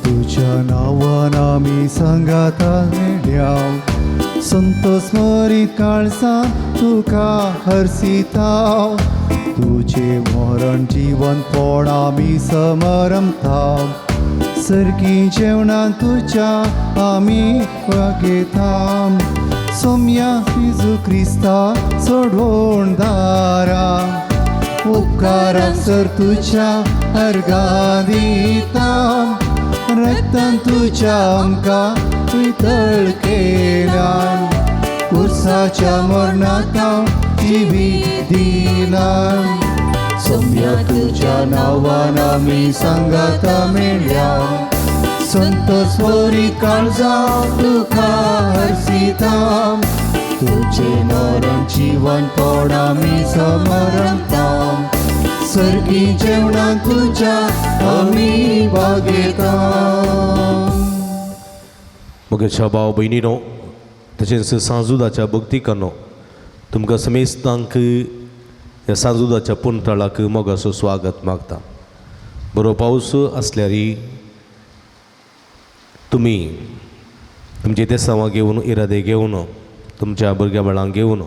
तुझ्या नावान आमी सांगाता मेळ्या संत स्मरीत काळसा तुका हरसिता तुझे मरण जीवनपण आमी समरमता सर्गी जेवणान तुझ्या आमी वागेता सोम्या जेजू क्रिस्ता सोडवण दारा उपकाराक सर तुझ्या अर्गां दिता रक्तान तुझ्या आमकां पितळ केला उर्साच्या मरणाक जिवीत दिला सोम्या तुझ्या नावान आमी सांगाता मेळ्या संत स्वरीत काळजा तुका हरसिता तुझे मरण जीवनपण आमी समरमता सर्गी जेवणां तुझ्या आमी बागेता. मोगेच्या भाव भयणीनो तशेंच सांजुदाच्या भक्तिकांनो तुमकां समेस्तांक ह्या सांजुदाच्या पुंतळाक मोगाचो स्वागत मागता. बरो पावस आसल्यार तुमी तुमचे ते सवां घेवन इरादे घेवन तुमच्या भुरग्या बाळांक घेवन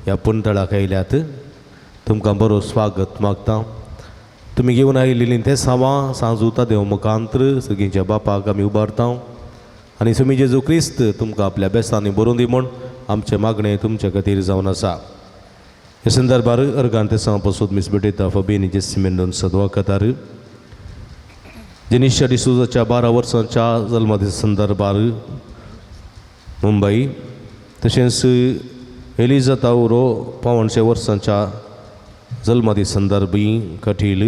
ह्या पुंतळाक आयल्यात तुमकां बरो स्वागत मागता. तुमी घेवन आयिल्लीं ते सवां सांजुता देव मुखांतर सगळींच्या बापाक आमी उबारता आनी तुमी जेजू क्रिस्त तुमकां आपल्या बेस्तांनी बरोवन दी म्हूण आमचें मागणें तुमचे खातीर जावन आसा. ह्या संदर्भार अर्गान ते सवां पासून मिसबेटयता फबीन जेसिमेंडोन सदवा कतार जेनिशा डिसोजाच्या 12 वर्सांच्या जल्मा संदर्भार मुंबई तशेंच एलिझा तावरो 55 वर्सांच्या जल्मादी संदर्भी कठील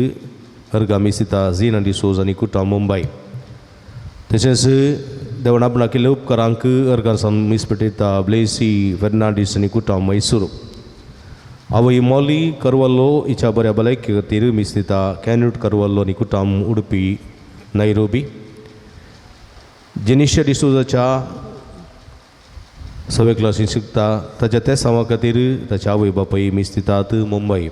अर्गामिसिता झीना डिसोज आनी कुटा मुंबई तशेंच देवण आपणा केल्ल्या उपकारांक अर्गान मिसपेटयता ब्लेसी फेर्नांडीस आनी कुटा मैसूर आवय मॉली करवल्लो हिच्या बऱ्या भलायके खातीर मिसदिता कॅन्यूट करवल्लो आनी कुटाम उडपी नैरोबी जेनिशा डिसोजाच्या 6वे क्लासीत शिकता ताच्या त्या सवां खातीर ताच्या आवय बापाय मिसदितात मुंबई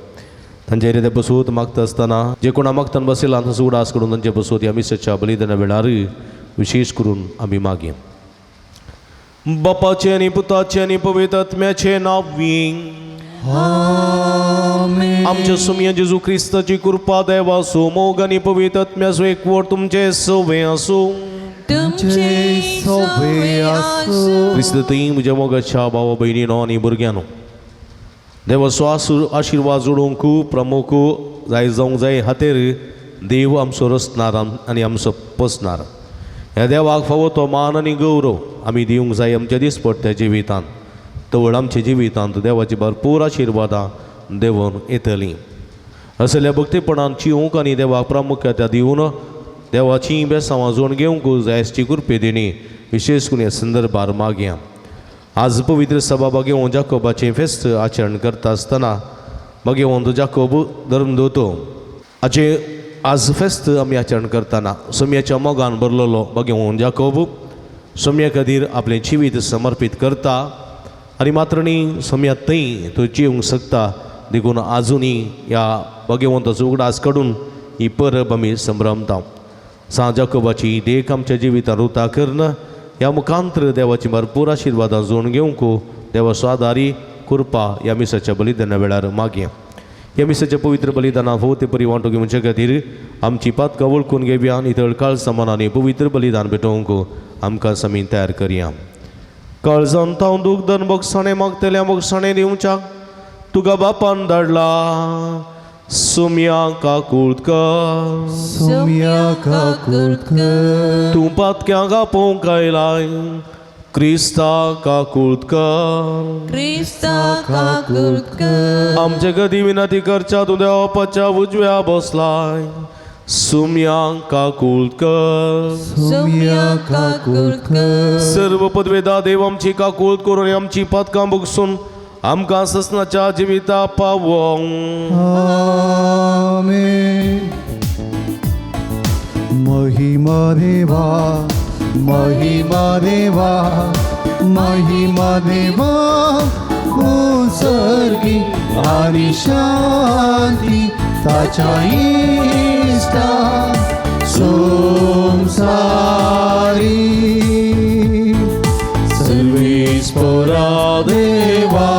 तांचे ते बसवत मागता आसतना जे कोणा मागतान बसयला तांचो उडास करून तांचे बसवत ह्या मिसाच्या बलिदाना वेळार विशेष करून आमी मागया. बापाचे आनी पुताचे आनी पवित्र आत्म्याचे नांवीं आमेन. आमच्या सुमया जेजू क्रिस्ताची कृपा देवा आसूं मोग आनी पवित्र आत्म्याचो एकवट तुमचे सवे आसूं तुमचे सवे आसूं. क्रिस्त थंय म्हज्या मोगाच्या भावा भयणीनो आनी भुरग्यांनो देवाचो आशिर्वाद जोडूंक प्रमुख जाय जावंक जाय हातेर देव आमचो रचणार आनी आमचो पसणार. ह्या देवाक फावो तो मान आनी गौरव आमी दिवंक जाय आमच्या दिसपट्ट्या जिवितांत तवळ आमच्या जिवितांत देवाची भरपूर आशिर्वादां देंवन येतलीं. असल्या भक्तीपणान जिवंक आनी देवाक प्रामुख्यान दिवन देवाची बेसांवां जोड घेवंक जाय अशी कृपे दिणी विशेष करून ह्या संदर्भार मागया. आज पवित्र सभा बागेवं जाकोबाचें फेस्त आचरण करता आसतना बागेवंत जाकोब धर्मदूत हाचे आज फेस्त आमी आचरण करतना सोम्याच्या मोगान भरलेलो बागेवंत जाकोब सोम्या खातीर आपलें जिवीत समर्पीत करता आनी मात्र न्ही सोम्या थंय तो जिवंक शकता देखून आजुनी ह्या बागेवंताचो उगडास काडून ही परब आमी संभ्रमता. सांत जाकोबाची देख आमच्या जिवितांत रुता करना ह्या मुखांतर देवाची भरपूर आशिर्वादां जोडून घेवंक देवाचो आदारी कृपा ह्या मिसाच्या बलिदाना वेळार मागया. ह्या मिसाच्या पवित्र बलिदानां भोवते परी वांटो घेवचे खातीर आमची पातकां वळखून घेवया आनी तळकाळ समानांनी पवित्र बलिदान भेटोवंक आमकां समी तयार करया. काळजांत हांव दूख दन बक्षाणें मागतल्या बक्षाणें दिवच्याक तुका बापान धाडला सोम्या काकुळकर सोम्या काकुळकर तूं पातक्यांक आपोवंक आयलाय क्रिस्ता काकुळकर क्रिस्ता काकुळकर आमचे गती विनंती करच्या तूं देवाच्या उजव्या बसलाय सुम्या काकुळकर, सौम्या काकुळकर, सर्व पदवेदार देव आमची काकुळकर आणि आमची पदकां बगसून आमकां ससनाच्या जिविता पावोंक. आमेन. महिमा देवा, महिमा देवा, महिमा देवा, सर्गी आणि शांती ताच्या इष्टा संसारी. सर्वेश्वरा देवा,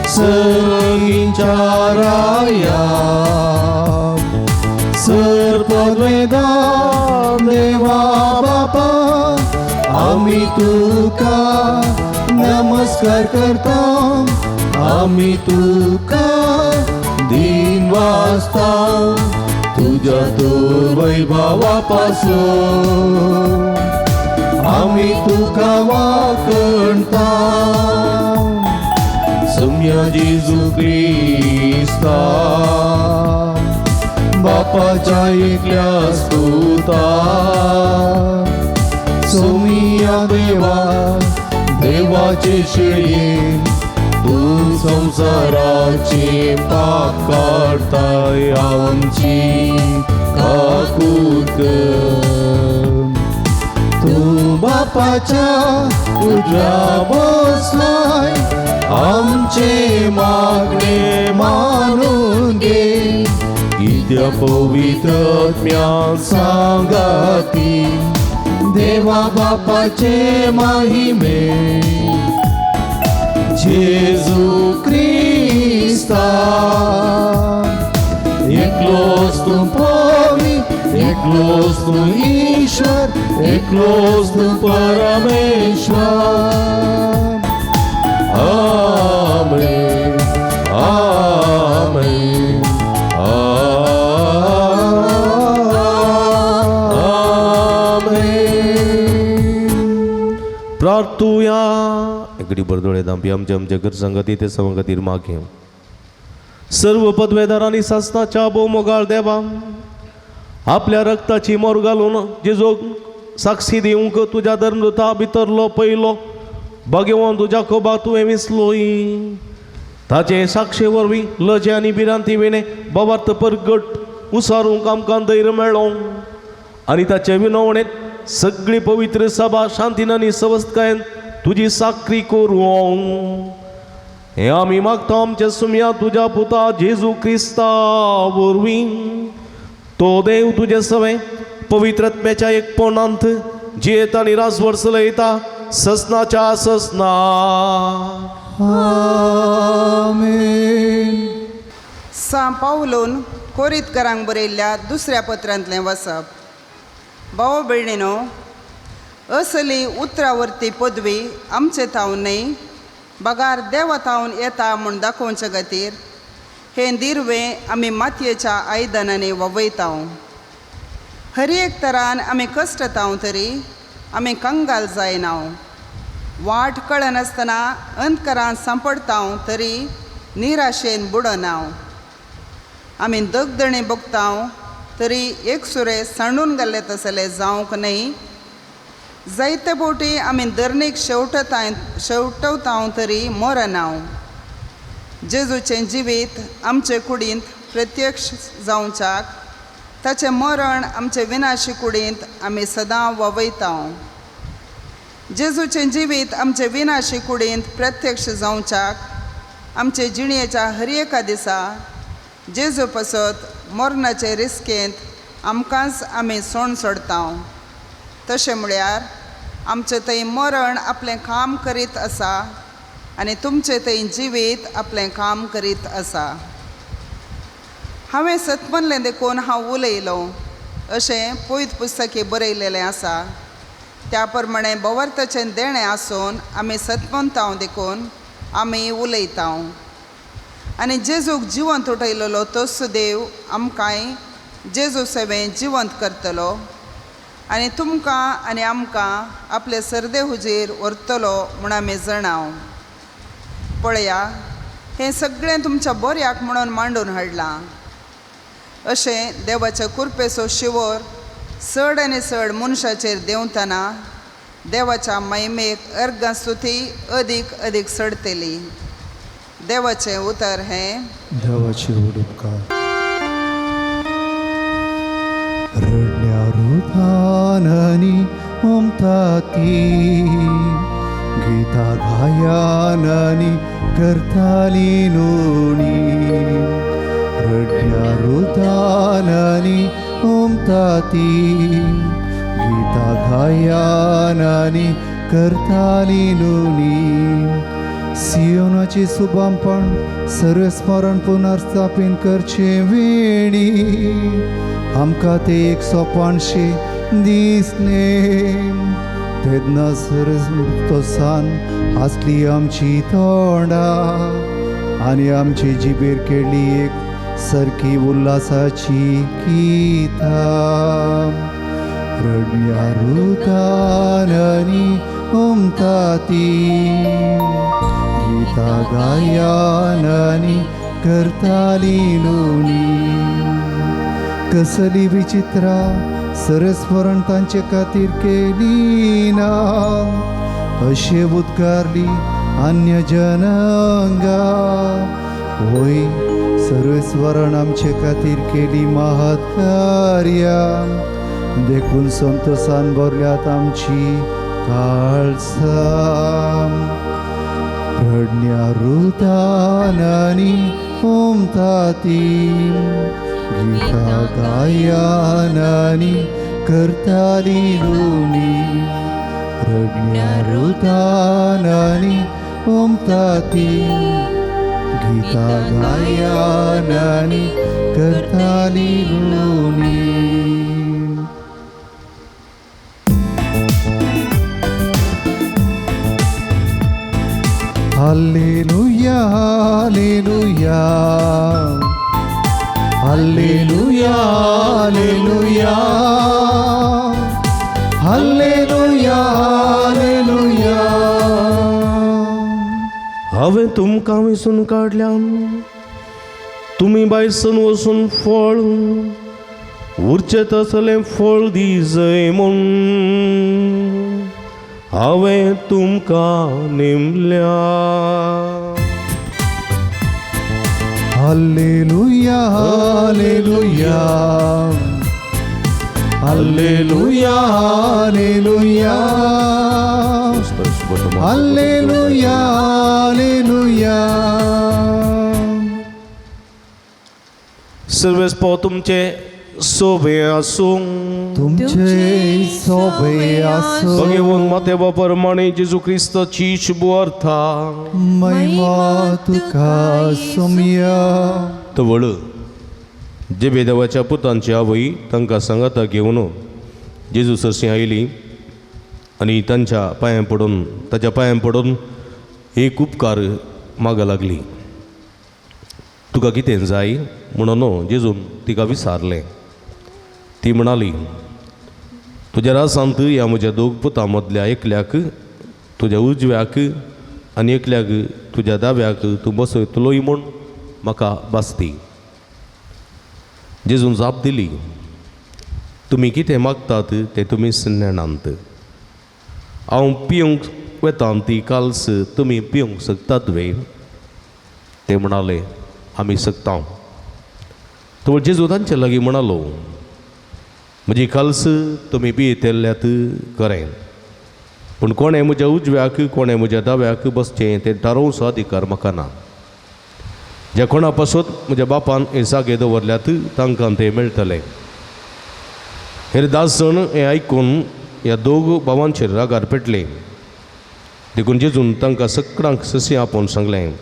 सर्वींच्या राया, सर्पद्वेदा देवा बापा, आम्ही तुका नमस्कार करता, आम्ही तुका दिन वाजता, तुझ्या तोर वैभवापासून आम्ही तुका वाकणता. सौम्या जेजू ख्रिस्ता, बापाच्या एकल्या स्तुता. सौम्या देवा, देवाचे शेळी, तू संसाराचे पाप काढताय आमची काकुळकर. तू बापाच्या तुझ्या बसलाय, आमचे मागणे मानून घे. कित्या पवित्र आत्म्या सांगाती देवा बापाचे महिमे. जेजू ख्रिस्ता, एकलोच तू पवी, एकलोच तू ईश्वर, एकलोच तू परमेश्वर. आमेन, आमेन, आमेन. प्रार्थूया. एकडी बरदोळे दांपी आमच्या आमच्या घर संगती ते संगतीर मागे. सर्व पदवेदार आणि शासनाच्या बोमोगाळ देवा, आपल्या रक्ताची मोर घालून जेजो साक्षी दिवंक तुझ्या धर्मदूता भितरलो पयलो भगवान तुझ्या खोबा तुवें विसलोय. ताचे साक्षे वरवीं लजे आनी भिरांती विणे भवार्थ परगट उसारूंक आमकां धैर्य मेळ्ळो. आनी ताचे विनवणेंत सगळी पवित्र सभा शांतीन आनी सवस्थकायेन तुझी साखरी करूं. हे आमी मागता आमच्या सुम्या तुझ्या पुता जेजू ख्रिस्ता वरवीं. तो देव तुझे सवे पवित्रत्म्याच्या एकपणांत जियेता आनी रासवर चलयता ससनाच्या ससना. आमेन. पावलोन कोरीतकारांक बरयल्ल्या दुसऱ्या पत्रांतलें वचप. भाव भयणीनो, असली उतरावर्ती पदवी आमचे तावन न्हय, बगार देवा तावन येता म्हूण दाखोवचे खातीर हे दिर्वें आमी मातयेच्या आयदनांनी ववयता. हर एक तरान आमी कश्टताव तरी आमी कंगाल जायना. वाट कळनासतना अंतकरान सांपडताव तरी निराशेन बुडना. आमी दगदणी भोगताव तरी एकसुरे सांडून घाल्ले तसले जावंक न्हय. जायते बोटी आमी धरणीक शेवटवताव तरी मरना. जेजूचें जिवीत आमचे कुडींत प्रत्यक्ष जावच्याक ताचें मरण आमचे विनाशी कुडींत आमी सदां ववयता. जेजूचें जिवीत आमचे विनाशी कुडींत प्रत्यक्ष जावच्याक आमचे जिणयेच्या हर एका दिसा जेजू पासत मरणाचे रिस्केंत आमकांच आमी सोण सोडता. तशें म्हळ्यार आमचें थंय मरण आपलें काम करीत आसा आनी तुमचें थंय जिवीत आपलें काम करीत आसा. हांवें सतमनलें देखून हांव उलयलो अशें पवित्र पुस्तकी बरयलेलें आसा. त्या प्रमाणे बवर्ताचें देणें आसून आमी सतमनताव देखून आमी उलयता. आनी जेजूक जिवंत उठयलेलो तोच देव आमकांय जेजू सेवें जिवंत करतलो आनी तुमकां आनी आमकां आपले सर्दे हुजीर व्हरतलो म्हूण आमी जाणाव. पळया, हें सगळें तुमच्या बऱ्याक म्हणून मांडून हाडलां. अशें देवाच्या कृपेचो शिवोर चड आनी चड मनशाचेर देंवतना देवाच्या महिमेक अर्गां स्तुती अदीक अदीक चडतली. देवाचें उतर हें देवाची उपकार. रडण्या रुधानांनी उमता ती, गीता गायनांनी करताली नोणी. रडण्या रुधानांनी उमता ती, गीता गायनांनी करताली नोणी. सियोनाची सुबामपण सर्वस्मरण पुनर्स्थापन करचे वेळी आमकां ते 150 दिसले. तेन्ना सरस्वतोसान हांसली आमची तोंडां आनी आमची जिबेर केली एक सारकी उल्हासाची गितां. रडण्या रुदानांनी उमता ती, गीता गायनांनी करताली नोणी. कसली विचित्रा सरस्मरण तांचे खातीर केली ना, अशें उद्गारली अन्य जनांगा. वय सर्वेस्वरण आमचे खातीर केली महत् कार्यां, देखून संतोषान भरल्यात आमची काळजां. रडण्या रुदानांनी उमता ती, गीता गायनांनी करताली नोणी. रडण्या रुदानांनी उमता ती, गीता गायनांनी करताली नोणी. Hallelujah hallelujah hallelujah hallelujah hallelujah hallelujah. हांवें तुमकां वेंचून काडल्यान तुमी भायरसून वचून फळ उरचें तसलें फळ दिजय म्हूण हांवें तुमकां नेमल्या. Hallelujah hallelujah hallelujah hallelujah hallelujah hallelujah. सर्वेस्पो तुमचे सोबे आसूं. तुमचे सोबे आसूं. भगवंत मातेवा प्रमाणे जेजू क्रिस्ताची शुभवार्ता महिमा तुका सोमया. तवळ जे देवाच्या पुतांची आवय तांकां सांगाता घेवन जेजू सरशी आयली आनी तांच्या पांयां पडून ताच्या पांयां पडून एक उपकार मागा लागली. तुका कितें जाय म्हणून जेजून तिका विचारलें. ती म्हणाली, तुज्या रासांत ह्या म्हज्या दोग पुतां मदल्या एकल्याक तुज्या उजव्याक आनी एकल्याक तुज्या दाव्याक तूं बसयतलोय म्हूण म्हाका बासती. जेजून जाप दिली, तुमी कितें मागतात तें तुमी नेणांत. हांव पिवंक वेतां ती काल्स तुमी पिवंक शकतात वे. ते म्हणाले, आमी सकता. तो जेजू तांचे लागीं म्हणालो, म्हजी काल्स तुमी पियेतेल्ल्यात करें, पूण कोणें म्हज्या उजव्याक कोणें म्हज्या दाव्याक बसचें तें थारोवचो अधिकार म्हाका ना. ज्या कोणा पासत म्हज्या बापान हे जागे दवरल्यात तांकां तें मेळटलें. हेर 10 जण हें आयकून ह्या दोग भावांचेर रागार पेटले. देखून जेजून तांकां सगळ्यांक ससी आपोवन सांगलें,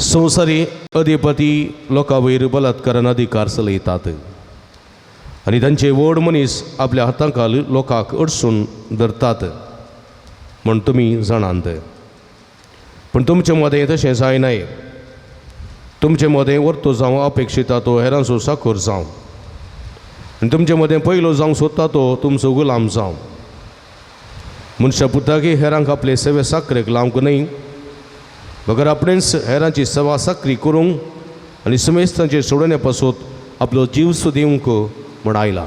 संवसारी अधिपती लोकां वयर बलात्कारान अधिकार चलयतात आनी तांचे व्हड मनीस आपल्या हातांखाल लोकांक अडसून धरतात म्हूण तुमी जाणात. पूण तुमचे मदें तशें जायनाय. तुमचे मदें वर्तो जावं अपेक्षिता तो हेरांचो साखर जावं, आनी तुमचे मदें पयलो जावंक सोदता तो तुमचो गुलाम जावं. मनशा पुताकी हेरांक आपले सेवे साखरेक लावंक न्हय, बगर आपणेच हेरांची सेवा साखरी करूंक आनी सुमेस्तांचे सोडण्या पासून आपलो जीव सुदिवंक म्हण आयला.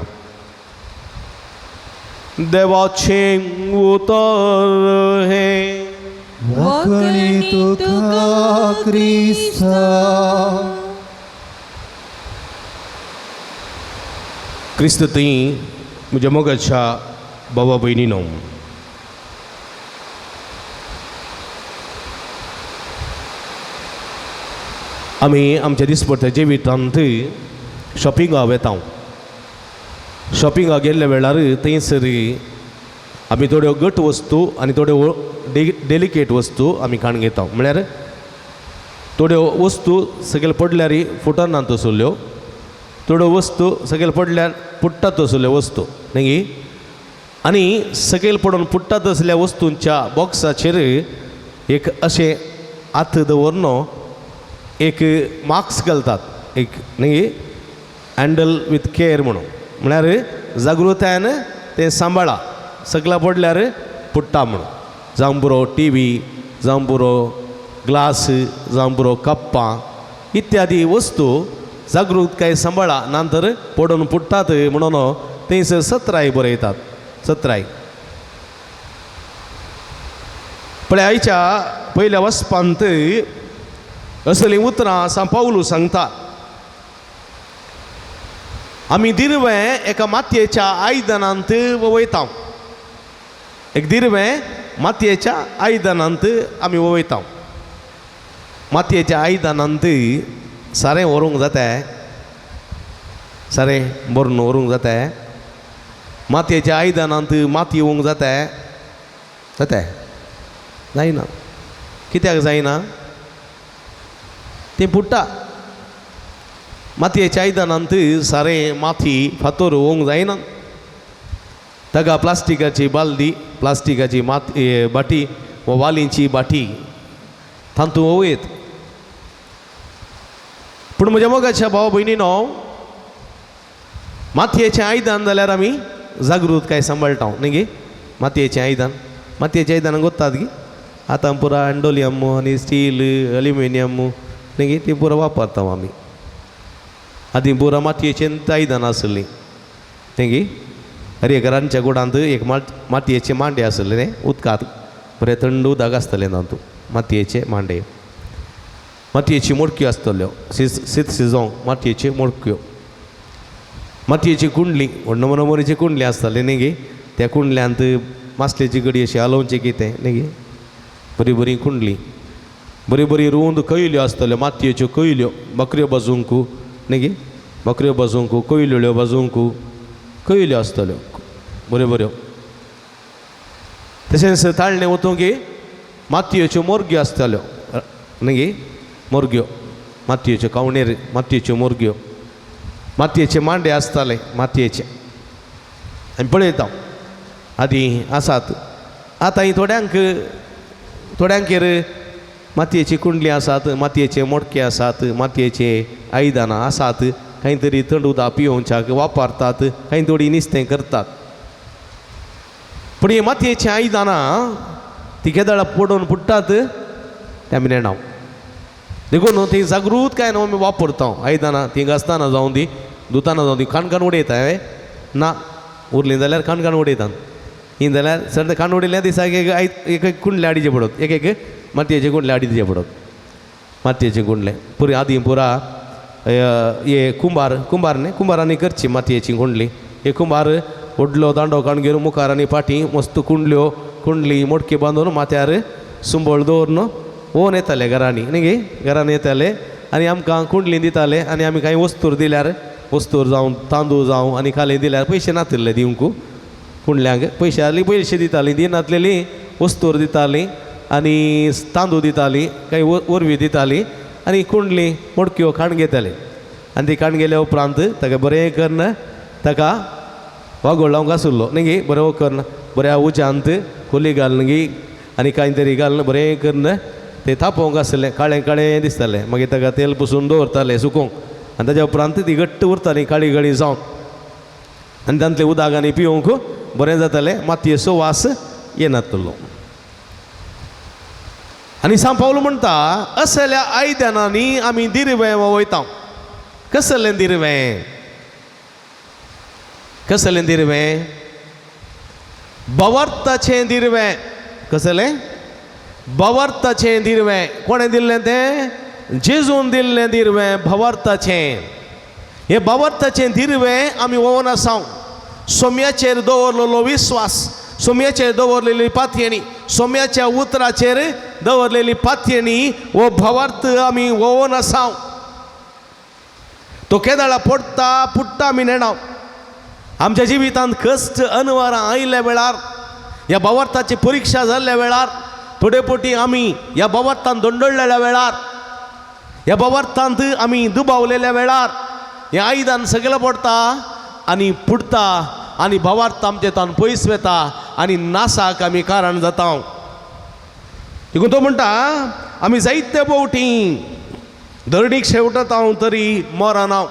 देवाचे उतर हे वखणी तुका क्रिस्ता. क्रिस्त ती म्हज्या मोगाच्या भावा भयणीनो, आमी आमच्या दिसपट्ट्या जिवितांत शॉपिंगाक वेता. शॉपिंगाक गेल्ल्या वेळार थंयसर आमी थोड्यो घट वस्तू आनी थोड्यो डेलिकेट वस्तू आमी खाण घेता. म्हळ्यार थोड्यो वस्तू सकयल पडल्यार फुटना ना तसल्यो, थोड्यो वस्तू सकयल पडल्यार पुट्टात तसल्यो वस्तू न्ही. आनी सकयल पडून पुट्टात तसल्या वस्तूंच्या बॉक्साचेर एक अशें हात दवरनो एक मार्क्स घालतात एक न्ही, हँडल विथ केअर म्हणून. म्हळ्यार जागृतायेन तें सांबाळा, सकला पडल्यार पुट्टा म्हणून. जावं बरो टी व्ही, जावं बरो ग्लास, जावं बरो कप्पां इत्यादी वस्तू जागृतकाय सांबाळा, नंतर पडून पुट्टात म्हणून थंयसर सत्राय बरयतात. सत्राय पळय, आयच्या पयल्या वचपांत असलीं उतरां सान पावलू सांगता. आमी दिरवें एका मातयेच्या आयदनांत वयता. एक दिरवें मातयेच्या आयदनांत आमी वयता. मातयेच्या आयदनांत सारें व्हरूंक जाता, सारें भरून व्हरूंक जाता. मातयेच्या आयदनांत माती येवंक जाता, जाता जायना. कित्याक जायना? तें पुट्टा. मातयेच्या आयदनांत सारें माती फातर होवंक जायना. ताका प्लास्टिकाची बालदी, प्लास्टिकाची बाटी वा वालींची बाटी तांतूं वयत. पूण म्हज्या मोगाच्या भावा भयणीनो, मातयेचें आयदन जाल्यार आमी जागृतकाय सांबाळटा न्ही. मातयेचें आयदन, मातयेचें आयदनां गोत्तात गी. आतां पुरा एंडोलियम आनी स्टील, एल्युमिनियम न्ही, ती पुरा वापरता आमी. आदीं पुरा मातयेचें आयदनां आसलीं न्ही. हरिहरांच्या कुडांत एक मातयेचे मांडे आसले न्ही, उदकांत बरें थंड उदक आसतलें तातूंत. मातयेचे मांडे, मातयेची मडक्यो आसतल्यो शीत शिजोवंक, मातयेच्यो मडक्यो. मातयेची कुंडली, व्हडली कुंडली आसताली न्ही गे. त्या कुंडल्यांत मासलेची गडी अशी हालोवची कितें न्ही गे. बरी बरी कुंडली, बरी बरी रुंद कैल्यो आसतल्यो, मातयेच्यो कैल्यो, बकऱ्यो बाजूंक न्ही गे. बकऱ्यो बाजूंक, कैल्यो बाजूंक कैल्यो आसतल्यो बऱ्यो बऱ्यो. तशेंच ताळणें वतूंक मातयेच्यो मोरग्यो आसताल्यो न्ही गे. मोरग्यो, मातयेच्यो कावणेर मातयेच्यो मोरग्यो. मातयेचे मांडे आसताले मातयेचे. आमी पळयता आदीं आसात. आतां ही थोड्यांकेर मातयेची कुंडली आसात, मातयेचे मडके आसात, मातयेचे आयदनां आसात. कांय तरी थंड उदक पिवच्याक वापरतात, कांय थोडी नुस्तें करतात. पूण ही मातयेचीं आयदनां ती केदाळा पडून पुट्टात तें आमी नेणाव. देखून ती जागृतकाय न्हू आमी वापरता. आयदनां ती घासतना जावं ती धुताना जावं ती काणकान उडयता ना, उरलीं जाल्यार काणकान उडयतात. ही जाल्यार सर काण उडयल्या दिसाक एक एक कुंडले हाडिचे पडत, एक एक मातयेचे कुंडले हाडी दिवचे पडत. मातयेचे कुंडले पुरी आदीं पुरा हे कुंभार न्ही, कुंभारांनी करची मातयेची कुंडली. हे कुंभार व्हडलो दांडो काण घेवन मुखार आनी फाटीं मस्त कुंडली मोडकी बांदून माथ्यार सुंबळ दवरून ओन येताले घरांनी न्ही गे. घरान येताले आनी आमकां कुंडली दिताले. आनी आमी कांय वस्तूर दिल्यार, वस्तूर जावं तांदूळ जावं आनी खाली दिल्यार पयशे नासले दिवंक कुंडल्यांक. पयशे आसली पयशे दितालीं, दिनासलेलीं वस्तूर दितालीं आनी तांदूळ दितालीं, कांय वरवीं दितालीं आनी कुंडली मोडक्यो खाण घेताले. आनी ती खाण गेल्या उपरांत ताका बरें करून ताका वागोळ लावंक आसुल्लो न्ही गे. बरें करून बऱ्या उज्यांत खोली घालून गी आनी कांय तरी घालून बरें करून ते तापोवंक आसलें. काळें काळें दिसतालें. मागीर ताका तेल पुसून दवरताले सुकोवंक. आनी ताच्या उपरांत ती घट्ट उरताली काळी काळी जावन. आनी तांतलें उदक आनी पिवंक बरें जातालें. मातयेचो वास येनासलो. आनी सांग पावलो म्हणटा असल्या आयदनांनी आमी दिरवें वयता. कसलें दिरवें? कसलें दिरवें? बवर्ताचें दिरवें. कसलें? बवर्ताचें दिरवें. कोणें दिल्लें तें? जेजून दिल्लें दिरवें बवर्ताचें. हे बवर्ताचें दिरवें आमी वोवन आसा. सोम्याचेर दवरलेलो विस्वास, सोम्याचेर दवरलेली पातयेणी, सोम्याच्या उतराचेर दवरलेली पातयेणी वो भवर्त आमी वोवन आसा. तो केदाळा पडटा पुट्टा आमी नेणा. आमच्या जिवितांत कश्ट अनवरां आयिल्ल्या वेळार, ह्या बवर्ताची परिक्षा जाल्ल्या वेळार, थोडे पोटी आमी ह्या बवर्तांत दोंडळलेल्या वेळार, ह्या बवर्तांत आमी दुबावलेल्या वेळार हें आयदान सगळें पडटा आनी पुडटा आनी बवर्त आमचे तान पयस वता आनी नासाक आमी कारण जाता. देखून तो म्हणटा आमी जायते फावटी धरणीक शेवटता हांव तरी मरना.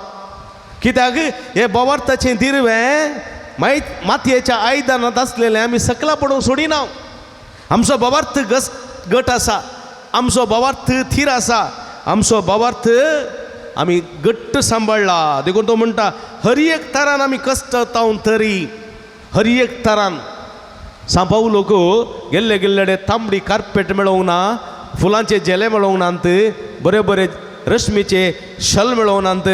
कित्याक हे बवर्ताचें दिरवें मातयेच्या आयदनांत आसलेलें आमी सकला पडोवंक सोडिना. आमचो बवर्त घट आसा, आमचो बवर्त थीर आसा, आमचो बवर्त आमी घट्ट सांबाळला. देखून तो म्हणटा हर एक तरान आमी कश्ट जाता तरी, हर एक तरान. सांपाऊ लोक गेल्ले गेल्ले तांबडी कार्पेट मेळोंक ना, फुलांचे जेले मेळोंक नात, बरे बरे रश्मीचे शल मेळोंक नात.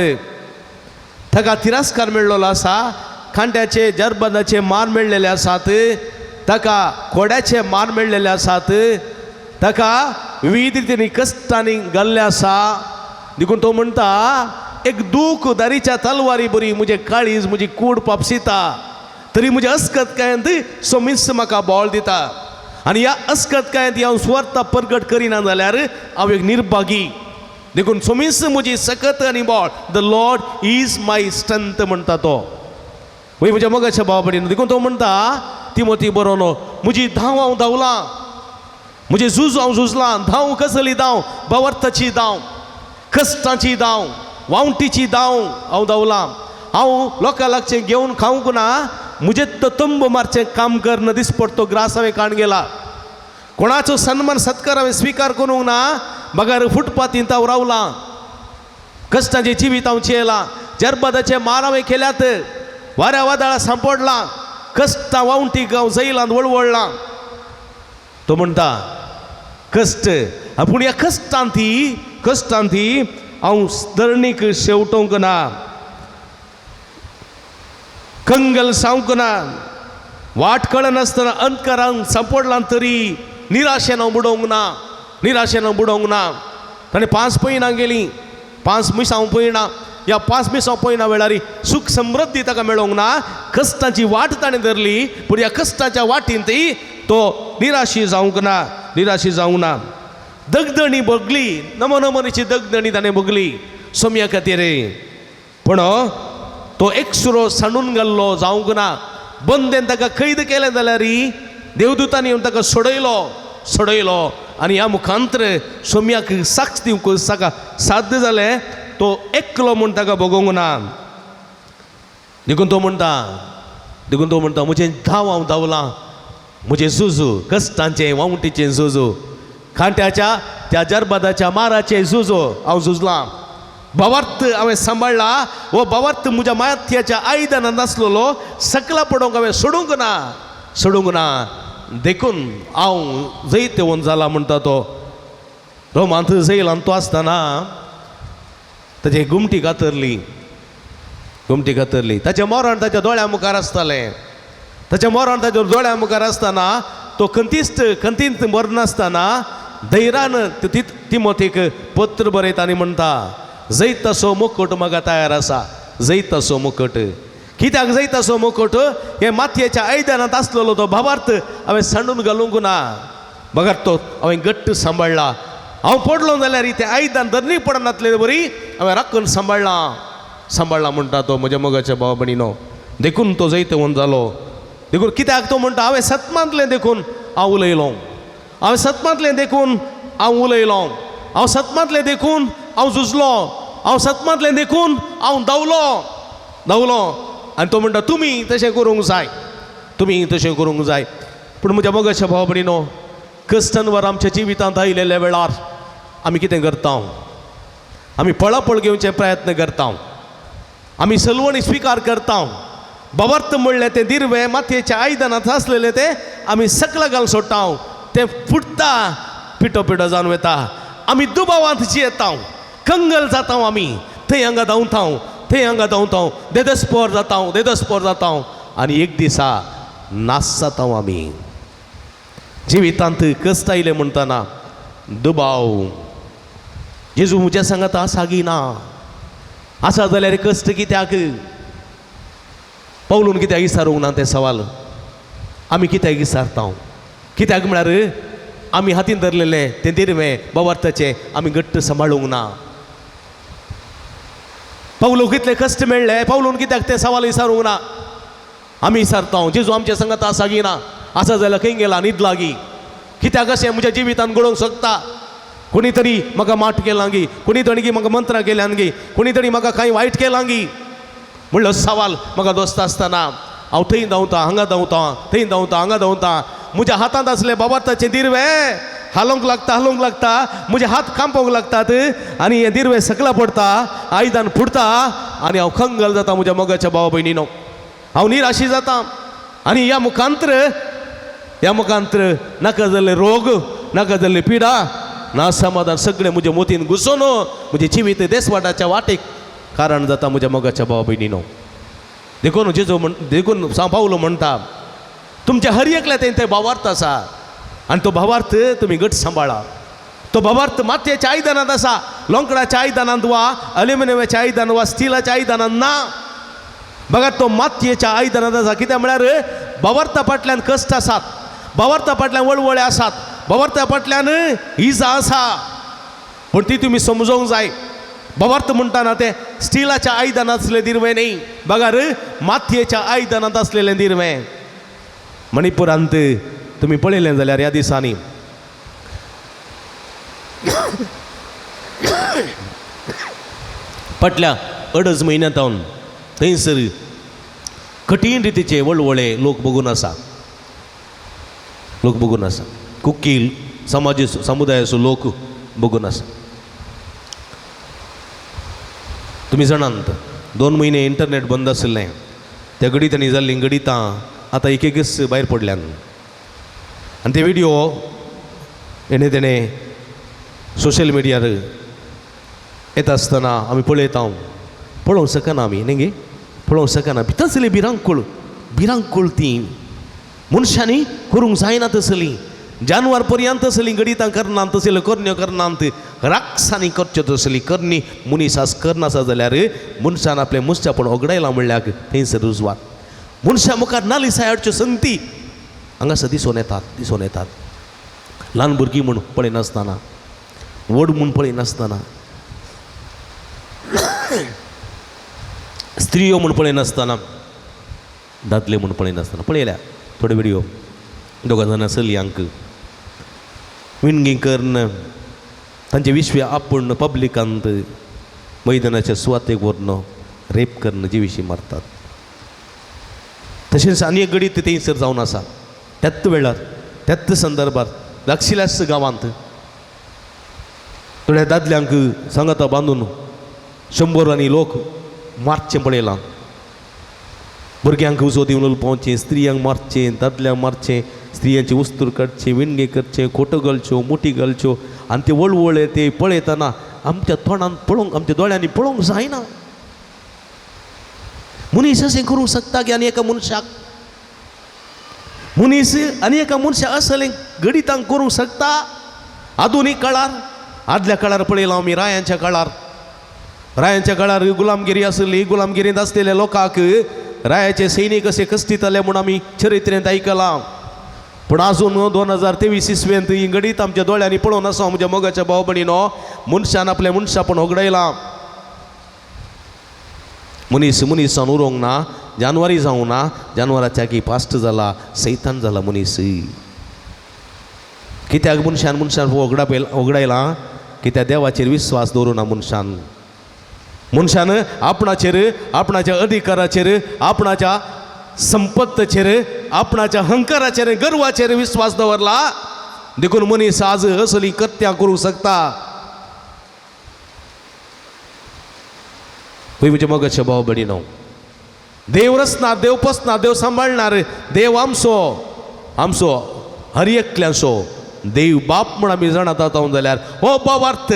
ताका तिरस्कार मेळ्ळेलो आसा, खांट्याचे जरबदाचे मार मेळ्ळेले आसात, ताका कोड्याचे मार मेळ्ळेले आसात, ताका विविध रितींनी कश्टांनी घाल्ले आसा. देखून तो म्हणटा एक दूख दारीच्या तलवारी बरी म्हजे काळीज म्हजी कूड पापसिता, तरी म्हज्या अस्कतकायेंत सोमिस म्हाका बोळ दिता. आनी ह्या अस्कतकायेंत हांव स्वर्ता प्रगट करिना जाल्यार हांव एक निर्भागी. देखून सोमिस म्हजी सकत आनी बोळ. The Lord is my strength म्हणटा तो. वय म्हज्या मोगाच्या भावा भयणीनो, देखून तो म्हणटा तिमोथी बरोनो, म्हजी धांव हांव धांवलां, म्हजें झूज हांव झुजलां. धांव कसली धांव? बवर्ताची धांव, कश्टाची धांव, वावंटीची धांव हांव धांवलां. हांव लोकां लागचें घेवन खावंक ना, म्हजें तो तंब मारचें काम करना दिसपडतो ग्रास हांवें काण गेला. कोणाचो सन्मान सत्कार हांवें स्विकार करूंक ना, बगार फुटपातींत हांव रावलां. कश्टाचें जिवीत हांव चेयलां, जरबदाचे मार हांवें केल्यात, वाऱ्या वादळां सांपडलां, कश्टां वावंटीक हांव जैलांत वळवळलां. तो म्हणटा कश्ट, पूण ह्या कश्टांती हांव धरणीक शेवटोवंक ना, कंगल सावंक ना, वाट कळनासतना अंतकारांत सांपडलां तरी निराशेन हांव बुडोवंक ना, निराशेन हांव बुडोवंक ना. ताणें 5 म्हयनां गेलीं, 5 मिसां हांव पळयना. ह्या 5 मिसां पळयना वेळार सुख समृद्धी ताका मेळोंक ना. कश्टांची वाट ताणें धरली, पूण ह्या कश्टाच्या वाटेंत तो निराशी जावंक ना, निराशी जावंक ना. दगदणी भोगली, नमोनमनीची दगदणी ताणें भोगली सोम्या खातीर, पूण तो एकसुरो सांडून घाल्लो जावंक ना. बंदेन ताका कैद केलें जाल्यार देवदूतांनी येवन ताका सोडयलो आनी ह्या मुखांतर सोम्याक साक्ष दिवंक ताका साध्य जालें. तो एकलो म्हूण ताका भोगोंक ना. देखून तो म्हणटा म्हजें धांव हांव धांवलां, म्हजें झुजू, कश्टांचें वावंटीचें झुजू, खांट्याच्या त्या जरबदाच्या माराचें झुजू हांव झुजलां. बवर्त हांवें सांबाळला, हो बवर्त म्हज्या माथ्याच्या आयदनांत आसलेलो सकला पडोवंक हांवें सोडूंक ना. देखून हांव जैत येवन जाला म्हणटा तो. रोमांत जैलांत तो आसतना ताची घुमटी कातरली. ताचें मरण ताच्या दोळ्या मुखार आसतालें. ताच्या मरण ताच्या दोळ्या मुखार आसतना तो खंतींत मरनासतना धैर्यान तिमोथीक पत्र बरयता आनी म्हणटा जैताचो मुकुट म्हाका तयार आसा. जैताचो मुकुट कित्याक? जैताचो मुकुट हे मातयेच्या आयदनांत आसलेलो तो भावार्थ हांवें सांडून घालूंक ना. बगार तो हांवें घट्ट सांबाळला. हांव पडलो जाल्यार ते आयदान धरणी पडनातले बरी हांवें राखून सांबाळला म्हणटा तो म्हज्या मोगाच्या भावा भयणीनो. देखून तो जैत येवन जालो. देखून कित्याक तो म्हणटा हांवें सत्मांतलें देखून हांव उलयलो, हांवें सत्मांतलें देखून हांव उलयलो, हांव सत्मांतलें देखून हांव झुजलो, हांव सत्मांतलें देखून हांव धांवलो. आनी तो म्हणटा तुमी तशें करूंक जाय, तुमी तशें करूंक जाय. पूण म्हज्या मोगाच्या भावा भयणीनो, कश्टांवर आमच्या जिवितांत आयिल्ल्या वेळार आमी कितें करता आमी पळापळ घेवचे प्रयत्न करता आमी सलवणी स्विकार करता बवर्त म्हणलें तें दिरवें मातयेच्या आयदनांत आसलेलें तें आमी सकला घालून सोडटा तें फुटता पिठो पिठो जावन वता आमी दुबावांत जियेता कंगल जाता आमी थंय हांगा धांवता थंय हांगा धांवता देदस्पोर जाता आनी एक दिसा नास जाता आमी जिवितांत कश्ट आयले म्हणटना दुबाव जेजू म्हज्या सांगात आसा की ना आसा जाल्यार कश्ट कित्याक पावलून कित्याक विचारूंक ना ते सवाल आमी कित्याक विचारता कित्याक म्हळ्यार आमी हातीन धरलेलें तें दिरवें बवर्ताचें आमी घट्ट सांबाळूंक ना पावलो कितले कश्ट मेळ्ळे पावलून कित्याक ते सवाल विचारूंक ना आमी विचारता जेजू आमच्या सांगात आसा की ना आसा जाल्यार खंय गेला न्हीद लागी कित्याक अशें म्हज्या जिवितांत घडोवंक शकता कोणी तरी म्हाका माट केलां गी कोणी तरी म्हाका मंत्रां केल्यान गी कोणी तरी म्हाका कांय वायट केलां गी म्हणलो सवाल म्हाका दोस्त आसतना हांव थंय धांवता हांगा धांवता थंय धांवता हांगा धांवता म्हज्या हातांत आसले बवर्ताचें दिरवें हालोवंक लागता म्हजे हात कांपोवंक लागतात आनी हें दिरवें सकला पडटा आयदान फुटता आनी हांव खंगल जाता म्हज्या मोगाच्या भावा भयणीनो हांव निराशी जाता आनी ह्या मुखांत्र नाका जाल्ले रोग नाका जाल्ली पिडा ना समाधान सगळें म्हज्या मोतीन घुसोन म्हजें जिवीत देसवाटाच्या वाटेक कारण जाता म्हज्या मोगाच्या भावा भयणीनो देखून जेजू देखून पावलो म्हणटा तुमच्या हर एकल्या तें भावार्थ आसा आनी तो भावार्थ तुमी घट सांबाळा तो भावार्थ मातयेच्या आयदनांत आसा लोंकडाच्या आयदनांत वा अल्युमिनियमाच्या आयदनांत वा स्टिलाच्या आयदनांत ना बघा तो मातयेच्या आयदनांत आसा कित्याक म्हळ्यार भावार्था फाटल्यान कश्ट आसात भावार्था फाटल्यान वळवळे आसात भावार्था फाटल्यान इजा आसा पूण ती तुमी समजोवंक जाय भावार्थ म्हणटाना तें स्टिलाच्या आयदनांत आसलें दिरवें न्ही बघा मातयेच्या आयदनांत आसलेलें दिरवें मणिपुरांत तुमी पळयलें जाल्यार ह्या दिसांनी फाटल्या 2.5 म्हयन्यांतावन थंयसर कठीण रितीचे वळवळे लोक बघून आसा कुकील समुदायाचो लोक बघून आसा तुमी जाणात 2 म्हयने इंटरनेट बंद आशिल्लें त्या गणितांनी जाल्लीं गणितां आतां एक भायर पडल्यान आनी ते व्हिडियो तेणें सोशल मिडियार येता आसतना आमी पळयता पळोवंक शकना आमी न्ही गे पळोवंक शकना भितर आसली भिरांकूळ ती मनशांनी करूंक जायना तसलीं जानवर पर्यंत असलीं गणितां करनात तसल्यो करण्यो करनात राक्षसांनी करच्यो तसलीं करणी मनीस करनासा जाल्यार मनशान आपलें मनशापण ओगडायलां म्हणल्यार थंयसर रुजवात मनशा मुखार नालिसाय हाडच्यो संगती हांगासर दिसून येतात ल्हान भुरगीं म्हूण पळयनासतना व्हड म्हूण पळयनासतना स्त्रियो म्हूण पळयनासतना दादले म्हूण पळयनासतना पळयल्या थोडे व्हिडियो 2 जाणां चलयांक विणगी करून तांचे विश्वे आपूण पब्लिकांत मैदानाच्या सुवातेक व्हरून रेप करून जिवीशी मारतात तशेंच आनी एक गणीत थंयसर जावन आसा त्याच वेळार त्याच संदर्भात लागशिल्ल्याच गांवांत थोड्या दादल्यांक सांगाता बांदून 100 लोक मारचें पळयलां भुरग्यांक उजो दिवन उलोवपाचें स्त्रियांक मारचें दादल्यांक मारचें स्त्रियांची वस्तूर काडचें विणगे करचें खोटो घालच्यो मोठी घालच्यो आनी ते वळवळे ते पळयतना आमच्या तोंडान पळोवंक आमच्या दोळ्यांनी पळोवंक जायना मनीस अशें करूंक शकता की आनी एका मनशाक असलें गणितांक करूंक शकता आधुनीक काळार आदल्या काळार पळयलां आमी रायांच्या काळार गुलामगिरी आसली गुलामगिरींत आसलेल्या लोकांक रायाचे सैनीक असे कश्टिताले म्हूण आमी चरित्रेंत आयकलां पूण आजून 2023 इसवेंत ही गणीत आमच्या दोळ्यांनी पळोवन आसा म्हज्या मोगाच्या भाव भयणीनो मनशान आपलें मनशापण ओगडायलां मनीसान उरोंक ना जानवारी जावं ना जानवराच्या की पास्ट जाला सैतान जाला मनीस कित्याक मनशान ओगडायलां कित्याक देवाचेर विश्वास दवरुना मनशान आपणाच्या अधिकाराचेर आपणाच्या संपत्तीचेर आपणाच्या अहंकाराचेर गर्वाचेर विश्वास दवरला देखून मनीस आज असली कृत्या करू शकता. म्हणजे मग भाऊ बडिनो देव रचणार, देव पसणार, देव सांभाळणार, देव आमचो हर एकल्याचो देव बाप म्हणून आम्ही जाणत आहोत जाल्यार हो भावार्थ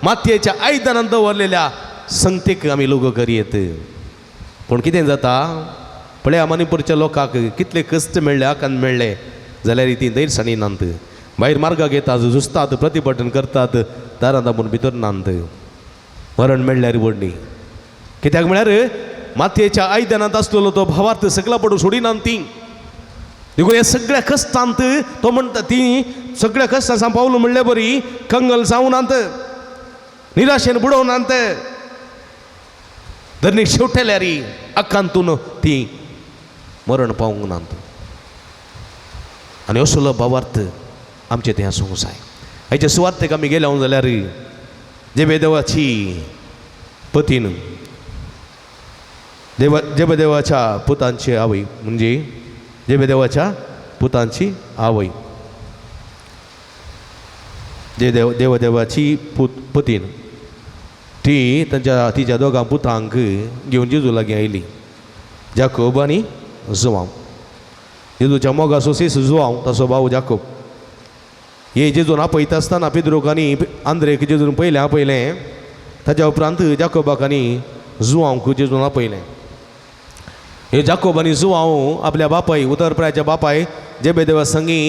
मातयेच्या आयदनांत दवरलेल्या संगतेक आमी लोक करीत. पूण कितें जाता पळया मणिपूरच्या लोकांक कितले कश्ट मेळ्ळे, आकांत मेळ्ळे जाल्यार ती दैरसाणी नांत. भायर मार्गाक येतात, झुजतात, प्रतिभटन करतात, दारां दामून भितर नांत. मरण मेळ्ळ्यार व्हडणी कित्याक म्हळ्यार मातयेच्या आयदनांत आसलेलो तो भावार्थ सगळा पडून सोडिनात ती. देखून ह्या सगळ्या कश्टांत तो म्हणटा ती सगळ्या कश्टां पावलो म्हणले बरी कंगल जावनात, निराशेन बुडवनात, धरणीक शेवटेल्यारी आकांतून ती मरण पावूंक नात. आनी असलो भावार्थ आमचे थंय आसूंक जाय. हाचे सुवातेक आमी गेले जाल्यार जेबेदेवाची पतीन जेबेदेवाच्या पुतांची आवय म्हणजे जेबेदेवाच्या पुतांची आवय देवाची पतीन ती तिच्या दोगां पुतांक घेवन जेजू लागीं आयली, जाकोब आनी जुआंव. जेजूच्या मोगाचो सीस जुआंव ताचो भाव जाकोब. हे जेजून आपयता आसतना पिद्रूक आनी आंद्रेक जेजून पयलें आपयलें. ताच्या उपरांत जाकोबाक आनी जुआंवक जेजून आपयलें. हे जाकोब आनी जुआंव आपल्या बापाय उतरप्रायाच्या बापाय जेबेदेवा संगी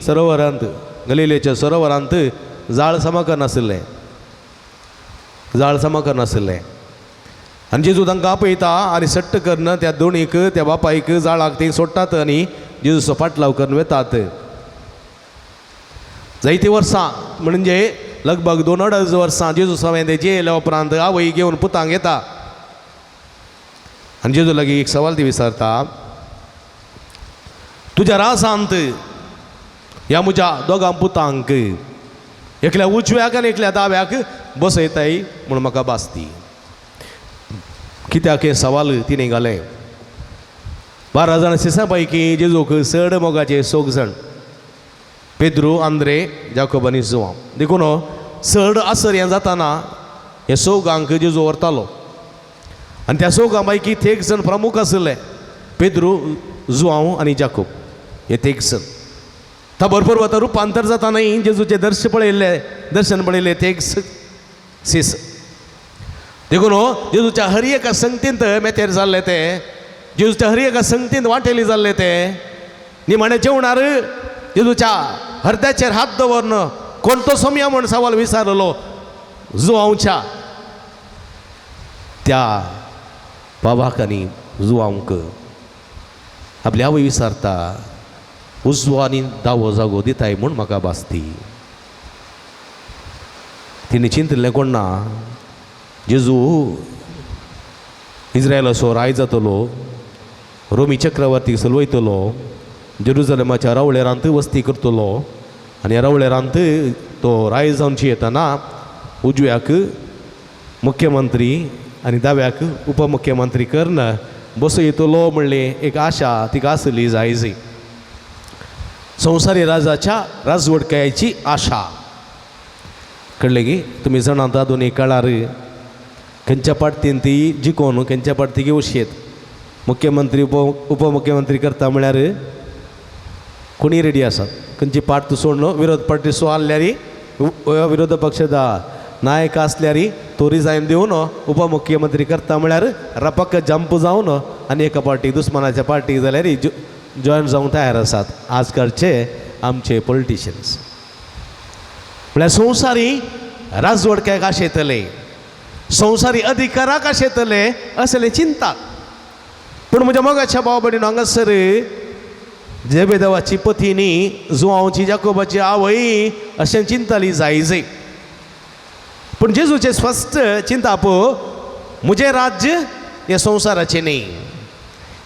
सरोवरांत गलिलेच्या सरोवरांत जाळ जमा करनाशिल्लें. आनी जेजू तांकां आपयता आनी सट्ट करना त्या दोणीक त्या बापायक जाळाक थंय सोडटात आनी जेजूचो फाटलाव करून वेतात. जायतीं वर्सां म्हणजे लगभग 2-2.5 वर्सां जेजू सवें जेयल्या उपरांत आवय घेवन पुतांक येता आनी जेजू लागीं एक सवाल ती विचारता, तुज्या रासांत ह्या म्हज्या दोगां पुतांक एकल्या उजव्याक आनी एकल्या दाव्याक बसयताय म्हूण म्हाका भासती. कित्याक हे सवाल तिणें घाले. 12 जाण शिसां पैकी जेजूक चड मोगाचे 6 जाण पेद्रू, आंद्रे, जाकोब आनी जुआंव. देखून चड आसर हें जाताना हे 6 जेजू व्हरतालो आनी त्या 6 पैकी 1 जण प्रमुख आसले, पेद्रू, जुआंव आनी जाकोब. हे 1 जण ता भरपूर वता रुपांतर जातानाय जेजूचे दर्शन पळयले ते 1 सीस. देखून जेजूच्या हर एका संगतींत मेतेर जाल्ले ते, जेजूच्या हर एका संगतींत वांटेली जाल्ले ते, निमाणे जेवणार जेजूच्या हृदयाचेर हात दवरन कोण तो सोमया म्हूण सवाल विचारलो जुआंवच्या त्या बाबाक आनी जुआंवक आपली आवय विचारता, उजवो आनी दावो जागो दिताय म्हूण म्हाका भासती. तिणें चिंतलें कोण ना, जेजू इस्रायलाचो राय जातलो, रोमी चक्रवर्तीक चलवयतलो, जेरुजलेमाच्या रावळेरांत वस्ती करतलो आनी ह्या रावळेरांत तो राय जावची येतना उजव्याक मुख्यमंत्री आनी दाव्याक उपमुख्यमंत्री करून बसयतलो म्हणले एक आशा तिका आसली जायजी. संवसारी राजाच्या राजवटकायाची आशा कळले की तुमी जाणात दोन काळार खंयच्या पार्टीन ती जिखोवन खंयच्या पार्टी घेवशेत. मुख्यमंत्री उपमुख्यमंत्री करता म्हळ्यार कोणी रेडी आसात. खंयची पार्ट सोडून विरोध पार्टी सो आसल्यार विरोध पक्षाचा नायक आसल्यार तो रिजायन दिवन उपमुख्यमंत्री करता म्हळ्यार रपक्क जंप जावन आनी एका पार्टी दुस्मानाच्या पार्टीक जाल्यार जॉयन जावंक तयार आसात आजकालचे आमचे पॉलिटिशियन्स. म्हळ्यार संवसारी राजवडक्याक आशेतले, संवसारी अधिकाराक आशेतले असले चिंतात. पूण म्हज्या मोगाच्या भाव भयणीनो हांगासर जेबेदेवाची पत्नी जुआंवची जाकोबाची आवय अशें चिंताली जायजे. पूण जेजूचे स्पश्ट चिंता म्हजें राज्य हे संवसाराचें न्ही,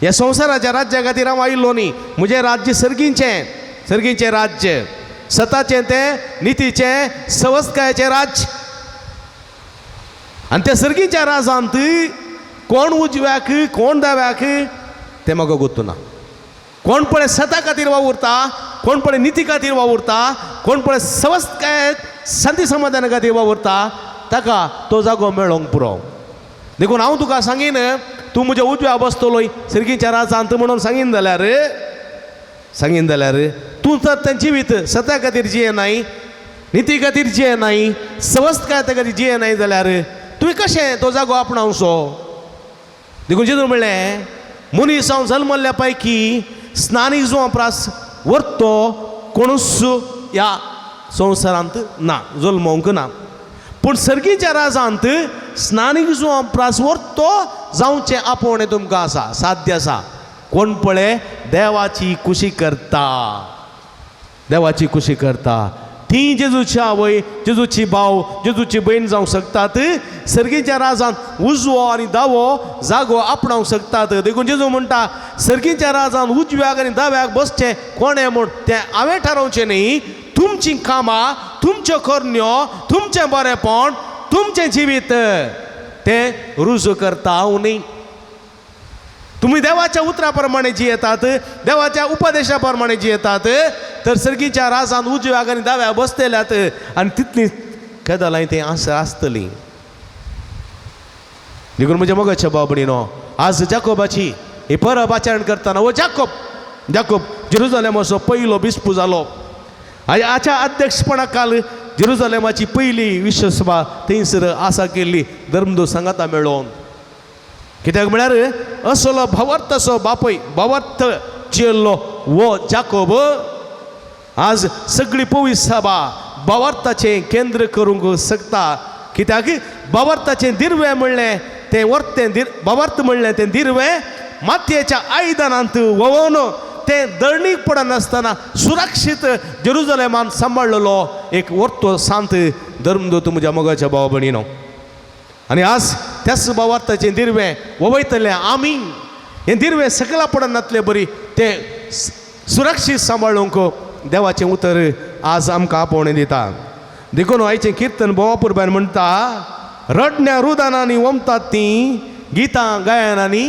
ह्या संवसाराच्या राज्या खातीर हांव आयिल्लो न्ही. म्हजें राज्य सर्गीचें राज्य, सताचें तें नितीचें सवस्कायाचें राज्य. आनी त्या सर्गीच्या राजांत कोण उजव्याक कोण दाव्याक तें म्हाका गोतूना. कोण पळय सता खातीर वावुरता, कोण पळय निती खातीर वावुरता, कोण पळय सवस्त काय शांती समाधान का देवा उरता ताका तो जागो मेळोंक पुरो. देखून हांव तुका सांगीन तूं म्हज्या उजव्या बसतलोय सर्गीच्या राजांत म्हणून सांगीन जाल्यार तूं तर तें जिवीत सत्या खातीर जियेनाय, निती खातीर जियेनाय, सवस्त काय त्या खातीर जियेनाय जाल्यार तुवें कशें तो जागो आपणावचो. देखून जेजून म्हणलें मनीस हांव जल्मल्ल्या पैकी स्नानीक जो प्रास व्हरतो कोणूच ह्या संवसारांत ना, जल्मोंक ना. पूण सर्गीच्या राजांत स्नानीक जो प्रास व्हरतो जावचें आपोवणें तुमकां आसा, साध्य आसा. कोण पळय देवाची खुशी करता, देवाची खुशी करता ती जेजूची आवय, जेजूची भाव, जेजूची बहीण जावंक शकतात. सर्गीच्या राजांत उजवो आनी दावो जागो आपणावंक शकतात. देखून जेजू म्हणटा सर्गीच्या राजांत उजव्याक आनी दाव्याक बसचें कोणें म्हूण तें हांवें थारोवचें न्ही. तुमचीं कामां, तुमच्यो करण्यो, तुमचें बरेंपण, तुमचें जिवीत तें रुजू करता हांव न्ही. तुम्ही देवाच्या उतरा प्रमाणे जियेतात, देवाच्या उपदेशा प्रमाणे जियेतात, तर सर्गीच्या राजांत उजव्याक आनी दाव्याक बसतल्यात आनी तितली केदलां तें आसतलीं. देखून म्हज्या मोगाच्या बाबडीनो आज जाकोबाची ही परब आचरण करतना वो जाकोब जेरुसलेमाचो पयलो बिस्पू जालो. हाच्या अध्यक्षपणा काल जेरुसलेमाची पयली विश्वसभा थंयसर आसा केल्ली धर्मदूत सांगाता मेळोन. कित्याक म्हळ्यार असलो भावार्थाचो बापूय, भावार्थ जियेल्लो वो जाकोब आज सगळी पवित्र सभा भावार्थाचें केंद्र करूंक शकता. कित्याक भावार्थाचें दिर्वें म्हणलें तें भावार्थ म्हणलें तें दिर्वें मातयेच्या आयदनांत वोवून तें दळणीक पडनासतना सुरक्षीत जेरुसलेमान सांबाळलेलो एक वर्तो सांत धर्मदूत म्हज्या मोगाच्या भावा भयणीनो. आनी आज त्याच भावार्थाचें दिर्वें वयतलें आमी हें दिर्वें सकला पडनातलें बरी तें सुरक्षीत सांबाळूंक देवाचें उतर आज आमकां आपोवणें दिता. देखून आयचें किर्तन बोवापुरबान म्हणटा रडण्या रुदानांनी वमतात तीं गितां गायनांनी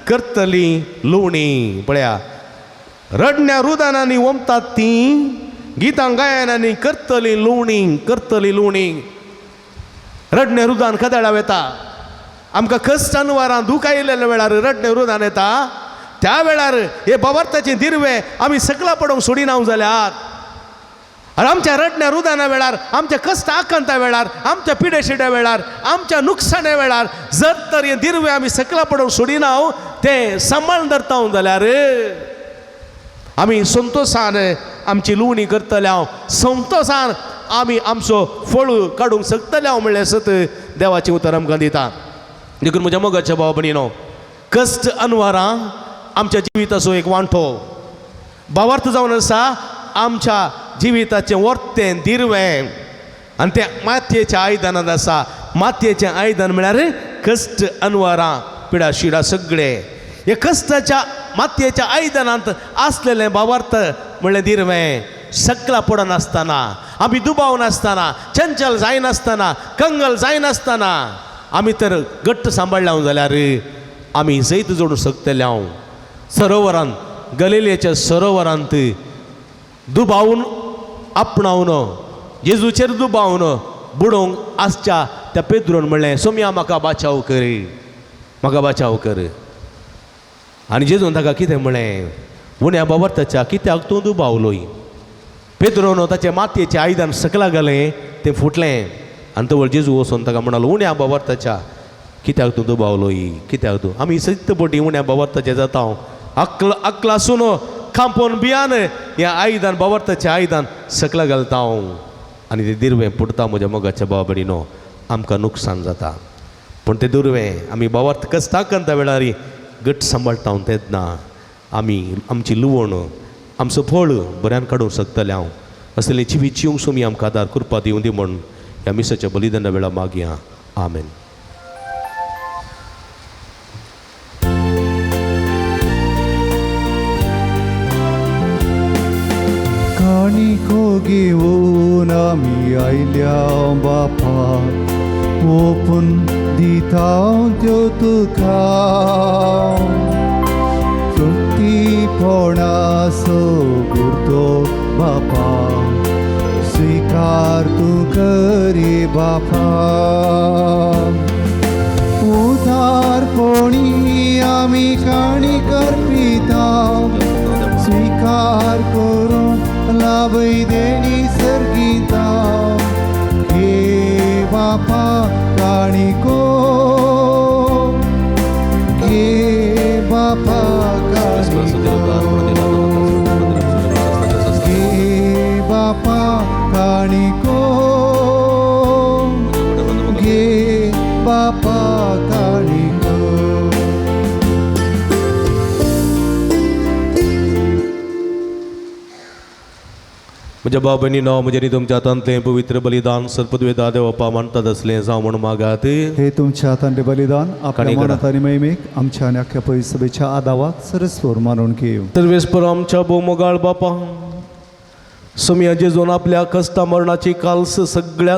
करतलीं लुवणी. पळया रडण्या रुदानांनी वमतात तीं गितां गायनांनी करतलीं लुवणी. रडणें रुदान कदेळा येता आमकां कश्ट अनवरां दूख आयिल्ल्या वेळार रडणें रुदान येता. त्या वेळार हे भावार्थाचें दिर्वें आमी सकला पडोवंक सोडिना जाल्यार आनी आमच्या रडण्या रुदाना वेळार, आमच्या कश्ट आकांता वेळार, आमच्या पिडेशिड्या वेळार, आमच्या नुकसाण्या वेळार जर तर हें दिर्वें आमी सकला पडोवंक सोडिना तें सांबाळून धरता जाल्यार आमी संतोशान आमची लुवणी करतले, संतोशान आमी आमचो फळ काडूंक शकतले म्हणलें सत देवाचें उतर आमकां दिता. देखून म्हज्या मोगाच्या भावा भयणीनो कश्ट अनवरां आमच्या जिविताचो एक वांटो भावार्थ जावन आसा आमच्या जिविताचें वर्तें दिर्वें आनी तें मातयेच्या आयदनांत आसा. मातयेचें आयदन म्हळ्यार कश्ट अनवरां पिडा शिडा सगळें हे कश्टाच्या मातयेच्या आयदनांत आसलेलें भावार्थ म्हणलें दिर्वें सकला पडनासतना, आमी दुबावनासतना, चंचल जायनासतना, कंगल जायनासतना आमी तर घट्ट सांबाळल्या जाल्यार आमी जैत जोडूंक शकतले. सरोवरांत, गलिलेच्या सरोवरांत दुबावून आपणावन जेजूचेर दुबावून बुडोवंक आसच्या त्या पेद्रोन म्हणलें सोम्या म्हाका बाचाव कर, म्हाका बाचाव कर. आनी जेजून ताका कितें म्हळें उण्या भावार्थाच्या कित्याक तूं दुबावलोय. पेद्रोन ताचें मातयेचें आयदन सकला घालें तें फुटलें आनी तो जेजू वचून ताका म्हणलो उण्या भावार्थाच्या कित्याक तूं दुबावलोय, कित्याक तूं. आमी सत्यपटी उण्या भावार्थाचें जाता अक्लासून खांपोन बियान हें आयदन भावार्थाचें आयदन सकला घालता आनी तें दिर्वें पुडटा. म्हज्या मोगाच्या भावा भयणीनो आमकां नुकसान जाता पूण तें दुर्वें आमी भावार्थ कश्टाक करता वेळार घट्ट सांबाळटा तेन्ना आमी आमची लुवण, आमचो फळ बऱ्यान काडूंक शकतले. असलें जिवीत जिवंक सोमी आमकां आदार कृपा दिवं दी म्हूण ह्या मिसाच्या बलिदाना वेळा मागया. आमेन. काणिको घेवन आमी आयल्या बापा ओपून दिता त्यो तुका तृप्तीपणाचो गुर्तो बापा उद्धार तू करी बापा उद्धार कोणी आम्ही काणी करपिता स्वीकार करून लाभई देणी सर्गिता हे बापा काणी को हे बापा काणी घे बापा काणी को घे बापा काणी को म्हज्या बाबांनी नाव म्हजे तुमच्या हातांतलें पवित्र बलिदान सर्पद्वेदा देवपा मानतात असलें जावं म्हण मागात. हे तुमच्या हातांतले बलिदान काणी आपल्या करा. मनात आणि मैमेक आमच्या आणि अख्ख्या परिसभेच्या आदावात सरस्वर मानून घेऊ. सर्वेस्पर आमच्या भोवमोगाळ बापा सोमया जेजून आपल्या कश्टा मरणाची काल्स सगळ्या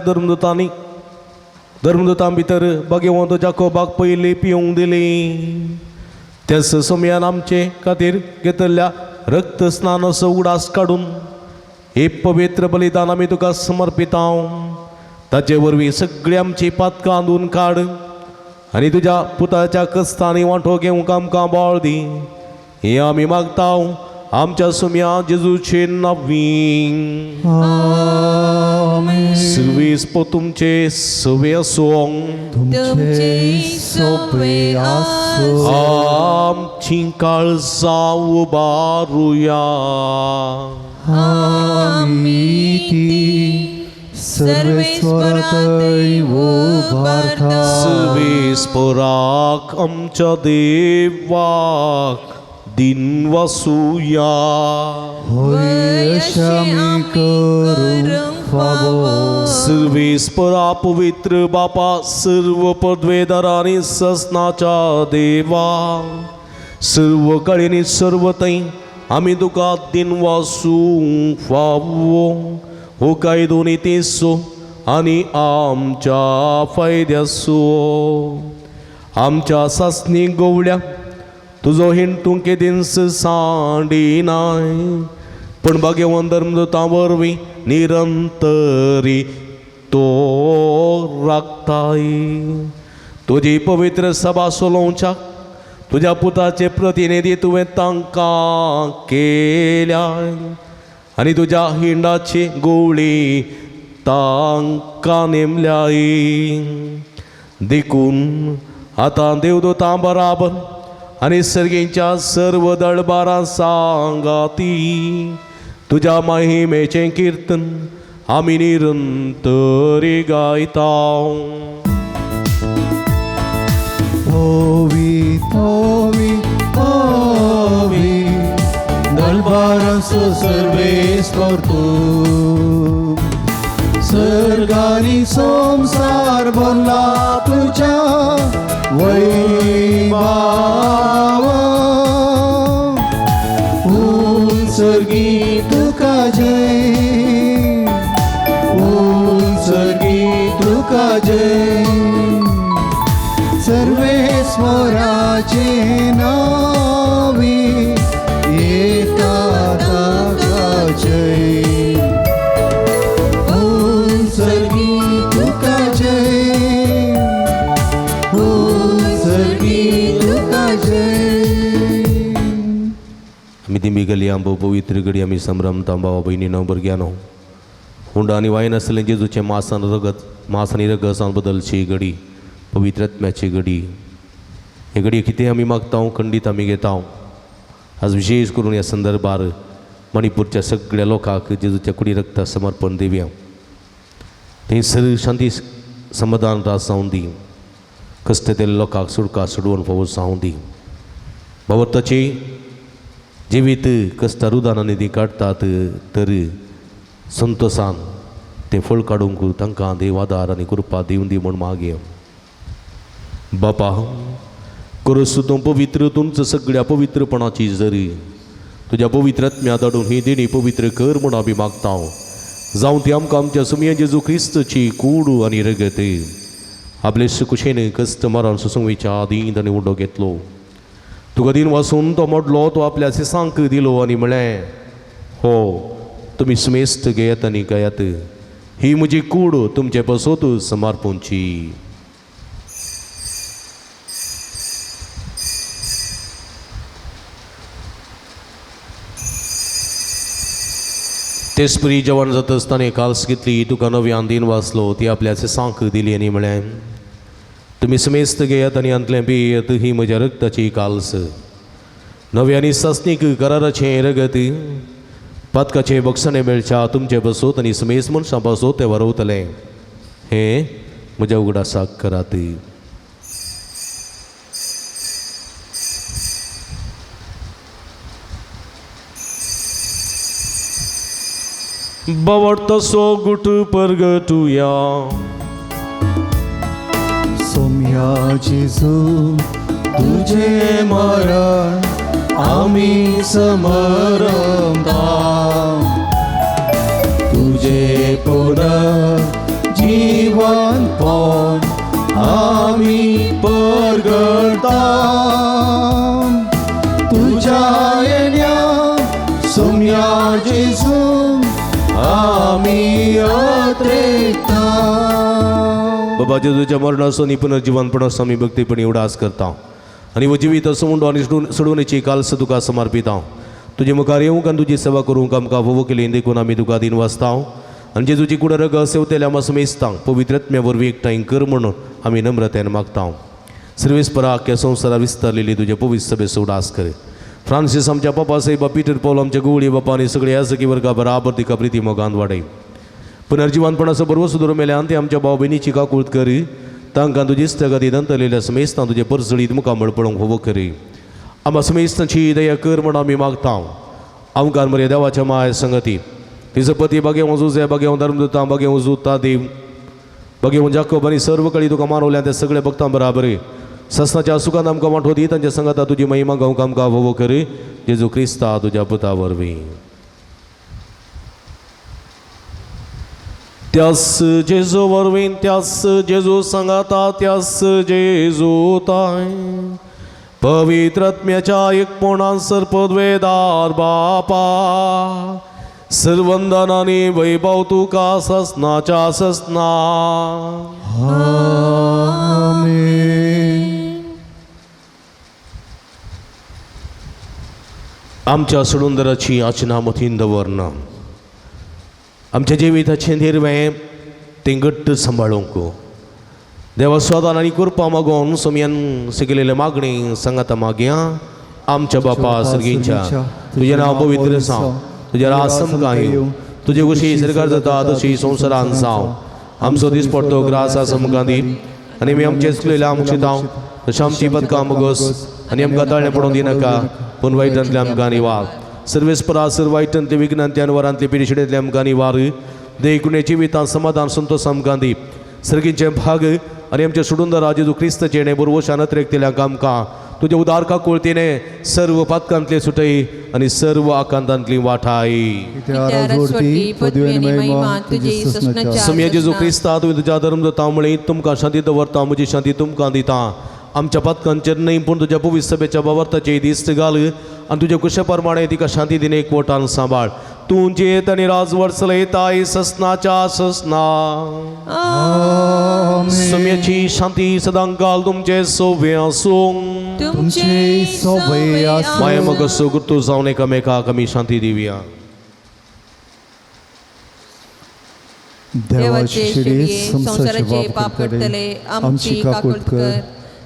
धर्मदुतां भितर भगवंत जाकोबाक पयली पिवंक दिली. त्याच सोमयान आमचे खातीर घेतल्या रक्त स्नानाचो उडास काडून हे पवित्र बलिदान आमी तुका समर्पिता. ताचे वरवीं सगळीं आमची पातकां धुवन काड आनी तुज्या पुताच्या कस्तांनी वांटो घेवंक आमकां बळ दी. हे आमी मागता आमच्या सोम्या जेजूचे नांवीं. सर्वेस्प तुमचे सवे असो तुमचे सोपे आसो आमची काळजां उबारुया. आमी ती सर्वेश्वरातय उबारता. सर्वेस्पराक आमच्या देवाक दिन वासुया. होय आमी करूंक फावो. सर्वेस्परा पवित्र बापा सर्व पदवेदारांनी ससनाच्या देवा सर्व कळेनी सर्व थंय आमी तुका दिन वासूंक फावो. हो काय दोनी तेसो आनी आमच्या फायद्यासो. आमच्या सासणी गवळ्या तुजो हिंटू केदींस सांडिनाय पण भगवंत धर्मदुतां वरवीं निरंतरी तो राखताय. तुजी पवित्र सभा चलोवच्याक तुज्या पुताचे प्रतिनिधी तुवें तांकां केल्याय आनी तुज्या हिंडाची गवळी तांकां नेमल्याय. देखून आतां देवदूतां बराबर आनी सर्गींच्या सर्व दळबारां सांगाती तुज्या महिमेचें कीर्तन आमी निरंतरी गायता. होवी होवी होवी दळबारांचो सर्वेस्पर तूं. सर्गानी संसार भरला तुज्या वैभवा. उंचगी तुका जय उंचगी तुका जय. सर्वेश्वराचे नावी एका ताका जय. उंचगी तुका जय उंचगी तुका जय. आमी ती बिगली आंबो पवित्र घडी आमी संभ्रमता भावा भयणीनो भुरग्यानो हुंडा आनी वायन आसलें जेजूचें मांस आनी रगत बदलची घडी पवित्र आत्म्याची घडी. हे घडी कितें आमी मागता खंडीत आमी घेता. आज विशेष करून ह्या संदर्भार मणिपूरच्या सगळ्या लोकांक जेजूच्या कुडी रक्ता समर्पण दिवया. थंय सर शांती समाधान रास जावं दी. कश्ट तेल्या लोकांक सुडका सोडवून फावो जावं दी. भगवंताची जिवीत कश्टा रुदानांनी ती काडटात तर संतोशान तें फळ काडूंक तांकां देव आदार आनी कृपा दिवन दी म्हूण मागया. बापा करस तूं पवित्र तुमचं सगळ्या पवित्रपणाची जरी तुज्या पवित्र आत्म्या धाडून ही देणी पवित्र कर म्हूण आमी मागता. जावं ती आमकां आमच्या सुमया जेजू क्रिस्तची कूड आनी रगत आपले सुकुशेन कश्ट मरण सुसंवेच्या आदीन आनी उडो घेतलो. तुका दिन वाचून तो मोडलो तो आपल्या सिसांक दिलो आनी म्हळें हो तुमी सुमेस्त घेयात आनी गयात ही म्हजी कूड तुमचे पसोत समर्पूंची. तेच परी जेवण जात असताना काल्स घेतली तुका नव्यान दिन वाचलो ती आपल्याचे सांक दिली आनी म्हळें तुमी समेस्त घेयात आनी अंतलें पियेत ही म्हज्या रक्ताची काल्स नव्यानी सस्नीक कराराचें रगत पातकाचे बक्षणे मेळच्या तुमचे बसोत आनी समेस्त मनशां बसोत ते वरवतले हे म्हज्या उगडासाक करात. बवडतसो गुट परगटुया. सोम्या जेजू तुझे मरण आम्ही समरता तुझे पुनः जीवन पण आम्ही परगटा तुझ्या येण्या सोम्या जेजू आम्ही अत्रेता. बाबा जेजूच्या मरणासून पुनर्जीवनपणास आम्ही भक्तीपणी उडास करता आणि व जिवीत समुंडो आणि सोडवण्याची काल्स तुका समर्पिता. तुझे मुखार येवंक आनी तुजी सेवा करूंक आमकां फोव केली देखून आमी तुका दिन वाचता आनी जेजूची कुडरग सेवतेल्या आमी समेजता पवित्रत्म्या वरवीं एकठांय कर म्हणून आमी नम्रतेन मागता. सर्वेस्पराक ह्या संवसारात विस्तारलेली तुजे पवित्र सभेचो उडास कर. फ्रांसीस आमच्या पप्पा साहेब पीटर पॉल आमच्या गुवळी बापा आनी सगळे याजकी वर्गा बराबर तिका प्रिती मोगांत वाडय. पुनर्जीवनपणाचो बरोबर सुदूर मेल्यान ते आमच्या भाव भयणीची काकूळट करी तांकां तुजी स्थगती दंतलेल्या समेस्तां तुजे परसळीत मुखामळ पळोवंक फोव करी. आमकां समेस्तांची दया कर म्हण आमी मागता. आमकां मरे देवाच्या माय संगती तिजो पती बागेव जुजे बागेव धर्मदुता बागेव जुता देव बागेव जाकोब आनी सर्व कळी तुका मानवल्या त्या सगळ्या भक्तां बराबर सस्नाच्या सुखांत आमकां वांटो दी तांच्या संगता तुजी महिमा गावंक आमकां फोव कर जेजू क्रिस्ता तुज्या पुता वरवीं. त्यास जेजू वरवीं त्यास जेजू सांगाता त्यास जेजू ताय पवित्रत्म्याच्या एकपणान सर्पद्वेदार बापा सर्वंदनानी वैभव तुका सस्नाच्या सस्ना. आमच्या सुडुंदराची आचना मथीन दवरना आमच्या जिविताचें निर्वें तें घट्ट सांबाळूंक देवा स्वतान आनी कृपा मागोवन सोम्यान शिकलेल्या मागणी सांगाता मागया. आमच्या बापा सर्गींच्या तुजें नांव पवित्र जावं तुजें राज आमकां येवं तुजे कशी सरकार जाता तशी संवसारांत जावं. आमचो दीस पडटो ग्रास आमकां दी आनी आमी आमचे चुकलेल्या आमची दाव तशें आमची पदकां मोगोस आनी आमकां ताळें पडोवंक दिनाका पूण वायटांतले आमकां निवार. सर्वेस्परा सर्व वायटांतले विघ्नांतले आनी वरांतले पिडिशेंतले आमकां निवार. देखुणे जिवितांत समाधान संतोश आमकां दी. सर्गींचे भाग आनी आमचे सुडुंदरा जेजू क्रिस्ताचे णे बरोवशान रेखतेल्यांक आमकां तुजे उदारका कुळतीने सर्व पातकांतले सुटय आनी सर्व आकांतांतली वाठाय. समया जेजू क्रिस्ता तुवें तुज्या धर्म जाता म्हळी तुमकां शांती दवरता म्हजी शांती तुमकां दिता. आमच्या पातकांचेर न्हय पूण तुज्या पवित्र सभेच्या वावरताचे दिश्ट घाल आनी तुजे कुशे प्रमाणे तिका शांती दिने एकवटान सांबाळ. तूं जेत आनी राजवट चलयताय सस्नाच्या सस्ना. समयाची शांती सदां घाल तुमचे सोबे आसूं माया मोगसो गुर्तू जावन एकामेकाक आमी शांती दिवया. देवाचे शिडी संसाराचे पाप करतले आमची काकूळट कर.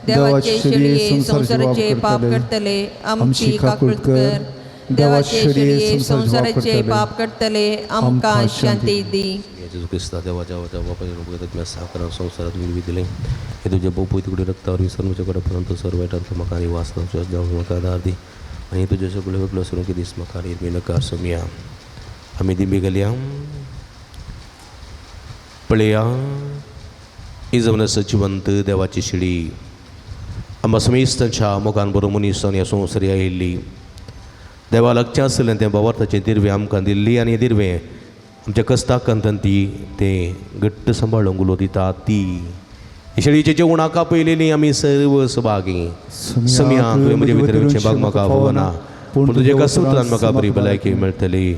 देवाचे शिडी संसाराचे पाप करतले आमची काकूळट कर. देवाचे शिडी संसाराचे पाप करतले आमकां शांती दी. जेजू क्रिस्ता देवाच्या बापाच्या साखरान संवसारात विडवी दिले हे तुझ्या पवित्र तुकडे रक्तावर विसर्मच्या कडेपर्यंत सर्व वायटांतलो म्हाका आनी वाचनाचो जावं म्हाका आदार दी आनी तुजे सगळे वेगळो सरून दीस म्हाका निर्मिनकार सोमया आमी दिंबी गेल्या पळया इजवण सचिवंत देवाची शिडी आमकां समेस्तांच्या मोगान बरो मनीस ह्या संवसारी आयिल्ली देवा लक्षां आसलें तें बाबार्थाचें दिर्वें आमकां दिल्ली आनी दिर्वें आमच्या कस्ताक कांतन ती तें घट्ट सांबाळूंक उलो दिता ती शेळीचे जेवणाका पयलेली आमी सर्व सभागी समया तुवें म्हजे भितर भाग म्हाका फोवना पूण तुजे कसुत्रान म्हाका बरी भलायकी मेळटली.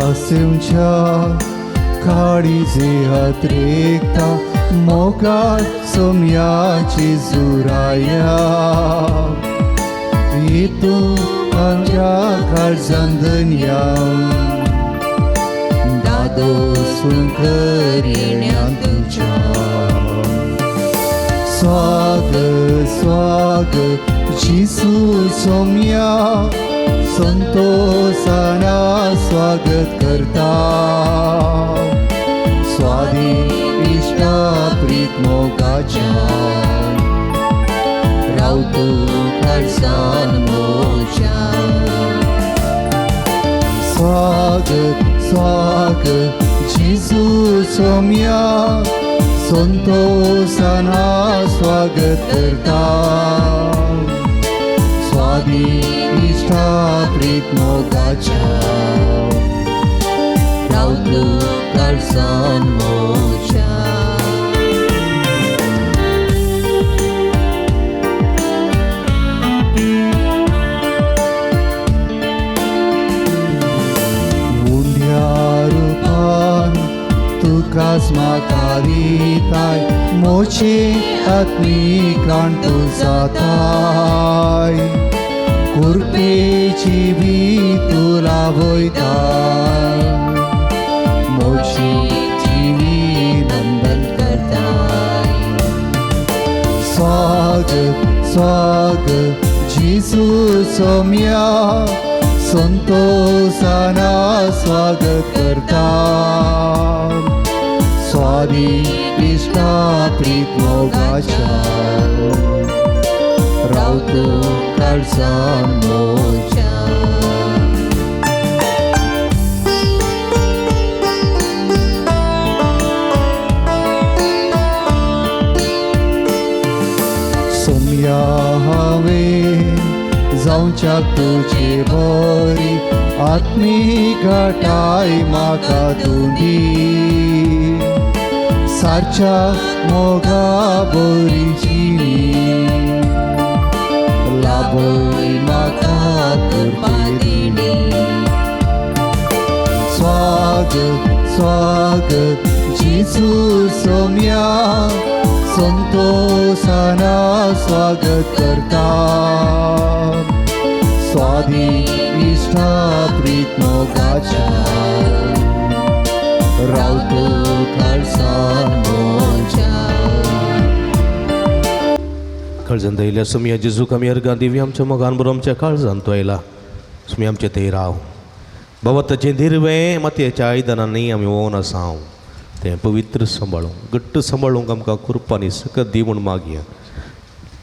पासिंच्या काळीजे अत्रेकता मोगाळ सोम्याची जुराया तू आमच्या काळजांदन्या दादो सुंकरिण्या तुझ्या स्वागत स्वागत जिसू सोम्या संतोषाना स्वागत करता स्वादिष्टा प्रीत मोगाच्या रावतू खर्सान मोच्या स्वागत स्वागत जिसू सोम्या संतोषाना स्वागत करता स्वादिष्टा प्रीत मोगाच्या रावतू खर्सान मोच्या तुकाच म्हाका दिताय मोचे आत्मिकान तू जाताय कुर्पेची बी तुला वयताय मोची जिवी नंदन करताय स्वागत स्वागत जिसू सोम्या संतोषाना स्वागत करता स्वादिष्टा प्रीत मोगाच्या रावतू खर्सान मोच्या सोम्या हांवें जावच्याक तुजे बरी आत्मीक घाटाय म्हाका तूं दी सारच्या मोगा बरी जिणी लाभय म्हाका करपादिणी स्वागत स्वागत जिसू सोम्या संतोषाना स्वागत करता स्वादिष्टा प्रीत मोगाच्या रावतू खर्सान मोच्या काळजान दयल्या सुमिया जेजूक आमी अर्गां दिवया आमच्या मोगान बरो आमच्या काळजान तो आयला सुमी आमचे थंय राव भवताचें दिरवें मातयेच्या आयदनांनी आमी वोवन आसां तें पवित्र सांबाळूंक घट्ट सांबाळूंक आमकां कृपानी सकत दी म्हूण मागया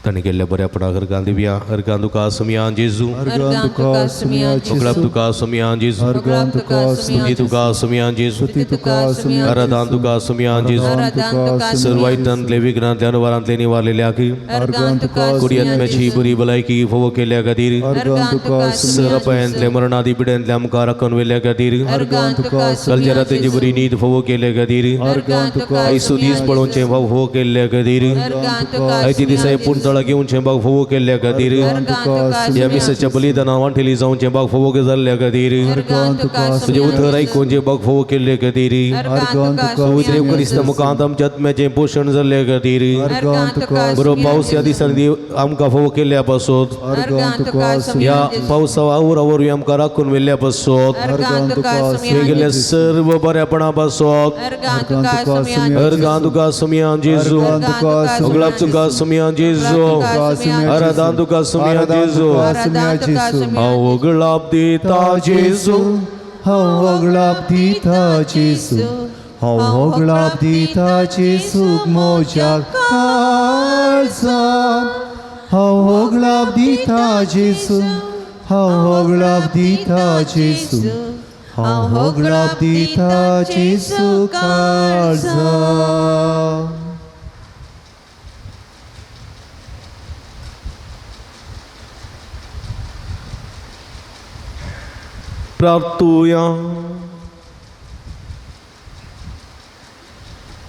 ताणें केल्ल्या बऱ्यापणाक अर्गां दिवया अर्गां तुका सुमिया जेजू अर्गां तुका सुमिया मोकळाप तुका सुमिया जेजू अर्गां तुका स्तुती तुका सुमिया जेजू स्तुती तुका सुमिया आराधन तुका सुमिया जेजू सर्वायतांतले विघ्नांतल्या अनुवारांतले निवारलेल्याक अर्गां तुका कुडी आत्म्याची बरी भलायकी फोव केल्ल्या खातीर अर्गां तुका सरपायांतल्या मरणादी पिड्यांतल्या आमकां राखून व्हेल्ल्या खातीर अर्गां तुका कलजरा तेजी बरी न्हीद फोव केल्ल्या खातीर अर्गां तुका आयसू दीस पळोवचे भाव फोव केल्ल्या खातीर आयचे दिसाय पुणतळां घेवचे भाव फोव केल्ल्या खातीर ह्या मिसाच्या बलिदानां वांटेली जावचे भाव फोव जाल्ल्या खातीर तुजे उतर आयकून जे भाव फोव केल्ले खातीर अर्गां तुका पवित्र क्रिस्त मुखांत आमच्या आत्म्याचें पोशण जाल्ल्या खातीर अर्गां तुका बरो पावस ह्या दिसांनी आमकां फोव केल्ल्या पासत अर्गां तुका ह्या पावसा आवरावरी आमकां राखून व्हेल्ल्या पासत अर्गां तुका गेल्या सर्व बऱ्यापणा पासत अर्गां तुका सुमिया जेजू मोगळाप तुका सुमिया जेजू आराधन तुका सुमिया जेजू हांव वगळाप दिता जेजू हांव वगळाप दिता जेजू हांव वगळाप दिता जेजूक म्हज्या काळजान हांव वगळाप दिता जेजू हांव वगळाप दिता जेजू हांव वगळाप दिता जेजू काळजान प्रार्थूया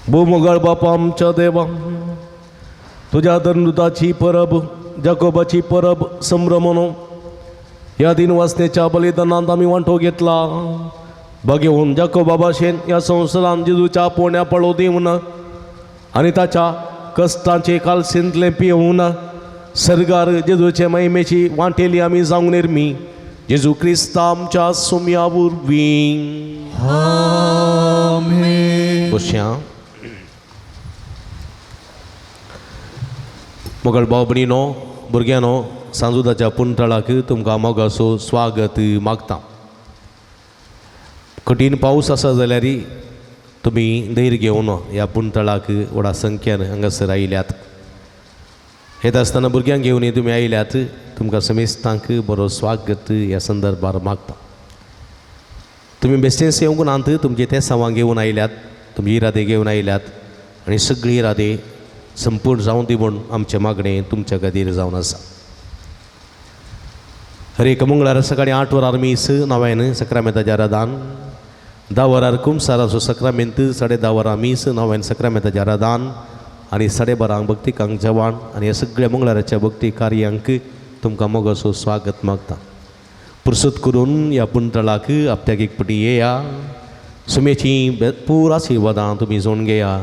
भूमोगळ बापा आमच्या देवा तुझ्या दंडुताची परब जाकोबाची परब संभ्रमनो ह्या दिन वासनेच्या बलिदानांत आम्ही वांटो घेतला घेऊन जाको बाबा शेन या संवसारान जेजूच्या पोण्या पळो दिवन आणि ताच्या कश्टांचे कालसेंतले पिवून सर्गार जेजूचे महिमेची वाटेली आम्ही जाऊन निर्मी जेजू क्रिस्त आमच्या सुम्या वरवीं आमेन. बसया. मोगळ भाव भयणीनो भुरग्यानो सांजुदाच्या पुंतळाक तुमकां मोगाचो स्वागत मागता. कठीण पाऊस आसा जाल्यार तुमी धैर्य घेवन ह्या पुंतळाक व्हडा संख्येन हांगासर आयल्यात. येता आसतना भुरग्यांक घेवन तुमी आयल्यात. तुमकां समेस्तांक बरो स्वागत ह्या संदर्भार मागता. तुमी बेस्टेन्स येवंक नात, तुमचे ते सामान घेवन आयल्यात, तुमची इरादे घेवन आयल्यात आनी सगळी इरादे संपूर्ण जावन दी म्हूण आमचें मागणें तुमच्या खातीर जावन आसा. हर एक मंगळार सकाळीं 8 वरार मीस नव्यान सक्रामेंताच्या रादान, 10 वरार कुमसाराचो सक्रामेंत, 10:30 वरां मीस नव्यान सक्रामेंताच्या रादान आनी 12:30 भक्तिकांक जेवण आनी ह्या सगळ्या मंगळाराच्या भक्ती कार्यांक तुमकां मोगाचो स्वागत मागता. पुरसूत करून ह्या पुंतळाक हप्त्याक एक पटी येया. सुमेची पूर आशिर्वादां तुमी जोडून घेया.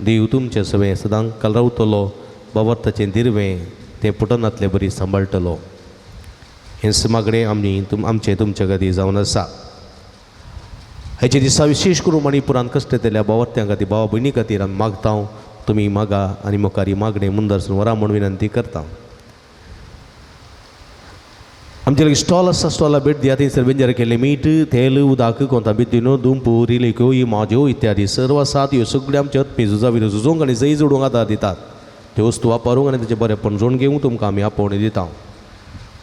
देव तुमचें सगळें सदांच काल रावतलो. बाबर्ताचें दिरवें तें पुटनांतलें बरी सांबाळटलो. हें मागणें आमचें तुमच्या खातीर जावन आसा. हेचे दिसा विशेश करून मणिपुरांत कश्ट येतल्या बाबर्त्यां खातीर भावा भयणी खातीर आमी मागता. तुमी मागा आनी मुखारी मागणें मुंदरसून वरां म्हूण विनंती करता. आमचे लागीं स्टॉल आसा, स्टॉला भेट दिया. थंयसर व्यंजन केल्लें मीठ, तेल, उदक, कोंताबित्तीनो, दुंपू, रिलेक्यो, ही माज्यो इत्यादी सर्व आसात. ह्यो सगळ्यो आमच्या झुजा विरो झुजोवंक आनी जै जोडूंक आदार दितात. त्यो वस्तू वापरूंक आनी तेचें बरेंपण जोडून घेवंक तुमकां आमी आपोवणी दिता.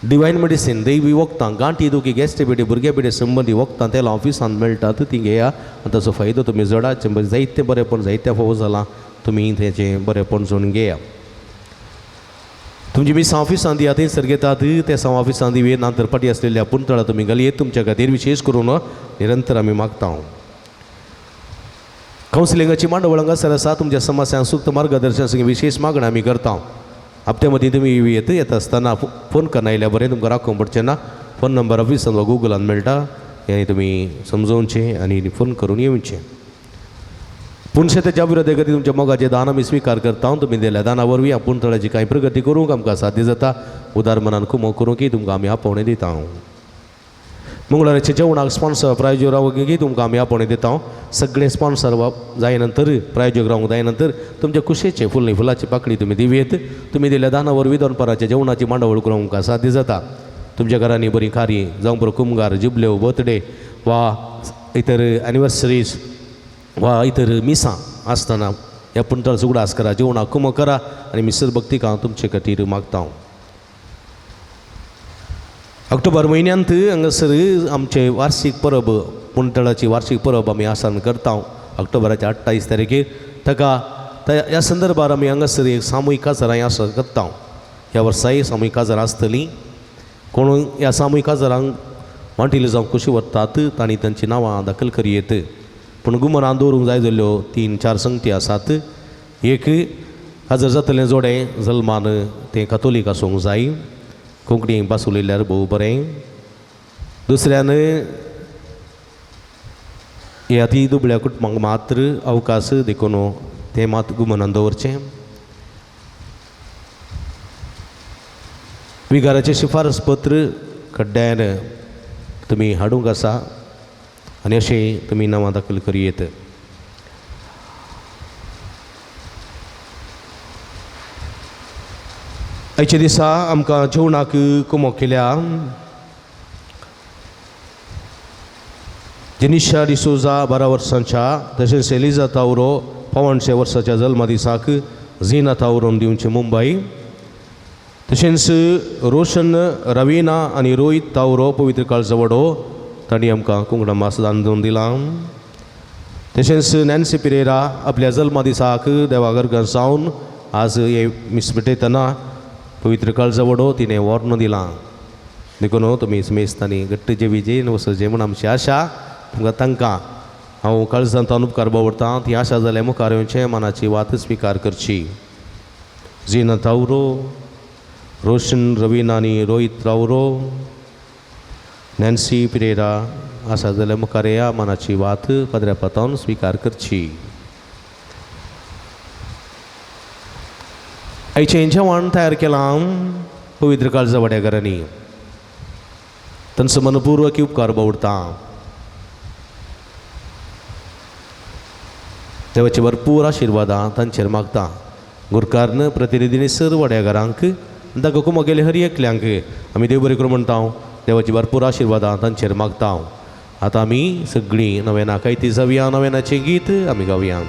डिवायन मेडिसीन दैवी वखदां, गांठी दुखी, गॅस्ट्री पेटी, भुरग्या पेटी संबंदी वखदां तेलां ऑफिसांत मेळटात, ती घेया आनी ताचो फायदो तुमी जडाचे जायते बरेंपण जायत्या फावो जालां. तुमी तेचें बरेंपण जोडून घेया. तुमची मिसां ऑफिसांत दिया, थंयसर घेतात. ते साव ऑफिसांत दिवे नंतर पाटी आसलेल्या पुंतळा तुमी घालयेत. तुमच्या खातीर विशेष करून निरंतर आमी मागता. कावन्सिलिंगाची मांडवळ हांगासर आसा. तुमच्या समस्यांक सूक्त मार्गदर्शन विशेष मागणी आमी करता. हप्त्या मदीं तुमी येता आसतना फोन करना आयल्यार बरें. तुमकां राखूंक पडचें ना. फोन नंबर ऑफिसांत वा गुगलान मेळटा. हें तुमी समजोवचें आनी फोन करून येवचें. पुणशेताच्या विरोधी खातीर तुमच्या मोगाचें दान आमी स्विकार करता. तुमी दिल्या दाना वरवीं ह्या पुंतळाची कांय प्रगती करूंक आमकां साध्य जाता. उदार मनान कुमो करूंक तुमकां आमी आपोवणी दिता. मंगळाराच्या जेवणाक स्पॉन्सर प्रायोजक रावंक तुमकां आमी आपोवणी दिता. सगळे स्पॉन्सर जाय नंतर प्रायोजक रावंक जाय नंतर तुमच्या कुशेचे फुलाची पाकळी तुमी दिवेत. तुमी दिल्या दाना वरवीं दनपाराच्या जेवणाची मांडवळ करूंक आमकां साध्य जाता. तुमच्या घरांनी बरी खारी जावं बरो कुमगार, जुबल्यो, बर्थडे वा इतर एनिवर्सरीज वा इतर मिसां आसतना ह्या पुंतळाचो उगडास करा. जेवणाक कुमो करा आनी मिसर भक्तिकां तुमचे खातीर मागता. ऑक्टोबर म्हयन्यांत हांगासर आमचे वार्षिक परब, पुंतळाची वार्षिक परब आमी आसान करता. ऑक्टोबराच्या 28 तारखेर ताका ह्या संदर्भार आमी हांगासर एक सामुहीक काजारां आसा करता. ह्या वर्साय सामुहीक काजारां आसतलीं. कोण ह्या सामुहीक काजारांक वांटिल्यो जावं कशी वतात तांणी तांची नांवां दाखल करियेत. पूण गुमरान दवरूंक जाय जाल्ल्यो 3-4 संगती आसात. एक काजर जातलें जोडें जल्मान तें कातोलीक आसूंक जाय. कोंकणी भास उलयल्यार भोव बरें. दुसऱ्यान हे अती दुबळ्या कुटुंबांक मात्र अवकाश देखून तें मात गुमनान दवरचें. विगाराचें शिफारस पत्र खड्ड्यान तुमी हाडूंक आसा आनी अशें तुमी नांवां दाखल करियेत. आयच्या दिसा आमकां जेवणाक कुमो केल्या जेनिशा डिसोजा 12 वर्सांच्या, तशेंच एलिजा तावरो 55 वर्साच्या जल्मा दिसाक झिना तावरोन दिवचे मुंबय. तशेंच रोशन रविना आनी रोहित तावरो पवित्र काळजवडो तांणी आमकां कुंगडा मास दान दिवन दिलां. तशेंच नॅन्सी पिरेरा आपल्या जल्मा दिसाक देवाघर सावन आज हे मिसमिटयतना पवित्र काळजवडो तिणें व्हरून दिलां. देखून तुमी मेस्तांनी घट्ट जेवीजे वसजे म्हूण आमची आशा. तुमकां तांकां हांव काळजांत अनुपकार बावडटां. ती आशा जाल्यार मुखार येवचें, मनाची वात स्विकार करची. झिना तावरो, रोशन रविना आनी रोहित तावरो, नॅन्सी पिरेरा, आसा जाल्यार मुखार या मनाची वात पदऱ्या पातावन स्विकार करची. आयचें जेवण तयार केलां पवित्र काळजा वाड्याकारांनी. तांचो मनपूर्वक उपकार बावडटा. देवाची भरपूर आशिर्वादां तांचेर मागता. गुरकारन प्रतिनिधींनी सर्व वाड्याकारांक ताका कुमो गेले हर एकल्यांक आमी देव बरें करूं म्हणटा. देवाची भरपूर आशिर्वादां तांचेर मागता. आतां आमी सगळीं नव्याना कायती जावया. नव्यानाचें गीत आमी गावया.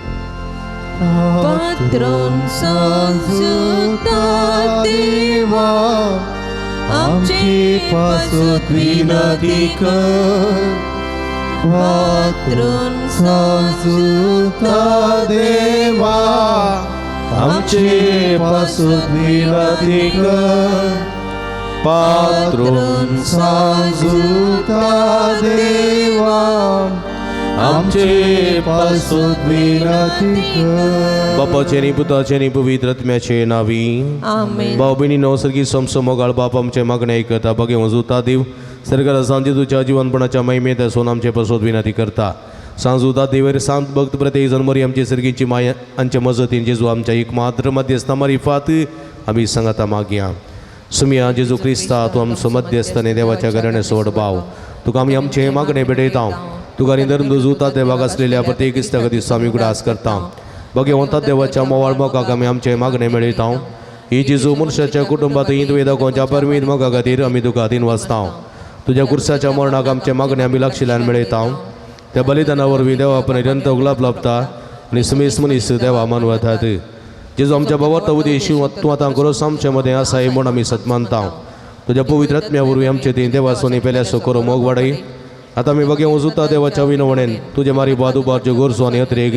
पात्रोन सांजुता देवा आमची पासत विनती कर. पात्रोन सांजुता देवा आमचे पासत विनती कर. पात्रोन सांजुता देवा आमचे पासत विनती कर. बापाचे नी पुताचे नी पवित्र आत्म्याचे नावी. आमेन. भाव भयणी सर्गी समसो मोगाळ बाप आमचे मागणे ऐकता बगे वजूता देव सरकारा सांजे तुझ्या जीवनपणाच्या महिमेत असून आमचे पासत विनती करता. सांजुता देवर सांत भक्त प्रत्येक जन्मरी आमची सर्गीची माया आमच्या मजतीन जेजू आमच्या एकमात्र मध्यस्था मारिफात आम्ही सांगता मागया. सुमिया जेजू क्रिस्ता तू आमचो मध्यस्थाने देवाच्या घराणे सोड भाव तुका आमी आमचे मागणे भेटयता. तुका निधर्म जुता देवाक असलेल्या प्रत्येक इस्तगती आमी उगडास करता. बगे वतात देवाच्या मोवाळ मोगाक आमी आमचे मागणे मेळयता. ही जेजू मनशाच्या कुटुंबात ईद वेदाकोच्या परमीत मोगा खातीर आमी तुका दिन वाचता. तुझ्या कुर्साच्या मरणाक आमचे मागणे आमी लागशिल्ल्यान मेळयता. त्या बलिदाना वरवीं देवा आपण निरंतर गुलाब लाभता आनी समेस मनीस देवा मानवतात. जेजू आमच्या बाबत उदेशी तूं आतां करोस आमचे मदें आसाय म्हूण आमी सत मानता. तुज्या पवित्र आत्म्या वरवीं आमचे ती देवा सोनी पेल्यासो करो मोग वाडय. आतां आमी बगे वचूता देवाच्या विनवणेन तुजे मारी बाद उबारच्यो गोरसो आनी अत्रेक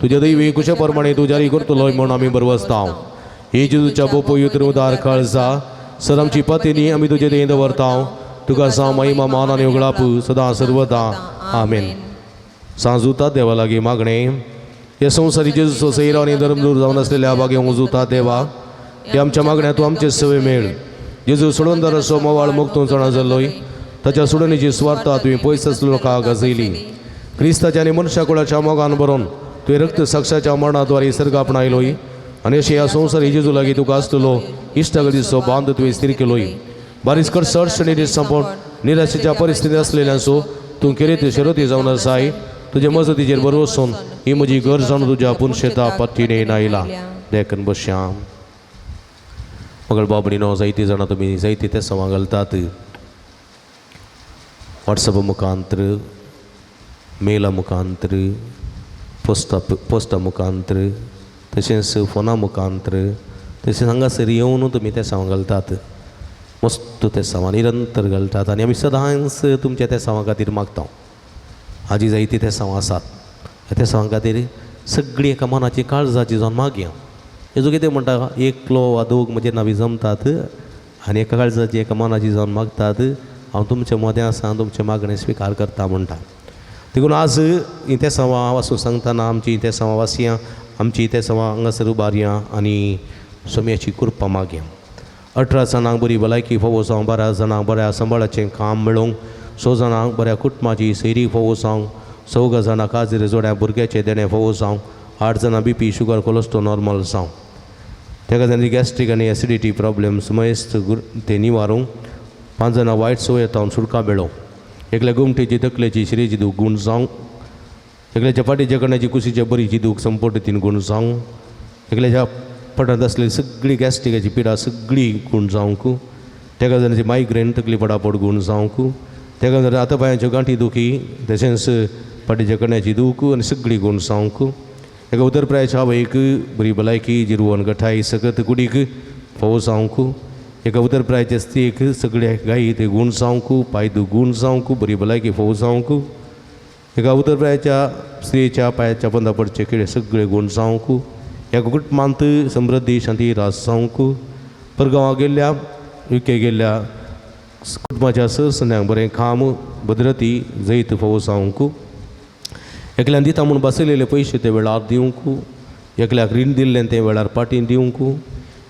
तुजे दैवी कुशे प्रमाणे तूं जारी करतलो म्हूण आमी बरवसता. ही जेजूच्या पवित्र उदार काळजा सर आमची पतीनी आमी तुजे दें दवरता. तुका सा महिमा मान आनी उगडाप सदां सर्वदा आमेन. सांजुता देवा लागीं मागणे. हे संवसारी जेजूचो सैरा आनी धर्मदूर जावन आसलेल्या बागे वचूता देवा हे आमच्या मागण्या तूं आमचे सवे मेळ. जेजू सोडून असो मोवाळ मोग तूं जाणा जाल्लोय ताच्या सोडणीची स्वार्था तुवें पयस आसलो लोकांक गाजयली. क्रिस्ताच्या आनी मनशा कुळाच्या मोगान बरोवन तुवें रक्त साक्षाच्या मरणाद्वारे सर्ग आपणायलोय आनी अशें ह्या संवसारी जेजू लागीं तुका आसलेलो इश्टागतीचो बांद तुवें स्थिर केलोय. बारीक कर अडचणी संपोवन निराशेच्या परिस्थिती आसलेल्यांचो तूं कितें शरती जावन आसाय. तुजे मजतीचेर बरोवसून ही म्हजी घर जावन तुज्या पुनशेता पत्तीने नायला. देखून बश्याम मगळ बाबडीनो जायती जाणां तुमी जायती ते संवाद घालतात. वॉट्सअप मुखांतर मेला मुखांतर पोस्टा मुखांतर तशेंच फोना मुखांतर तशेंच हांगासर येवन तुमी ते संवाद घालतात. मस्त ते संवाद निरंतर घालतात आनी आमी सदांच तुमच्या त्या संवा खातीर मागता. हाजी जायती ते संवाद आसात. त्या संवा खातीर सगळीं एका मनाची काळजाची जावन मागया. हेजो कितें म्हणटा एकलो वा दोग म्हजे नावी जमतात आनी एका काळजाची एका मनाची जावन मागतात. हांव तुमचे मदें आसा तुमचे मागणे स्विकार करता म्हणटा. देखून आज ते संवा वाचूं सांगतना आमची ते संवा वाचया आमची ते संवा हांगासर उबारया आनी स्वाम्याची कृपा मागया. 18 जाणांक बरी भलायकी फोव जावं. 12 जाणांक बऱ्या सांबाळाचें काम मेळोवंक. 6 जाणांक बऱ्या कुटुंबाची सैरी फोव जावं. 14 जाणांक काजर जोड्या भुरग्याचे देणे फोव जावं. 8 जाणां BP शुगर कोलेस्ट्रॉल नॉर्मल जावं. तेका जाणी गॅस्ट्रीक आनी एसिडिटी प्रॉब्लेम्स मयस्त ते निवारूंक. 5 जाणां वायट सवयेतावन सुटका मेळोवंक. एकल्या गुमटेची तकलेची शिरेची दूख गूण जावं. एकल्याच्या पाटीच्या कण्याची कुशीच्या बरीची दूख संपटीन गूण जावं. एकल्याच्या पडत असलेली सगळी गॅस्ट्रिकाची पिडा सगळी गूण जावंक. तेका जाणांची मायग्रेन तकली पडापड गूण जावंक. तेका जाणां आतां पांयाच्यो गांठी दुखी तशेंच पाटीच्या कण्याची दूख आनी सगळी गूण जावंक. एका उदरप्रायाच्या आवयक बरी भलायकी जिरवण गठाय सकत कुडीक फोव जावंक. एका उदरप्रायाच्या स्त्रीक सगळ्या गायी ते गूण जावंक. पांय दूख गूण जावंक बरी भलायकी फोव जावंक. एका उदरप्रायाच्या स्त्रीच्या पांयाच्या पंदापडचे किडे सगळे गूण जावंक. एका कुटुंबांत समृद्धी शांती रास जावंक. परगांवां गेल्ल्या UK गेल्ल्या कुटुंबाच्या सरसन्यांक बरें काम भद्रती जैत फोव जावंक. एकल्यान दिता म्हूण बसयलेले पयशे ते वेळार दिवंक. एकल्याक रीण दिल्लें ते वेळार पाटीन दिवंक.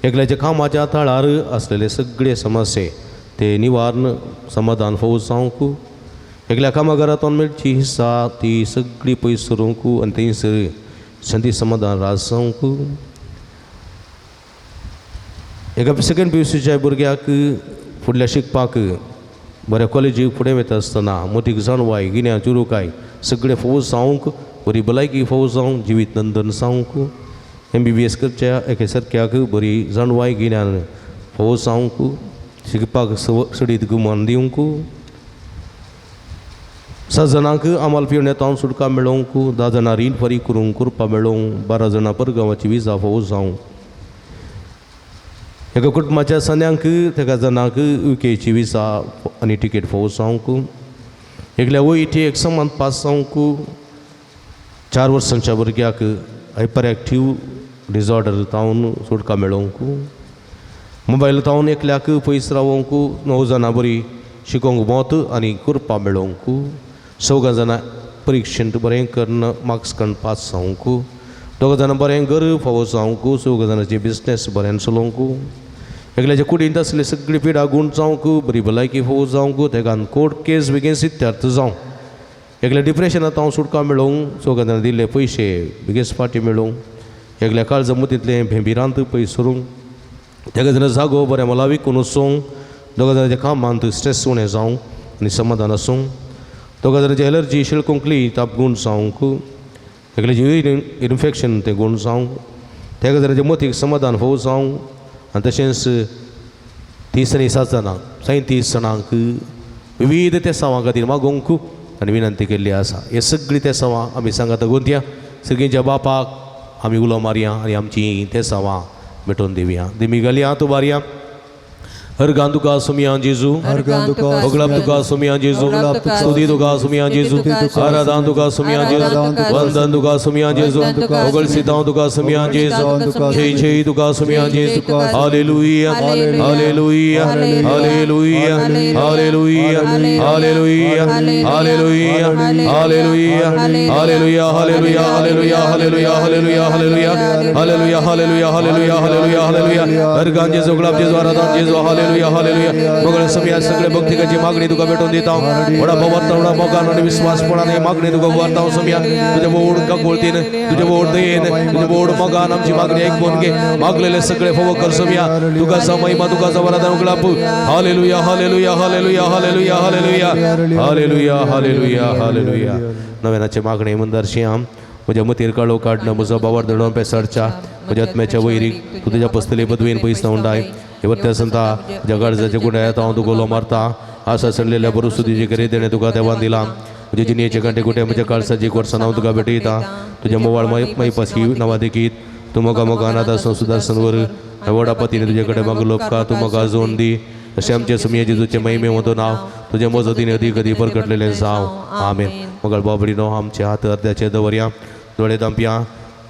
एकल्याच्या कामाच्या थळार आसलेले सगळे समस्ये ते निवारण समाधान फोव जावंक. एकल्या कामागारांतून मेळची हिस्सा ती सगळी पयस सरूंक आनी थंयसर शांती समाधान राज जावंक. एका सेकंड PUCच्या भुरग्याक फुडल्या शिकपाक बऱ्या कॉलेजीक फुडें वयता आसतना मोतीक जाणवाय गिन्या चुरूकाय सगळे फौज जावंक, बरी भलायकी फौज जावंक, जिवीत नंदन जावंक, MBBS करच्या एके सारक्याक बरी जाणवाय गिन्यान फौज जावंक, शिकपाक सडीत गुमान दिवंक, 6 जाणांक आमाल पिवण्यातावन सुटका मेळोवंक, 10 जाणां रीण फारीक करूंक करपा मेळोवंक, 12 जाणां परगांवाची विजा फौज जावंक. एका कुटुंबाच्या सन्यांक तेका जाणांक UKची विजा आनी टिकेट फौज जावंक. एकल्या OET एक समान पास जावंक. 4 वर्सांच्या भुरग्याक हायपर एक्टीव डिजॉर्डर तावन सुटका मेळोवंक. मोबायल तावन एकल्याक पयस रावंक. 9 जाणां बरी शिकोवंक मोत आनी करपा मेळोवंक. 14 जाणां परिक्षेंत बरें करून मार्क्स काडून पास जावंक. 2 जाणां बरें घर फौज जावंक. 14 जाणांचे बिजनेस बरें चलोवंक. एकल्याच्या कुडींत आसले सगळी पिडा गूण जावंक, बरी भलायकी फौज जावंक, तेगान कोर्ट केस बेगीन सिद्धार्थ जावंक. एकल्या डिप्रेशनांत हांव सुटका मेळोवंक. 14 जाणां दिल्ले पयशे बेगीस फाटीं मेळोवंक. एकल्या काळजा मतींतले भेंबिरांत पयस सरूंक. 3 जाणां जागो बऱ्या मोलावीक करून वचोवंक. 2 जाणांच्या कामांत स्ट्रेस उणें जावंक आनी समाधान आसूंक. 2 जाणांची एलर्जी शिळकुंकली ताप गूण जावंक. एकल्याची युरीन इन्फेक्शन तें गूण जावंक. 3 जाणांच्या मतीक समाधान फौज जावंक. आनी तशेंच 30 आनी 7 जाणां 37 जाणांक विविध तेसावां खातीर मागोवंक आनी विनंती केल्ली आसा. हे सगळीं तेसावां आमी सांगात गोंदया सगळींच्या बापाक आमी उलो मारया आनी आमची तेसावां मिटोवन दिवया. दिमी घालया तूं बारया. हरगान तुका सुमिया जेजू, ओगलाप तुका सुमिया जेजू, स्तुती तुका सुमिया जेजू, आराधन तुका सुमिया जेजू, वंदन तुका सुमिया जेजू, ओगल सिताव तुका सुमिया जेजू, जय जय तुका सुमिया जेजू. Hallelujah hallelujah hallelujah hallelujah hallelujah hallelujah hallelujah hallelujah hallelujah hallelujah hallelujah hallelujah hallelujah hallelujah hallelujah hallelujah hallelujah hallelujah. हरगान जेजू, ओगलाप जेजू, आराधन जेजू. Hallelujah hallelujah. बगळ समिया सगळे भक्तिकाची मागणी तुका भेटून दिता. वडा भवता वडा मोगान आनी विश्वासपणाने मागणी तुका वार्ता समिया. तुझ्या बोड काकोळतीन, तुझ्या बोड दयेन, तुझ्या बोड मोगान आमची मागणी ऐकून घे. मागलेले सगळे फोव कर समिया. तुका सा महिमा तुका सा वरदान उगलाप. Hallelujah hallelujah hallelujah hallelujah hallelujah hallelujah hallelujah hallelujah. नव्यानाचे मागणी मंदारशी आम म्हज्या मतीर काळो काडणं म्हजो बावर दडोवन पेसाडच्या म्हज्या आत्म्याच्या वैरीक तूं तुज्या पस्तले पदवेन पयस उंडाय. इवत्या संता जगाडजाचे गुड्यात हांव तुका उलो मारता. आसा सडलेल्या बरो सुदीचे करे देणे तुका देवान दिला. म्हजे जिणेचे कांटे गुटे म्हज्या काळसाची वर्सां हांव तुका भेटयता. तुज्या मोवाळ मैपासी नांवा देखीत तूं मोगा मोगा अनाथ आसूं सुदारसनवर व्हडा पतीने तुजे कडेन मागलो उपकार तूं म्हाका जोडून दी. अशें आमचे सुमिये जेजूचे महिमे मदो नांव तुजे मजतीने अदीक अदीक परगटलेलें जावं. आमेन. मोगळ बाबडीनो आमचे हात अर्द्याचे दवरया. दोळे दांपया.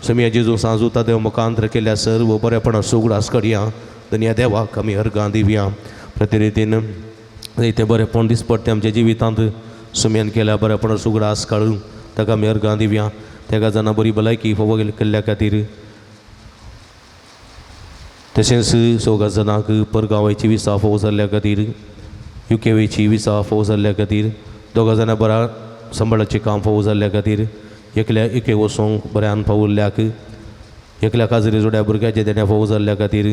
सुमिये जेजू सांजूता देव मुखांतर केल्या सर्व बरेपणा सुगडास काडया. दुनिया देवाक आमी हरगां दिवया. प्रतिरितीन ते बरेपण दिसपट्टे आमच्या जिवितांत सुम्यान केल्या बरेपण सुगडास काडून ताका आमी हरगां दिवया. तेका जाणा बरी भलायकी फोव केल्ल्या खातीर. तशेंच 14 जाणांक परगांवाची विसा फोव जाल्ल्या खातीर, UK वयची विसा फोव जाल्ल्या खातीर, 2 जाणां बरा सांबाळाचें काम फोव जाल्ल्या खातीर, एकल्या UK वचोंक बऱ्यान पावल्ल्याक, एकल्या काजरी जोड्या भुरग्याचे देण्या फोव जाल्ल्या खातीर,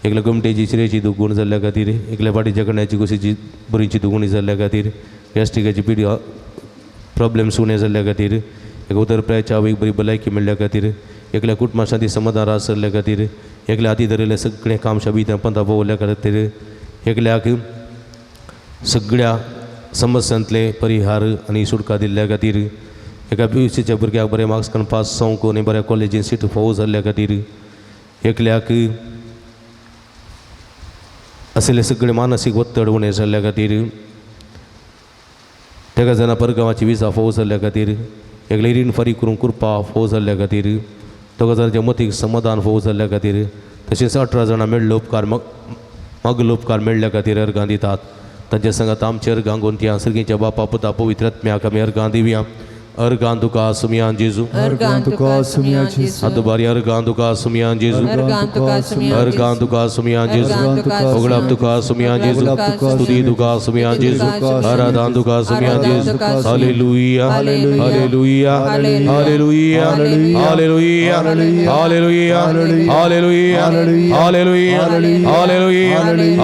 एकल्या गमटेची चिरेची दुगूण जाल्ल्या खातीर, एकल्या पाटीच्या कण्याची कुशीची बरीची दुगुणी जाल्ल्या खातीर, गॅस्ट्रिकाची पिडी प्रॉब्लेम्स उणे जाल्ल्या खातीर, एक उदर प्रायच्या आवयक बरी भलायकी मेळ्ळ्या खातीर, एकल्या कुटुंबा शांती समाधान रास जाल्ल्या खातीर, एकल्या हाती धरिल्लें सगळें काम शाबितां पंथा पोवल्या खातीर, एकल्याक सगळ्या समस्यांतले परिहार आनी सुटका दिल्ल्या खातीर, एका PUCच्या भुरग्याक बरे मार्क्स काडून पास जावंक आनी बऱ्या कॉलेजीन सीट फोव जाल्ल्या खातीर, एकल्याक असले सगळे मानसीक वत्तड उणें जाल्ल्या खातीर, तेका जाणा परगांवाची विजा फोव जाल्ल्या खातीर, एकले रीण फारीक करून कुरपा फोव जाल्ल्या खातीर, 2 जाणांच्या मतीक समाधान फोव जाल्ल्या खातीर, तशेंच 18 जाणां मेळ्ळे उपकार मागलो उपकार मेळ्ळ्या खातीर अर्गां दितात. तांच्या सांगात आमचे अर्गां गोंदया सर्गीच्या बापा पुता पवित्र आत्म्याक आमी अर्गां दिवया. अर्गान तुका सुमियान जेजू Ergan tuka sumia Jesu. हातबारी अर्गान तुका सुमियान जेजू Ergan tuka sumia अर्गान तुका सुमियान जेजू उगडाप तुका सुमियान जेजू स्तुति तुका सुमियान जेजू आराधन तुका सुमियान जेजू hallelujah hallelujah hallelujah hallelujah hallelujah hallelujah hallelujah hallelujah hallelujah hallelujah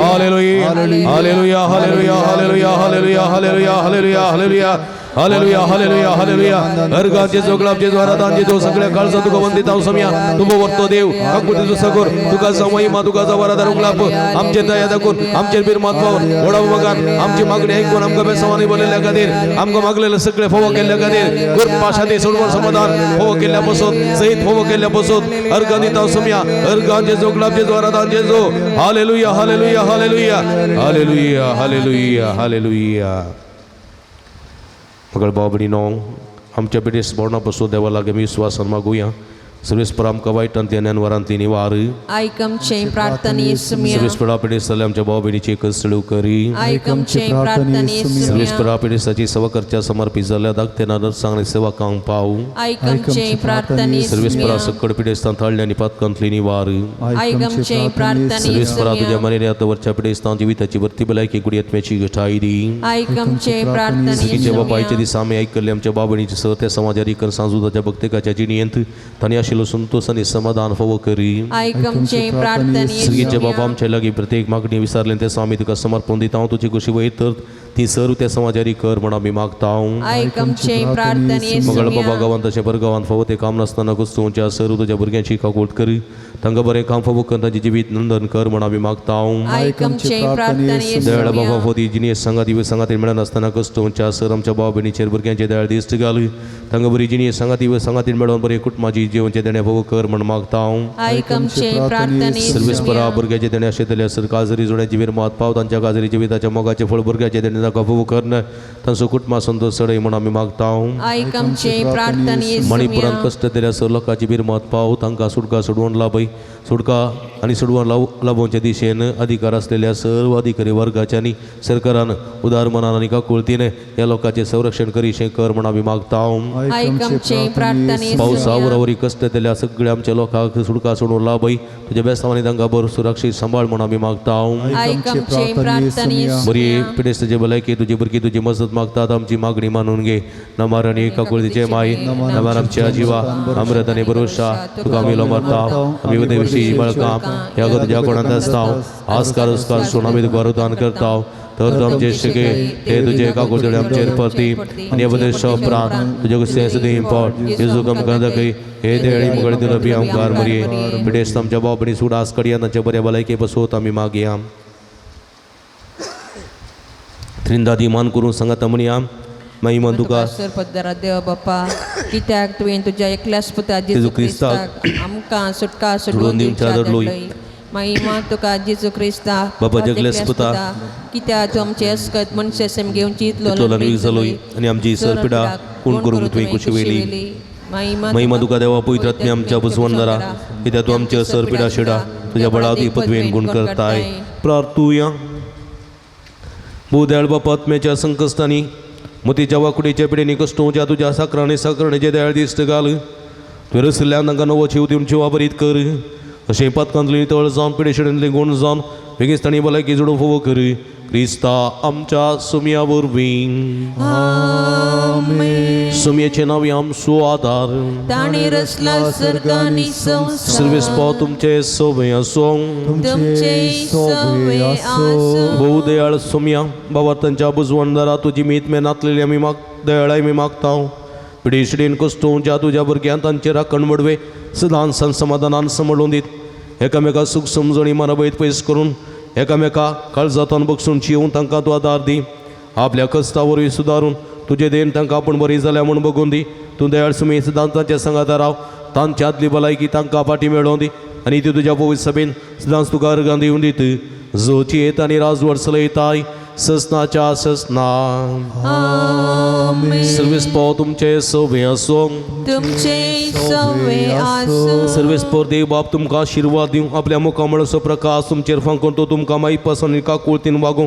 hallelujah hallelujah hallelujah hallelujah hallelujah hallelujah hallelujah hallelujah hallelujah organ जेजू उगडाप जेजू आराधन जेजू सगळ्या काळचा तुका वंदित हांव समया तुमो वर्तो देव काकुटीचो सगोर तुका महिमा तुका जवारादार उगडाप आमचे दया दाखोवन आमचेर बिरमात पावन वडा मगान आमची मागणी ऐकून आमकां बेसवानी बोललेल्या खातीर आमकां मागलेले सगळे फोव केल्ल्या खातीर कृपा शांती सोडवण समाधान फोव केल्ल्या पासून सहित फोव केल्ल्या पासून अर्गान दिता हांव समया अर्गान जेजू उगडाप जेजू आराधन जेजू hallelujah hallelujah hallelujah hallelujah hallelujah hallelujah मगळ बाबडीनो आमच्या पिढीस स्मरणापासून देवा लागे मी विश्वासान मागुया सर्वेस्पर आमकां वायटांत येण्यान वरांतली निवार आयकमचे प्रार्थना येसुमिया सर्वेस्परा पिढीस आमच्या बाबडीची कसळू करी आयकमचे प्रार्थना येसुमिया सर्वेस्परा पिढीसाची सेवा करच्या समर्पित जाल्या धाकटेनार सांगणे सेवा कांग पाव आयकमचे प्रार्थना सर्वेस्परा येसुमिया सकड पिढीस्तान थाळल्या निपातकांतली निवार आयकमचे प्रार्थना सर्वेस्परा तुझ्या येसुमिया मनेने आता वरच्या पिढीस्तान जिविताची भरती भलायकी गुडी आत्म्याची घटाई दी आयकमचे प्रार्थना सगळीच्या बापायच्या येसुमिया दिसा आम्ही ऐकले आमच्या बाबणीचे सह त्या समाजारी कर सांजुदाच्या भक्तिकाच्या जिनियंत तानी आशिल्लो संतोष आणि समाधान फोव करी आयकमचे प्रार्थना सगळीच्या बाबा येसुमिया आमच्या लागीं प्रत्येक मागणी विचारले ते स्वामी तुका समर्पण दिता हांव तुजी कशी वयत तर ती सर्व त्या समाजारी कर म्हण आमी मागता आयकमचे प्रार्थना मगळ बाबा येसुमिया गांवांत तशें बरें गांवांत फावो ते काम नासतना कुस्तुंच्या सर्व तुज्या भुरग्यांची काकोट करी तांकां बरें काम फावो कर तांची जिवीत नंदन कर म्हण आमी मागता आयकमचे प्रार्थना दयाळ येसुमिया बाबा फोदी जिनियस सांगाती मेळना आसतना कस्तुंच्या सर आमच्या भाव भयणीचेर भुरग्यांचे दयाळ दिश्ट घाल तांकां बरी जिनियस सांगाती मेळोन बरे कुटुंबाची जिवनचे देणे फावो कर म्हण मागता आयकमचे प्रार्थना सर्वेस्परा येसुमिया भुरग्याचे देणे अशें जाल्यार सर काजरी जोड्याची विरमात पाव तांच्या काजरी जिविताच्या मोगाचे फळ भुरग्याचे देणे ताका फावो करन तांचो कुटुंबा संतोष सडय म्हण आमी मागता आयकमचे प्रार्थना येसुमिया मणिपुरांत कश्ट दिल्या सर लोकांची बिरमत पाव तांकां सुटका सोडवून लाभय सुटका आनी सोडवून लाभोवच्या दिशेन अधिकार असलेल्या सर्व अधिकारी वर्गाच्यांनी सरकारान उदार मनान आनी काकुळतीन ह्या लोकांचे संरक्षण करीशें कर म्हण आमी मागता आयकमचे प्रार्थना पावसा येसुमिया वरावरी कश्ट दिल्या सगळ्या आमच्या लोकांक सुटका सोडून लाभय तुज्या बेस्तावानी तांकां बरो सुरक्षीत सांबाळ म्हण आमी मागता आयकमचे प्रार्थना बरी येसुमिया पिडेस्ताचे भलायकी तुजी भुरगीं तुजी मजत मागतात आमची मागणी मानून घे नमार आनी काकुळतीचे माय नमार आमच्या जिवा अमृत आनी भरोसा तुका आमी लोमरता आमी उदय विशीं बळकां ह्या गो तुज्या कोणांत आसता आस्कार उस्कार सोड आमी तुका वरदान करता तर तूं आमचे शिके हे तुजे काकुळतडे आमचेर परती आनी हे बद्दल शोप्रान तुजे कुस्तें सुद्दां इम्पॉर्ट जेजू आमकां दाखय हे देळी मुगळे दिलो बी आमकार मरये पिडेस्त आमच्या बाबणी सूड आस्कडिया तांच्या बऱ्या भलायके बसोत आमी मागया त्रिंदादी मान करून सांगात म्हणया महिमा तुका सर पद्दरा देव बापा कित्याक तुवें तुज्या एकल्याच पुता जेजू क्रिस्ताक आमकां सुटका सोडून दिवच्या धडलय महिमा तुका जेजू क्रिस्ता बापा जगलेस पुता कित्याक तूं आमचे अस्कत मनशे सेम घेवन चिंतलो जालोय आनी आमची सरपिडा पूण करूंक तुवें कुशी वेली महिमा तुका देवा पवित्र आत्म्या आमच्या बुजवणदारा कित्याक तूं आमच्या सरपिडा शेडा तुज्या बळावती पदवेन गुण करताय प्रार्थुया भूदयाळ बापा आत्म्याच्या संकश्टांनी मतीच्या वाकुडीच्या पिढीनी कश्टोवच्या तुज्या साकरणेचे दयाळ दिश्ट घाल तुवें रसिल्ल्यान तांकां नवो जीव दिवन जिवा बरीत कर अशें पातकांतली तळ जावन पिडेशेडेंतली गुण जावन बेगिस्तांनी भलायकी जोडून फोव कर क्रिस्ता आमच्या सुमया वरवीं सुमयेचे नांव आमचो आदार ताणी रचला सर्गांनी संवसार सर्वेस्पा तुमचे सोबे आसूं तुमचे सवे आसूं भोव दयाळ सुमया बाबा तांच्या बुजवणदारा तुजी मीत मेनातलेली आमी दयाळाय मी मागता पिडेशेडेन कश्टोवच्या तुज्या भुरग्यांक तांचेर राखण मडवे सदां समाधानान सांबाळून दीत एकामेका सूख समजणी मानबयत पयस करून एकामेका काळजातान बगसून जिवून तांकां तूं आदार दी आपल्या कश्टा वरवीं सुदारून तुजे देन तांकां आपूण बरी जाल्या म्हूण बगून दी तूं दयाळ सुमी सदां तांच्या सांगात राव तांच्या आदली भलायकी तांकां फाटीं मेळोवन दी आनी ती तुज्या पवित्र सभेन सदांच तुका अर्गां दिवन दीत जोची येत आनी राजवट चलयताय ससनाच्या ससना सर्वेस्पो तुमचे सवे आसूं तुमचे सवे आसूं सर्वेस्पोर देव बाप तुमकां आशिर्वाद दिवं आपल्या मुखामळाचो प्रकाश तुमचेर फांकून तो तुमकां माई पसंत काकुळतीन वागूं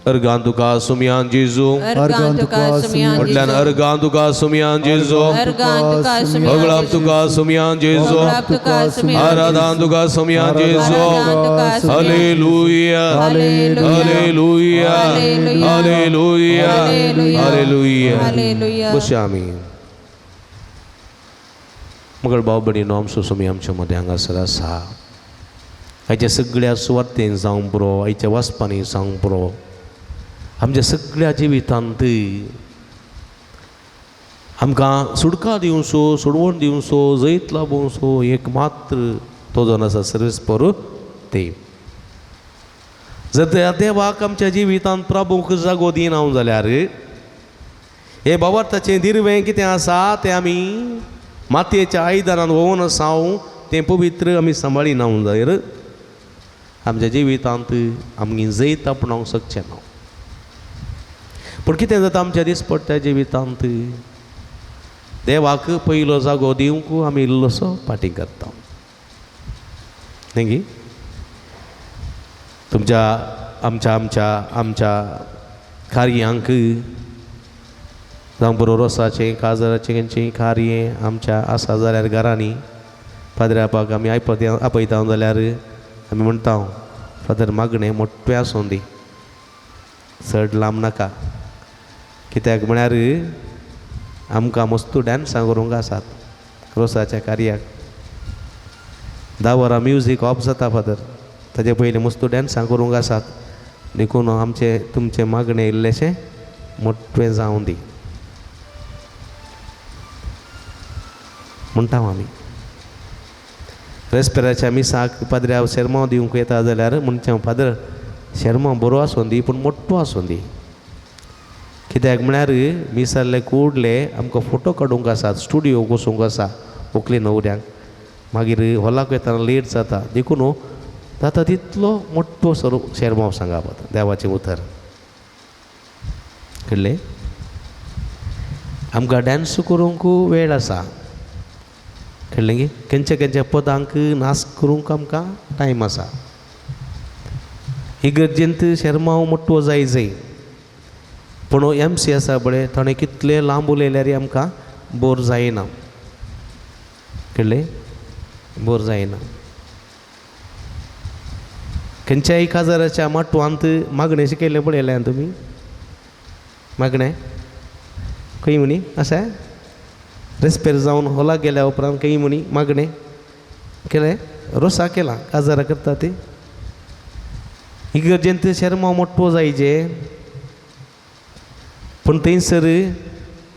अर्गान तुका सुमयान जेजू अर्गान तुका सुमयान म्हटल्यान अर्गान तुका सुमयान जेजू अर्गान तुका सुमयान अगळाप तुका सुमयान जेजू अगळाप तुका सुमयान आराधन तुका सुमयान जेजू आराधन तुका सुमयान hallelujah hallelujah hallelujah hallelujah hallelujah बशी आमी मगळ भाव भयणीनो आमचो सुमी आमच्या मदें हांगासर आसा आयच्या सगळ्या सुवातेन जावं बरो आयच्या वाचपांनी जावं बरो आमच्या सगळ्या जिवितांत आमकां सुडका दिवचो सोडवण दिवचो जैत लाभोवचो एक मात्र तो जावन आसा सर्वेस्पर देव. जर त्या देवाक आमच्या जिवितांत प्रभूक जागो दिना जाल्यार हे भावार्थाचें दिर्वें कितें आसा तें आमी मातयेच्या आयदनान वोवन आसाव तें पवित्र आमी सांबाळिना जाल्यार आमच्या जिवितांत आमी जैत आपणावंक शकचे ना. पूण कितें जाता आमच्या दिसपट्ट्या जिवितांत देवाक पयलो जागो दिवंक आमी इल्लोसो फाटीं करता न्ही गी. तुमच्या आमच्या आमच्या आमच्या कार्यांक जावं बरो रोसाचें काजराचें खंयचेंय कार्य आमच्या आसा जाल्यार घरांनी फादरापाक आमी आपयता जाल्यार आमी म्हणटा फादर मागणें मोठ्ठें आसूं दी चड लांब नाका. कित्याक म्हळ्यार आमकां मस्तू डॅन्सां करूंक आसात रोसाच्या कार्याक 10 वरां म्युजीक ऑफ जाता फादर ताचे पयलीं मस्तू डॅन्सां करूंक आसात देखून आमचें तुमचें मागणें इल्लेशें मोठ्ठें जावं दी म्हणटा आमी. रेस्पेराच्या मिसाक पाद्र्या शेरमो दिवंक येता जाल्यार म्हणचें फादर शेरमो बरो आसूं दी पूण मोठ्ठो आसूं दी. कित्याक म्हळ्यार मिसाल्ले कुडले आमकां फोटो काडूंक आसात स्टुडियो वचूंक आसा व्हंकले न्हवऱ्यांक मागीर हॉलाक येतना लेट जाता देखून जाता तितलो मोठ्ठो शेरमो सांगा देवाचें उतर कळ्ळें. आमकां डॅन्स करूंक वेळ आसा कळ्ळें गे. खंयच्या खंयच्या पदांक नाच करूंक आमकां टायम आसा. इगर्जेंत शेरमाव मोठ्ठो जाय पूण MC आसा बळे ताणें कितले लांब उलयल्यार आमकां बोर जायना कळ्ळें बोर जायना. खंयच्याय काजाराच्या माटवांत मागणें शिकयलें पळयलें तुमी मागणें खंय म्हणी आसा रेस्पेर जावन हॉलाक गेल्या उपरांत खंय म्हणी मागणें केलें रोसा केलां काजारां करता ती. इगर्जेंत शेरमाव मोठ्ठो जायचे पूण थंयसर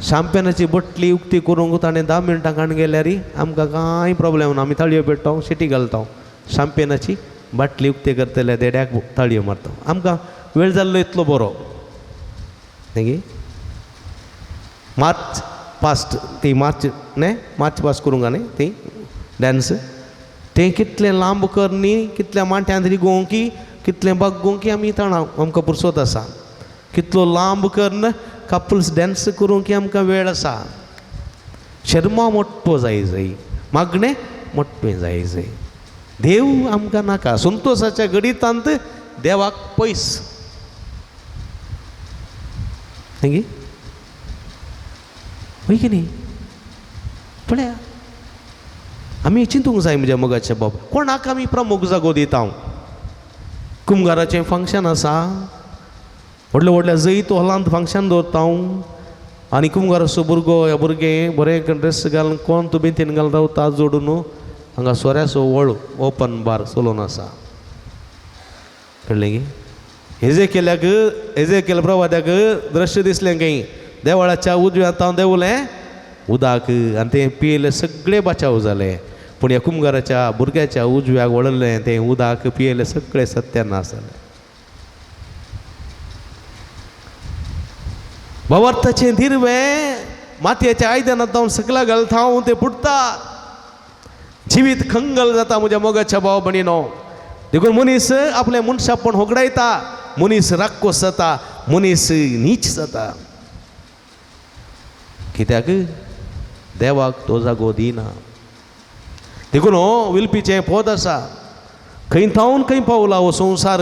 शॅम्पेनाची बटली उक्ती करूंक ताणें 10 मिनटां काण गेल्यार आमकां कांय प्रॉब्लेम ना. आमी ताळयो पेट्टाव शिटी घालता शॅम्पेनाची बाटली उक्ती करतले देड्याक ताळयो मारता. आमकां वेळ जाल्लो इतलो बरो न्ही. मार्च पास्ट ती मार्च पास्ट करूंक न्ही ती डॅन्स तें कितलें लांब कर न्ही कितल्या मांट्यांत रिगोवं की कितलें बागोवं की आमी ताणाव आमकां पुरसोत आसा. कितलो लांब कर कपल्स डॅन्स करूंक की आमकां वेळ आसा. शर्मा मोठ्ठो जाय मागणें मोठ्ठें जाय देव आमकां नाका. संतोशाच्या गणितांत देवाक पयस न्ही वय की न्ही. पळया आमी चिंतूंक जाय म्हज्या मोगाचे बाब कोणाक आमी प्रमुख जागो दिता. कुंभाराचें फंक्शन आसा व्हडल्या व्हडल्या जैत हॉलांत फंक्शन दवरता आनी कुंभाराचो भुरगो ह्या भुरगें बरें ड्रेस घालून कोण तूं भिंतीन घालून रावता जोडून हांगा सोऱ्याचो वळ ओपन बार चलोवन आसा कळ्ळें गे. हेजे केल्या प्रवाद्याक दृश्य दिसलें खंय देवळाच्या उजव्यान हांव देवलें उदक आनी तें पियेले सगळे बचाव जाले पूण ह्या कुंभाराच्या भुरग्याच्या उजव्याक वळिल्लें तें उदक पियेले सगळे सत्यानाश जाले. भावार्थाचें दिर्वें मातयेच्या आयदनांत हांव सकला घालता तें फुटता जिवीत खंगल जाता म्हज्या मोगाच्या भाव भयणीनो. देखून मनीस आपलें मनशापण होगडायता मनीस राक्कोस जाता मनीस नीच जाता कित्याक देवाक तो जागो दिना. देखून विलपीचें पद आसा खंय थावन खंय पावला हो संवसार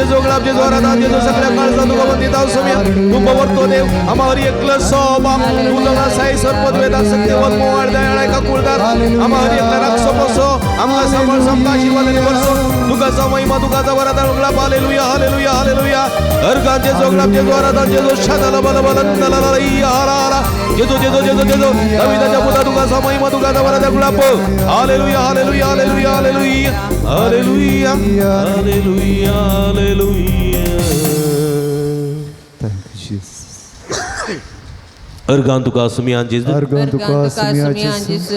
जे जोगळाप जे द्वारा दान जे जो सगळ्या काळजा तुका वंदिताव समया तू बवरतो देव आम्हावर एकलं सोबा तू लगा साई सरपद वेदा सत्यवत मोवाळ दयाळाय का कुळदार आम्हावर एकला राक्षो बसो आम्हाला सांभाळ समता आशीर्वादाने बसो तुकाचा महिमा तुकाचा वरदा जोगळाप हालेलुया हालेलुया हालेलुया अर्गांचे जोगळाप जे द्वारा दान जे जो शादाला बल बल दलाला हारा हारा जे जो दाविदाच्या पुता तुकाचा महिमा तुकाचा वरदा जोगळाप hallelujah hallelujah hallelujah hallelujah hallelujah hallelujah hallelujah Thank you, Jesus. अर्गान तुका सुमियान जेजू Argan tuka sumia Jesus.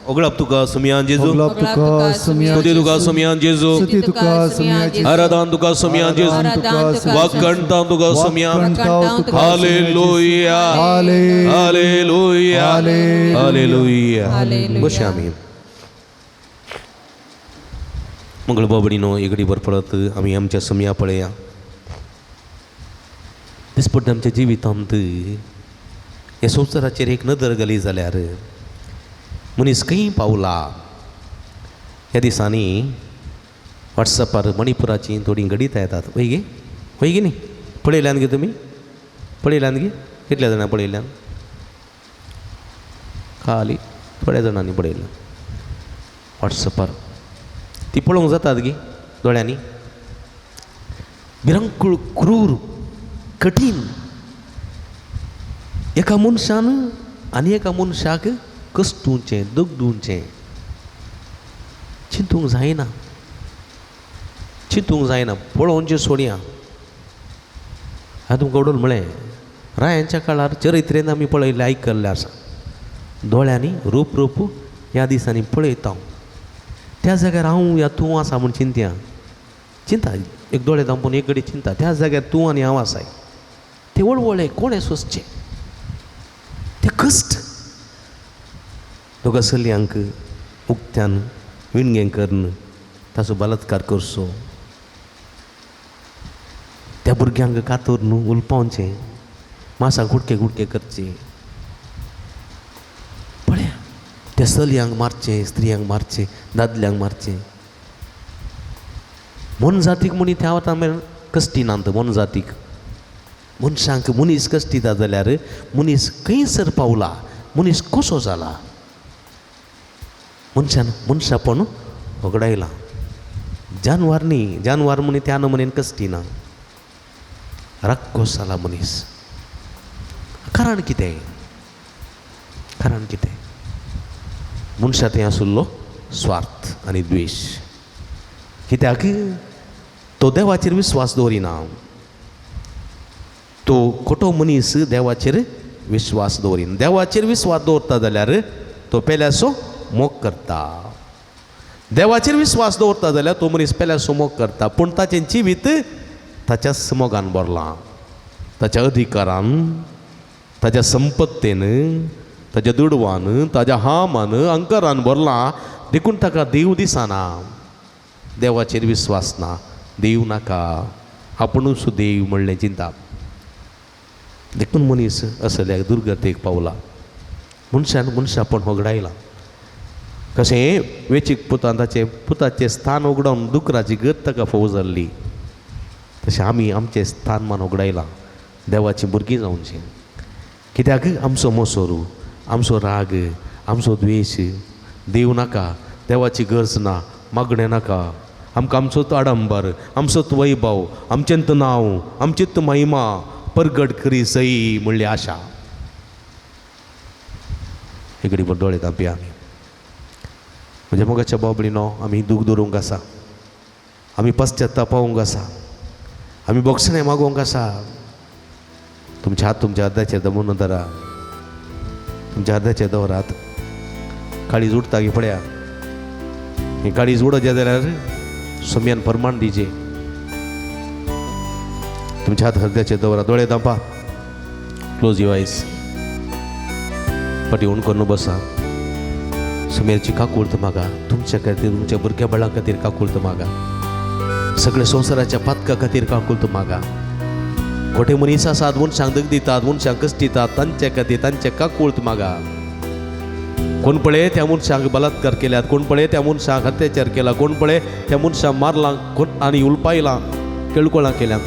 ओगळाप तुका सुमियान जेजू Oglap tuka sumia स्तुती तुका सुमियान जेजू Stuti tuka sumia Jesus. आराधन तुका सुमियान जेजू वाकणता तुका सुमियान हालेलुया हालेलुया हालेलुया बसे आम्ही मंगळ बाबडीनो एगडी बर पडत आम्ही आमच्या समया पळया दिसपट आमच्या जिवितांत ह्या संवसाराचेर एक नदर घाली जाल्यार मनीस खंय पावला ह्या दिसांनी वॉट्सॅपार मणिपुराची थोडी गणितां येतात वय गे न्ही पळयल्यान गे तुमी पळयल्यान गे कितल्या जाणां पळयल्यान खाली थोड्या जाणांनी पळयल्या वॉट्सॅपार ती पळोवंक जातात गे दोळ्यांनी भिरांकूळ क्रूर कठीण एका मनशान आनी एका मनशाक कश्टूचें दुखदूचें चिंतूंक जायना पळोवनचें सोडया हांवें तुमकां उडोवन म्हळें रायांच्या काळार चरित्रेन आमी पळयल्लें आयकल्लें आसा दोळ्यांनी रूप ह्या दिसांनी पळयता त्या जाग्यार हांव या तूं आसा म्हूण चिंता एक दोळे धांपून एक घडी चिंता त्या जाग्यार तूं आनी हांव आसाय ते वळवळे कोणें सोंसचें ते कश्ट दोगा चलयांक उक्त्यान विणगें करन ताचो बलात्कार करचो त्या भुरग्यांक कातर न्हू उलपावचें मांसाक गुडके करचे पळया त्या चलयांक मारचें स्त्रियांक मारचें दादल्यांक मारचें मन जातीक म्हणी त्या वता मेरेन कश्टी नात मन जातीक मनशांक मनीस कश्टिता जाल्यार मनीस खंयसर पावला मनीस कसो जाला मनशापण वगडायला जानवार म्हणी त्या नमनेन कश्टिना राक्कोस जाला मनीस कारण कितें मनशांत हें आसुल्लो स्वार्थ आनी द्वेश कित्याक तो देवाचेर विश्वास दवरिना तो खोटो मनीस देवाचेर विश्वास दवरिना देवाचेर विश्वास दवरता जाल्यार तो पेल्यासो मोग करता देवाचेर विश्वास दवरता जाल्यार तो मनीस पेल्यासो मोग करता पूण ताचें जिवीत ताच्या मोगान भरलां ताच्या अधिकारान ताच्या संपत्तेन ताच्या दुडवान ताच्या हामान अंकारान भरलां देखून ताका देव दिसना देवाचेर विश्वास ना देव नाका आपुणूच देव म्हणलें चिंता देखून मनीस असल्याक दुर्गतेक पावला मनशापण होगडायला कशें वेचीक पुताचें स्थान उगडावन दुकराची गत ताका फोव जाल्ली तशें आमी आमचें स्थानमान उगडायलां देवाची भुरगीं जावचीं कित्याक आमचो मोसोरू आमचो राग आमचो द्वेश देव नाका देवाची गरज ना मागणें नाका आमकां आमचोच आडंबर आमचोच वैभव आमचेंत नांव आमचीच महिमा परगट करी सई म्हणली आशा एगडी बरें दोळे धांपया आमी म्हणजे मोगाच्या बाबडीनो आमी दूख दवरूंक आसा आमी पश्चात्तापावूंक आसा आमी बोगसणें मागोवंक आसा तुमचे हात तुमच्या अर्द्याचेर दमून धरा तुमच्या अर्द्याचेर दवरात काळीज उडटा गे पळया ही काळीज उडोवचें जाल्यार सोम्यान फरमान दिजे तुमच्या हात हृदयाचेर दवरा दोळे धांपा क्लोज युअर आयज पाटी उण करून बसा सोम्याची काकूळत मागा तुमच्या खातीर तुमच्या भुरग्या बाळां खातीर काकूळत मागा सगळ्या संवसाराच्या पातका खातीर काकूळत मागा खोटे मनीस आसात मनशांक दग दितात मनशांक कश्टितात तांच्या खातीर तांचे काकूळत मागा कोण पळय त्या मनशांक बलात्कार केल्यात कोण पळय त्या मनशांक अत्याचार केला कोण पळय त्या मनशांक मारला कोण आनी उलपायला केळकोळा केल्यान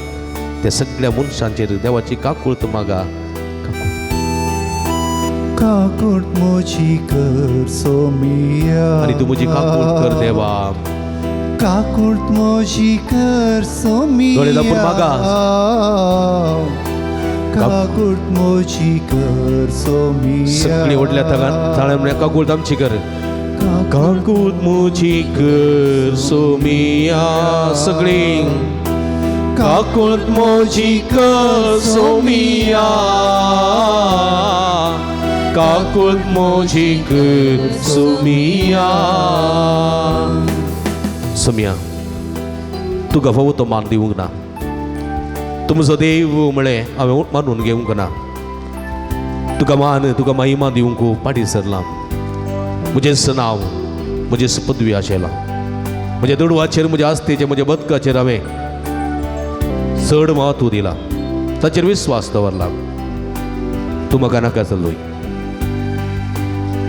त्या सगळ्या मनशांचेर देवाची काकुळत मागा. काकुळत म्हजी कर सोमिया, आणि तू म्हजी काकुळत कर देवा. काकुळत म्हजी कर सोमिया, डोळे दापून मागा. काकुळत म्हजी कर सोमिया. सगळी ओढल्या थाळ्या काकुळत आमची कर. काकुळत म्हजी कर सोमिया. सगळी काकुळत म्हजी कर सोमिया. काकुळत म्हजी कर सोमिया. सोमिया तुका फावो तो मान दिवंक ना. तुमचो देव म्हळें हांवें मानून घेवंक ना. तुका मान तुका महिमा दिवंक पाटी सरला. म्हजेंच नांव म्हजेच पदवी आशेला. म्हज्या दुडवाचेर म्हज्या आस्तेचेर म्हज्या बदकाचेर हांवें चड म्हत्व दिला. ताचेर विस्वास दवरला. तूं म्हाका नाका चल्लोय.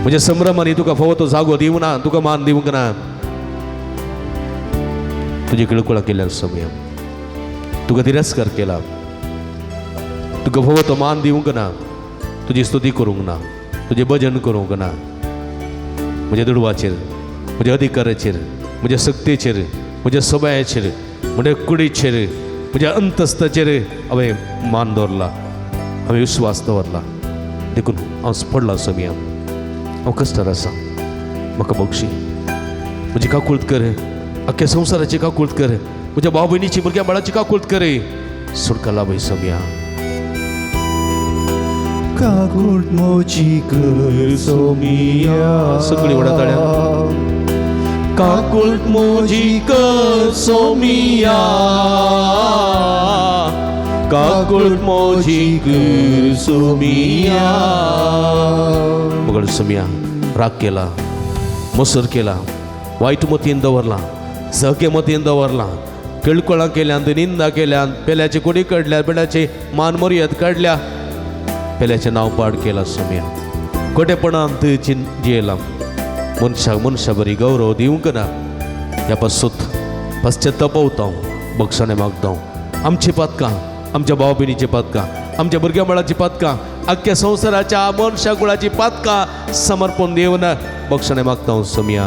म्हज्या संभ्रमांनी तुका फावो तो जागो दिवंक ना. तुका मान दिवंक ना. तुजी केळकुळा केल्यार सोमिया. तुका तिरस्कार केला. तुका फावो तो मान दिवंक ना. तुजी स्तुती करूंक ना. तुजें भजन करूंक ना. म्हज्या दुडवाचेर म्हज्या अधिकाराचेर म्हज्या सक्तीचेर म्हज्या सोबायाचेर म्हज्या कुडीचेर म्हज्या अंतस्ताचेर हांवें मान दवरला. हांवें विस्वास दवरला. देखून हांव पडला सोमिया. हांव कश्टार आसा. म्हाका बक्षी. म्हजी काकुळत कर. अख्ख्या संवसाराची काकुळत कर. म्हज्या भाव भयणीची भुरग्या बाळाची काकुळत कर. सुटका लाभय सोमिया. काकुळत म्हजी कर सोमिया. सगळी वडा ताळ्या. काकुळत म्हजी कर सोमिया. काकुळत म्हजी कर सोमिया. मगड सोमिया राग केला. मसर केला. वाईट मतीन दवरला. सहके मतीन दवरला. केळकोळा केल्यान निंदा केल्यान पेल्याची कुडी काडल्या. पेल्याची मान मर्याद काडल्या. पेल्याचें नांव पाड केला सोमिया. खोटेपणांत जियेला. मनशा बरी गौरव दिवंक ना. ह्या पासून पश्चात्तापवता हांव. बक्षाणे मागता हांव. आमची पातकां आमच्या भाव भयणीची पातकां आमच्या भुरग्या बाळाची पातकां आख्ख्या संवसाराच्या मनशा कुळाची पातकां समर्पण दिवन बक्षाणे मागता हांव सोमिया.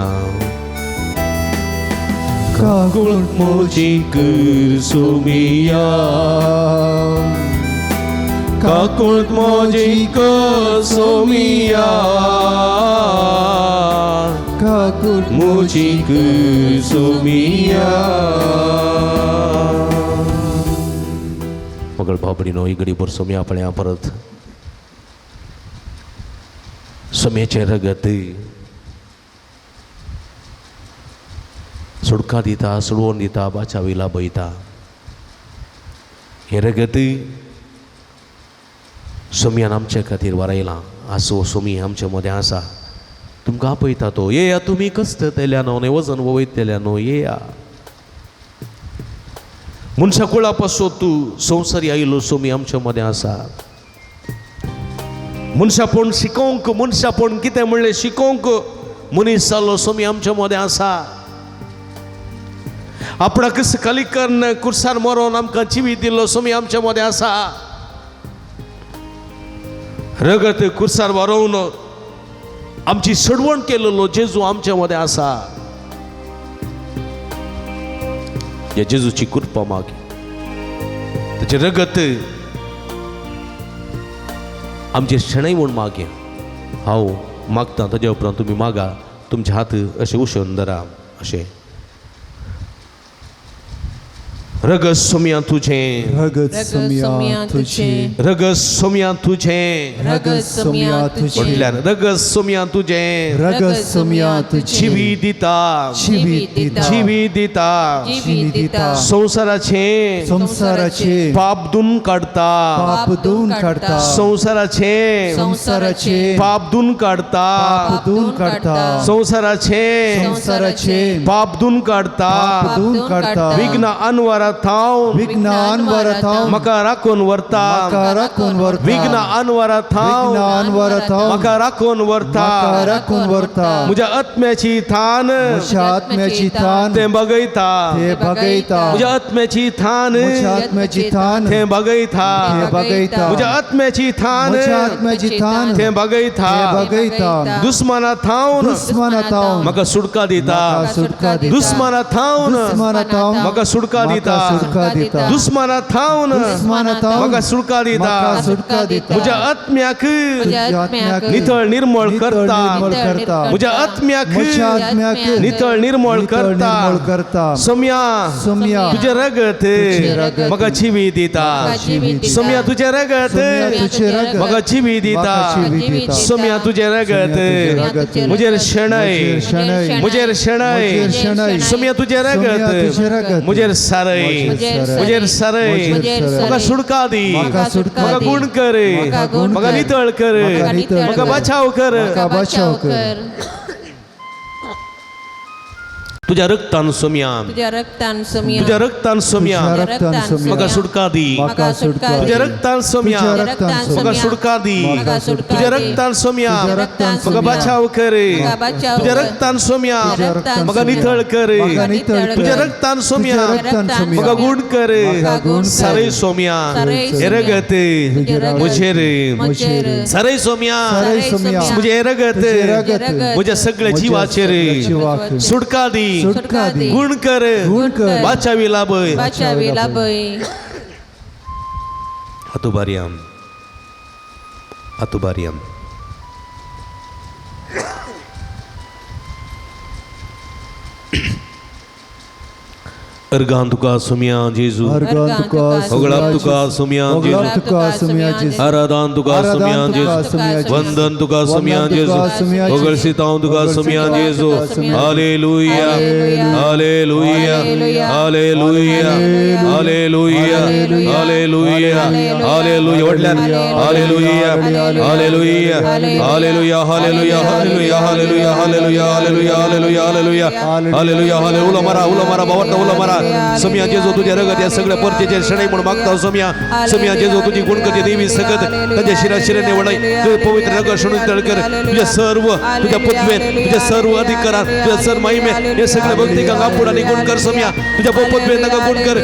काकुळत म्हजी कर सोमिया. काकुळत म्हजी कर सोमिया. काकुळत म्हजी कर सोमिया. मगळ भाव भयणीनो ही घडी भर सोमिया पळया परत. सोम्याचें रगत सुडका दिता. सोडवून दिता. बाच्या वयला बयता. हें रगत सोमियान आमचे खातीर वारयलां. आसो सोमी आमचे मदें आसा. तुमकां आपयता तो. येया तुमी कस्ततेल्या न्हू वजन वयतल्या न्हू. येया. मनशा कुळा पासून तूं संवसारी आयलो सोमी आमचे मदें आसा. मनशापण शिकोवंक मनशापण कितें म्हणलें शिकोवंक मनीस जाल्लो सोमी आमचे मदें आसा. आपणाक सकली करून कुर्सार मरोन आमकां जिवीत दिल्लो सोमी आमचे मदें आसा. रगत कुर्सार व्हरोवन आमची सडवण केलेलो जेजू आमचे मदें आसा. या जेजूची कृपा मागे. त्याचे रगत आमचे शणै म्हूण मागे. हांव मागता ताज्या उपरांत तुमी मागा. तुमचे हात अशे उशेवन धरा. अशें रगत सोमिया तुझें. रगत सोमिया तुझें. रगत सोमिया तुझें. रगत सोमिया तुझें. म्हटल्यार रगत सोमिया तुझें. रगत सोमिया तुझें. जिवीत दिता. जिवीत दिता. जिवीत दिता. जिवीत दिता. संवसाराचें संसाराचें पाप धुवन काडता. पाप धुवन काडता. संवसाराचें संसाराचें पाप धुवन काडता. पाप धुवन काडता. संवसाराचें संसाराचें पाप धुवन काडता. पाप धुवन काडता. विघ्न अनवरात थावन विघ्नांवर थांब म्हाका राखून व्हरता म्हाका राखून व्हरता विघ्नांवर थावन विघ्नांवर थांब म्हाका राखून व्हरता म्हाका राखून व्हरता म्हज्या आत्म्याची थान म्हज्या आत्म्याची थान ते बगयता ते बगयता म्हज्या आत्म्याची थान म्हज्या आत्म्याची थान ते बगयता ते बगयता म्हज्या आत्म्याची थान म्हज्या आत्म्याची थान ते बगयता ते बगयता दुस्माना थावन दुस्माना थांब म्हाका सुटका दिता म्हाका सुटका दिता दुस्माना थावन दुस्माना थांब म्हाका सुटका दिता म्हाका सुटका दिता दुस्माना थावन दुस्माना थांब म्हाका सुटका दिता म्हाका सुटका दिता म्हज्या आत्म्याक म्हज्या आत्म्याक नितळ निर्मळ नितळ करता निर्मळ करता म्हज्या आत्म्याक म्हज्या आत्म्याक नितळ निर्मळ नितळ करता निर्मळ करता सोम्या सोम्या तुझे रगत रगत म्हाका जिवी दिता जिवी दिता. सोम्या तुझे रगत सोम्या तुझे रगत म्हाका जिवी दिता म्हाका जिवी दिता. सोम्या तुझे रगत सोम्या तुझे रगत म्हजेर शेणय म्हजेर शेणय म्हजेर शेणय म्हजेर शेणय सोम्या तुझे सोम्या तुझे रगत रगत म्हजेर सारय म्हजेर सारय. म्हजेर सारय म्हजेर सारय. म्हाका सुटका दी म्हाका सुटका म्हाका दी. गुण कर म्हाका गुण म्हाका कर. नितळ कर म्हाका नितळ म्हाका कर. बचाव कर म्हाका बचाव कर तुझ्या रक्तान सोम्या तुझ्या रक्तान सोम्या तुझ्या रक्तान सोम्या तुझ्या रक्तान सोम्या म्हाका सुटका दी म्हाका सुटका दी. तुझ्या रक्तान सोम्या तुझ्या रक्तान म्हाका सोम्या सुटका दी म्हाका सुटका तुझ्या दी. रक्तान सोम्या तुझ्या रक्तान म्हाका सोम्या बचाव कर म्हाका बचाव तुझ्या कर. रक्तान सोम्या तुझ्या रक्तान म्हाका सोम्या. नितळ कर म्हाका नितळ कर. तुझ्या रक्तान सोम्या तुझ्या रक्तान सोम्या म्हाका गुण कर म्हाका गुण कर. सारय सोम्या सारय हे रगत तुझे रगत मुझेर मुझेर सारय सोम्या सारय सोम्या मुझे हे रगत तुझे रगत म्हज्या सगळ्या म्हज्या जिवाचेर सगळ्या जिवाचेर सुटका दी सुटका दी गुण कर गुण कर. बाचावी लाभय बाचावी लाभय हातुबारियाम हातुबारियाम अर्गान तुका सोम्या जेजू अर्गान तुका होगळाप तुका सोम्या जेजू होगळाप तुका सोम्या जेजू आराधन तुका सोम्या आराधन तुका जेजू सोम्या जेजू वंदन तुका सोम्या वंदन जेजू तुका सोम्या जेजू होगळसितांव तुका सोम्या जेजू hallelujah hallelujah hallelujah hallelujah hallelujah hallelujah वडल्यान hallelujah hallelujah hallelujah hallelujah hallelujah hallelujah hallelujah hallelujah hallelujah hallelujah hallelujah hallelujah उला मारा बावरता उला मारा सोम्या जेजू तुझ्या रगत या सगळ्या परचेचे शणै म्हणून मागता सोम्या जेजू तुझी गुणकती देवी सकत ताच्या शिराने वडय तुझे पवित्र रगत शणून तळकर तुझ्या सर्व तुझ्या पद्मेन तुझ्या सर्व अधिकारात तुझ्या सर्व महिमे हे सगळे भक्ती गंगा पुढाने गुण कर सोम्या तुझ्या पद्मेन नका गुण कर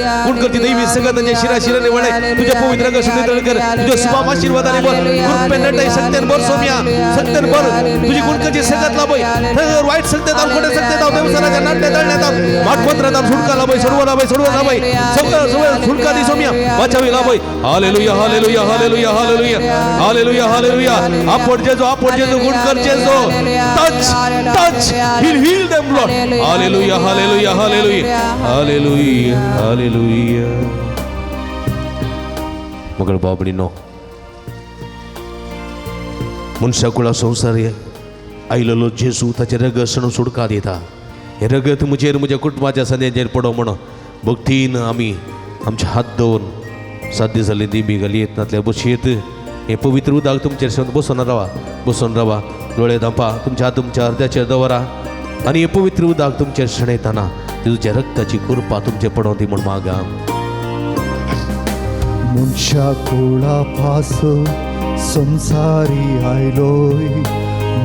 ती देवी सकत ताच्या शिराने वडय तुझ्या पवित्र रगत शणून तळकर तुझ्या शुभ आशीर्वादाने बोल कृपे नटय सत्तेन बोल सोम्या सत्तेन बोल तुझी गुणकती सकत लाभय वाईट सत्तेत खोटे सत्तेत देवसराच्या नाट्य तळण्यात माठपत्र सुटका लाभय सोडवा लाभय सगळं सुटका दी सोम्या वाचावी लाभय hallelujah hallelujah hallelujah hallelujah hallelujah hallelujah आपण जेजू गुण कर जेजू touch heal them Lord hallelujah hallelujah hallelujah hallelujah hallelujah मगर बाबडीनो मनशा कुळा संसारी आयलेलो जेजू ताचे रगत सण सुटका दिता हे रगत म्हज्या कुटुंबाच्या सद्याचेर पडो म्हणून भक्तीन आमी आमचे हात दवरून साध्य जाले देबी घाली येतनातल्या बशयेत हे पवित्र उदक तुमचेर बसून रावा दोळे धांपा तुमच्या हात तुमच्या हृदयाचेर दवरा आनी हे पवित्र उदक तुमचेर शणयतना तुझ्या रक्ताची कृपा तुमचे पडों दी म्हूण मागा मनशा कुळा पासून संसारी आयलोय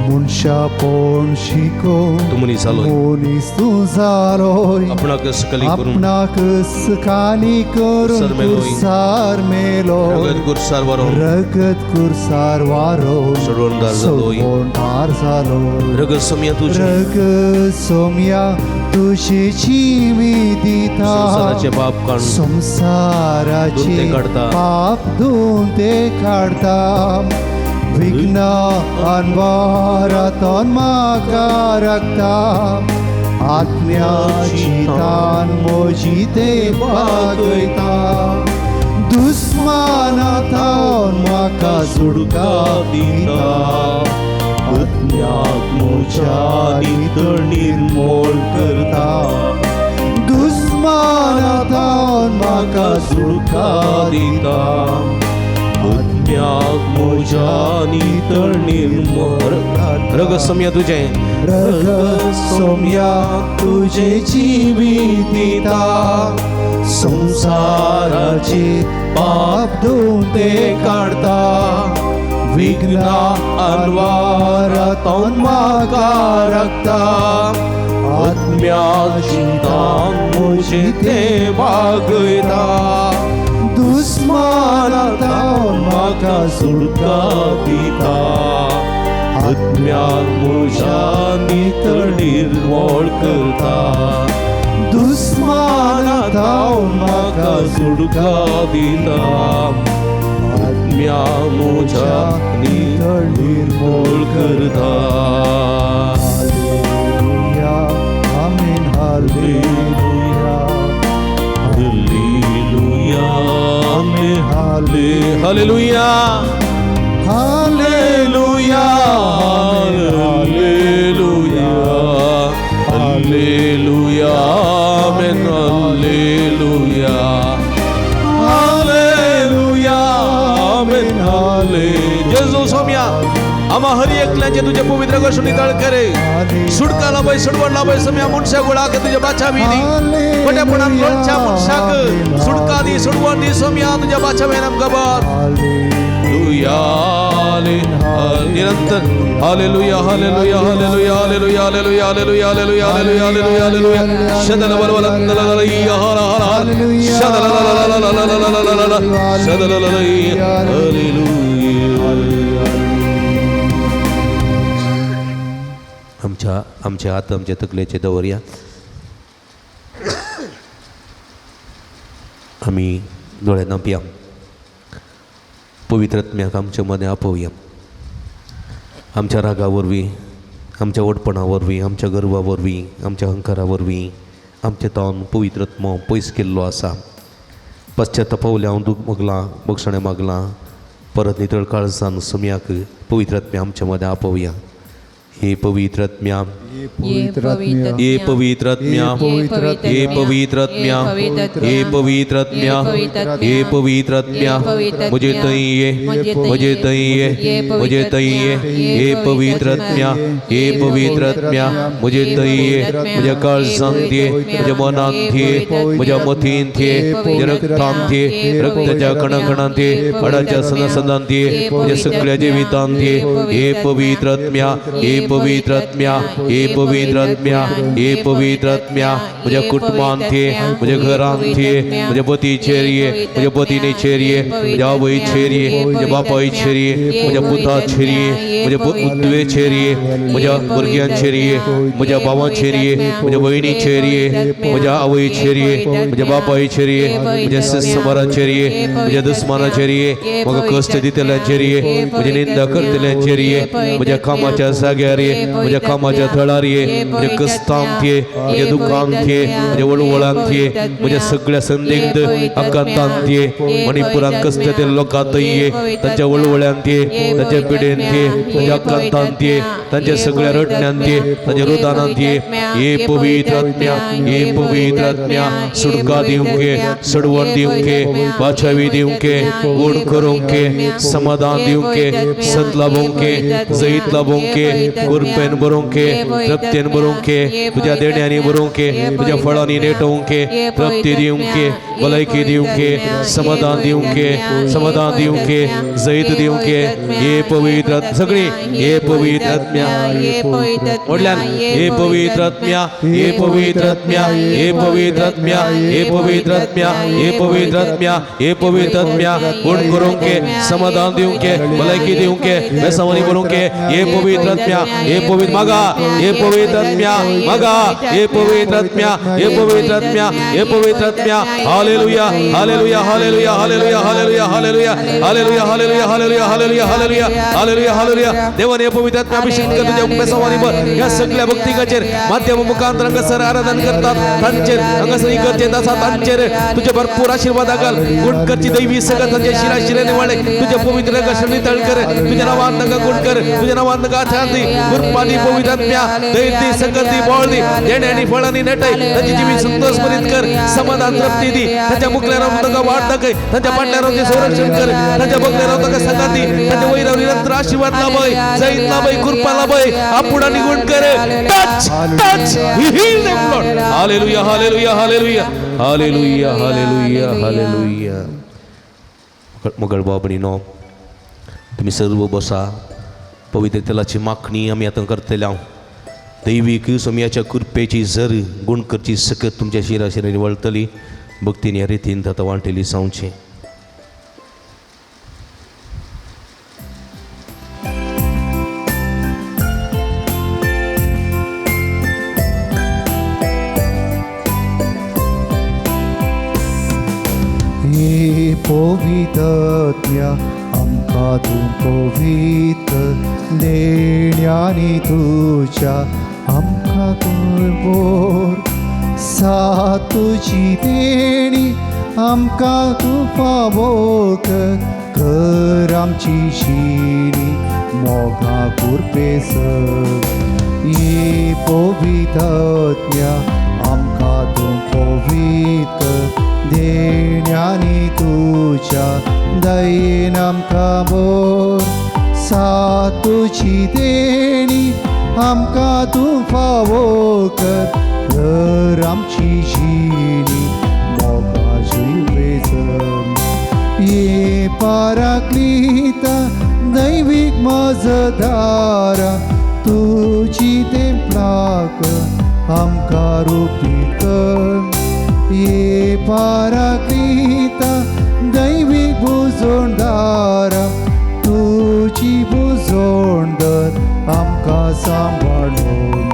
मनशा पोण शिको तुमनी जालोय मनीस तूं जालोय आपणाक सकली करून आपणाक सकाळी करून कुर्सार मेलोय. कुर्सार मेलो रगत कुर्सार वरून रगत कुर्सार वारो सोडवणदार जालोय. सोडवणदार जालोय रगत सोम्या तुझे रगत सोम्या तुझेची मी दिता संसाराचे पाप काढून धुवून संसाराचे ते काढता. पाप धुवून ते काढता विघ्न अनवारातून म्हाका राखता आत्म्याची तान मोजी ते बागयता दुस्मानांतून म्हाका सुटका दिता आत्म्याक म्हज्या नितळ निर्मळ करता दुस्मानांतून म्हाका सुटका दिता आत्म्याक म्हज्या नितळ निर्मळ रग सोम्या तुझे रग सोम्या तुझे जिवीत दिता संसाराचे पाप धुवन ते काढता विघ्ना अन्वारातून म्हाका राखता आत्म्याची तांग म्हजी ते वागयता दुस्मानांतल्यान म्हाका सुटका दिता आत्म्याक म्हज्या नितळ निर्मळ करता दुस्मानांतल्यान म्हाका सुटका दिता आत्म्या म्हज्या नितळ निर्मळ करता hallelujah amen hallelujah hallelujah amen hallelujah hallelujah hallelujah hallelujah hallelujah amen hallelujah hallelujah amen हाले जेजू सोम्या आम्हा हर एकल्याचे तुझे पवित्र कशून नितळ करे सुटका लाभय सुडवण लाभय सोम्या मनशा गोळाक तुझ्या बाचाविनी कोट्यापणान लोणच्या मनशाक सुटका दी सुडवण दी सोम्या तुझ्या बाचावेन आमकां बर हालेलुया निरंतर hallelujah hallelujah hallelujah hallelujah hallelujah hallelujah hallelujah hallelujah hallelujah hallelujah शदल बलबलंदलललैया हर हर हर शदलललललललललललल शदललललैया हालेलुया आमच्या हात आमच्या तकलेचे दवरया आम्ही दोळे नापया पवित्रत्म्याक आमच्या मदें आपोवया आमच्या रागा वरवीं आमच्या वडपणा वरवीं आमच्या गर्वा वरवीं आमच्या अहंकारा वरवीं आमचे तावन पवित्रत्म पयस केल्लो आसा पश्चातापावल्या हांव दूख मागलां बक्षणें मागलां परत नितळ काळजान सोम्याक पवित्रत्म्या आमच्या मदें आपोवया हे पवित्रत्म्या हे पवित्रत्म्या हे पवित्रत्म्या हे पवित्रत्म्या हे पवित्रत्म्या मुझे तई ये मुझे तई ये मुझे तई ये हे पवित्रत्म्या हे पवित्रत्म्या मुझे तई ये मुझे काळजांत घे मुझे मनांत घे मुझ्या मतींत घे मुझ्या रक्तांत घे रक्ताच्या कणाकणांत घे हाडाच्या सणासणांत घे मुझ्या सगळ्या जिवितांत घे हे पवित्रत्म्या हे पवित्रत्म्या हे पवित्रत्म्या हे पवित्रत्म्या मुझ्या कुटुंबांत घे मुझ्या घरांत घे मुझ्या पतीचेर ये मुझ्या पत्नीचेर ये मुझ्या आवयचेर ये मुझ्या बापायचेर ये मुझ्या पुताचेर ये मुझ्या उद्वेचेर ये मुझ्या भुरग्यांचेर ये मुझ्या भावांचेर ये मुझ्या भयणीचेर ये मुझ्या आवयचेर ये मुझ्या बापायचेर ये मुझ्या सिस्टमाराचेर ये मुझ्या दुस्मानाचेर ये म्हाका कश्ट दितल्यांचेर ये मुझी निंदा करतल्यांचेर ये मुझ्या कामाच्या जाग्यार ये मुझ्या कामाच्या थळार ये मुझ्या कस्तांत ये मुझ्या दुखांत ये मुझ्या वळवळांत ये मुझ्या सगळ्या संदिग्ध आकांतांत ये मणिपुरांत कसले लोकांत ये तांच्या वळवळ्यांत ये तांच्या पिडेंत ये तांच्या आकांतांत ये तांच्या सगळ्या रडण्यांत ये तांच्या रुदानांत ये हे पवित्रत्म्या हे पवित्रत्म्या सुटका दिवंके सडवण दिवंके बाचावी दिवंके गोड करूंके समाधान दिवंके सत लाभोंके जैत लाभोंके गुरपेन बरोंके तृप्तेन बरोंके तुझ्या देण्यानी बरोंके तुझ्या फळांनी नेटोंके तृप्ती दिवंके भलायकी दिवंके समाधान दिवंके जैत दिवंके हे पवित्र सगळी हे पवित्रत्म्या म्हटल्यान हे पवित्रत्म्या हे पवित्रत्म्या हे पवित्रत्म्या हे पवित्रत्म्या हे पवित्रत्म्या हे पवित्रत्म्या गुण करूंके समाधान दिवंके भलायकी दिवंके बेसावणी बरोंके हे पवित्रत्म्या हे पवित्र मागा हे पवित्रत्म्या मागा हे पवित्रत्म्या हे पवित्रत्म्या हे पवित्रत्म्या hallelujah hallelujah hallelujah hallelujah hallelujah hallelujah hallelujah hallelujah hallelujah hallelujah hallelujah hallelujah hallelujah देवाने हे पवित्रत्म्या अभिषेक कर तुझ्या बेसावणीवर या सगळ्या भक्तिकाचेर माध्यम मुखांतर हंगसर आराधन करतात तांचेर हंगसर करचे दासा तांचेर तुझे भरपूर आशीर्वाद घाल गुण करची दैवी सगळं तांच्या शिरा शिरेने वाळे तुझ्या पवित्र कशनी तळ कर तुझ्या नावांत गुण कर तुझ्या नावांत गाथा दी कृपानी पवित्रात्म्या दैती संगती बोळणी येण्यानी फळानी नटय त्याची जीवी संतोष भरीत कर समाधान तृप्ती दी त्याच्या मुखल्या राहून तका वाढ दाखय त्याच्या पाटल्या राहून संरक्षण कर त्याच्या बघल्या राहून तका संगती त्याच्या वैराव निरंतर आशीर्वाद लाभय जैत लाभय कृपा लाभय आपुडा निगुण करे touch touch heal them Lord hallelujah hallelujah hallelujah hallelujah hallelujah hallelujah मुगळ बाबडीनो तुम्ही सर्व बसा पवित्र तेलाची मागणी आम्ही आता करतले आहोत दैविक समयाच्या कृपेची झर गुणकरची सकत तुमच्या शिराशिराने वळतली भक्तीने रितीन आता वांटेली सांगचे हे पवित्रत्या आमका तू पवित्र लेण्यानी तुझ्या आमका बोर सा तुझी देणी आमका तू फावो कर आमची शिणी मोगा कुरपेस ये पवित्रत्या आमका तू पवित्र देण्यानी तुझ्या दयेन आमका बोर सा तुझी देणी आमका तू फावो कर आमची शिणी मोगा जिवेच ये पाराक्लिता दैविक मजदारा तुझी तेंपलाक आमका रूपी कर ये पाराक्लिता दैविक बुजोंडारा तुझी बुजोंडर आमका सांभाळून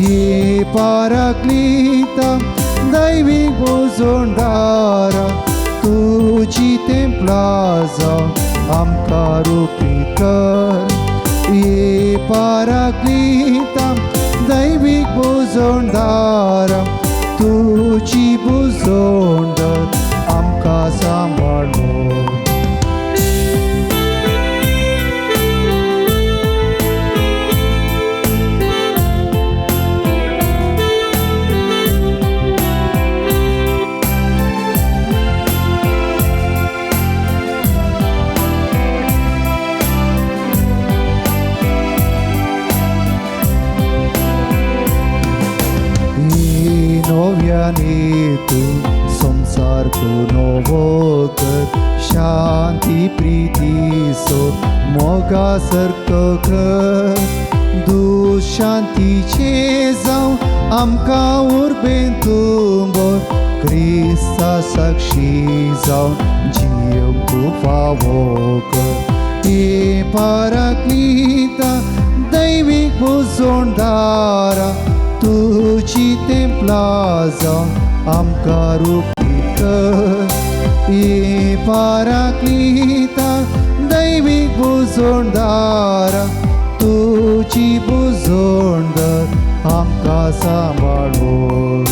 ये पाराक्लिता दैविक बुजोंडारा तुझी तेंपला जावन आमका रूपी कर ये पाराक्लिता दैविक बुजोंडारा तुझी बुजोंडर आमका सांभाळून नव्याने तू संसार तू नवो कर शांती प्रीती सो मोगा सारको कर दुशांतीचे जावं आमका उर्बेन तुंबोर क्रिस्ता साक्षी जावं जीव तू फावो कर ये पाराक्लिता दैविक बुजोंडारा तुझी तेंपला जावन आमका रूपी कर ये पाराक्लिता दैविक बुजोंडारा तुझी बुजोंडर आमका सांभाळून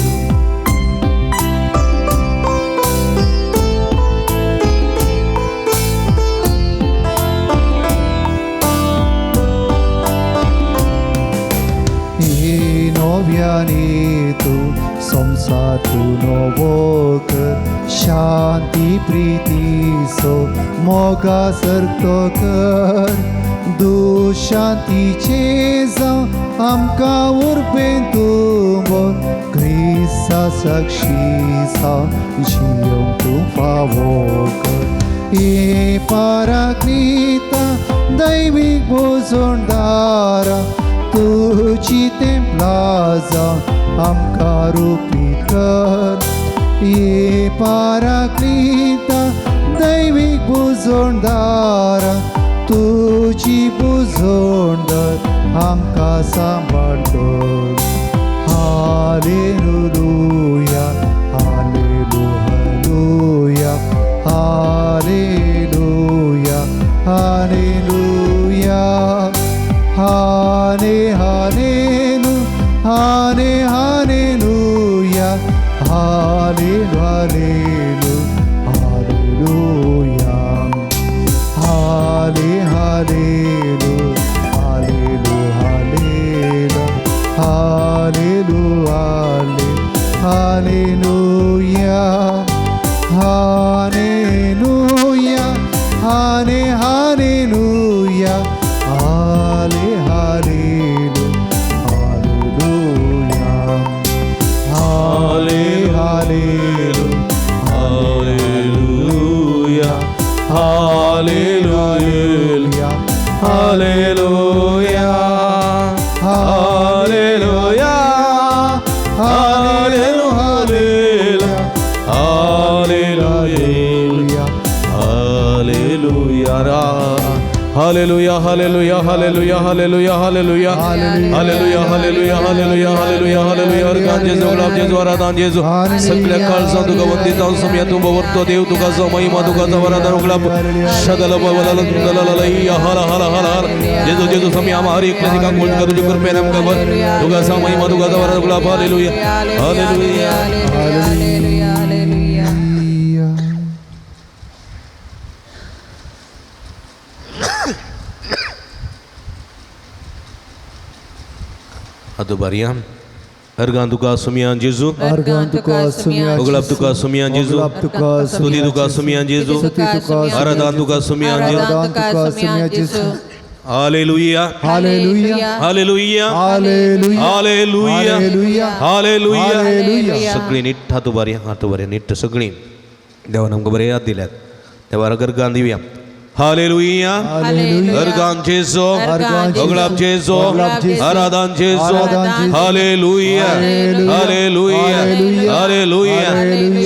नव्याने तू संसार तू नवो कर शांती प्रीती सो मोगा सारको कर दुशांतीचे जावं आमका उर्बेन तुंबोर क्रिस्ता साक्षी जावं जीव तू फावो कर ये पाराक्लिता दैविक बुजोंडारा तुझी तेंपला जावन आमका रूपी कर ये पाराक्लिता दैविक बुजोंडारा तुझी बुजोंडर आमका सांभाळ कर हालेलुया हालेलुया हालेलुया हालेलुया हाले हालेलु हाले हालेलुया हालेलु हालेलु हालेलुया हाले हालेलु हालेलु Hallelujah. Hallelujah. Hallelujah. Hallelujah. Hallelujah. Hallelujah. Hallelujah. Hallelujah. Hallelujah. Hallelujah. Hallelujah. Hallelujah. Hallelujah. Hallelujah. Hallelujah. अर्घान जेजू, गुलाब जेजू, आराधन जेजू. सगळ्या काळजात तुका वंदित हांव समया तूं बवरतो देव तुका महिमा तुका आराधन गुलाब शगल बवलल दलललैया हला हला हला जेजू जेजू समया आम्हा हर एक तिका कोट कर तुझे कृपेन आमकां बर तुका महिमा तुका आराधन गुलाब hallelujah hallelujah Hallelujah. Hallelujah. Atu bariam अर्घान तुका सुमियान जेजू अर्घान तुका सुमियान गुलाब तुका सुमियान जेजू गुलाब तुका स्तुती तुका सुमियान जेजू स्तुती तुका आराधन तुका सुमियान जेजू आराधन तुका सुमियान जेजू hallelujah hallelujah hallelujah hallelujah hallelujah hallelujah hallelujah सगळी नीट हातू बरी नीट सगळी देवान आमकां बरे याद दिल्यात देवार अर्घान दिवया हालेलुया अर्घान जेजू गुलाब जेजू आराधन जेजू हालेलुया हालेलुया हालेलुया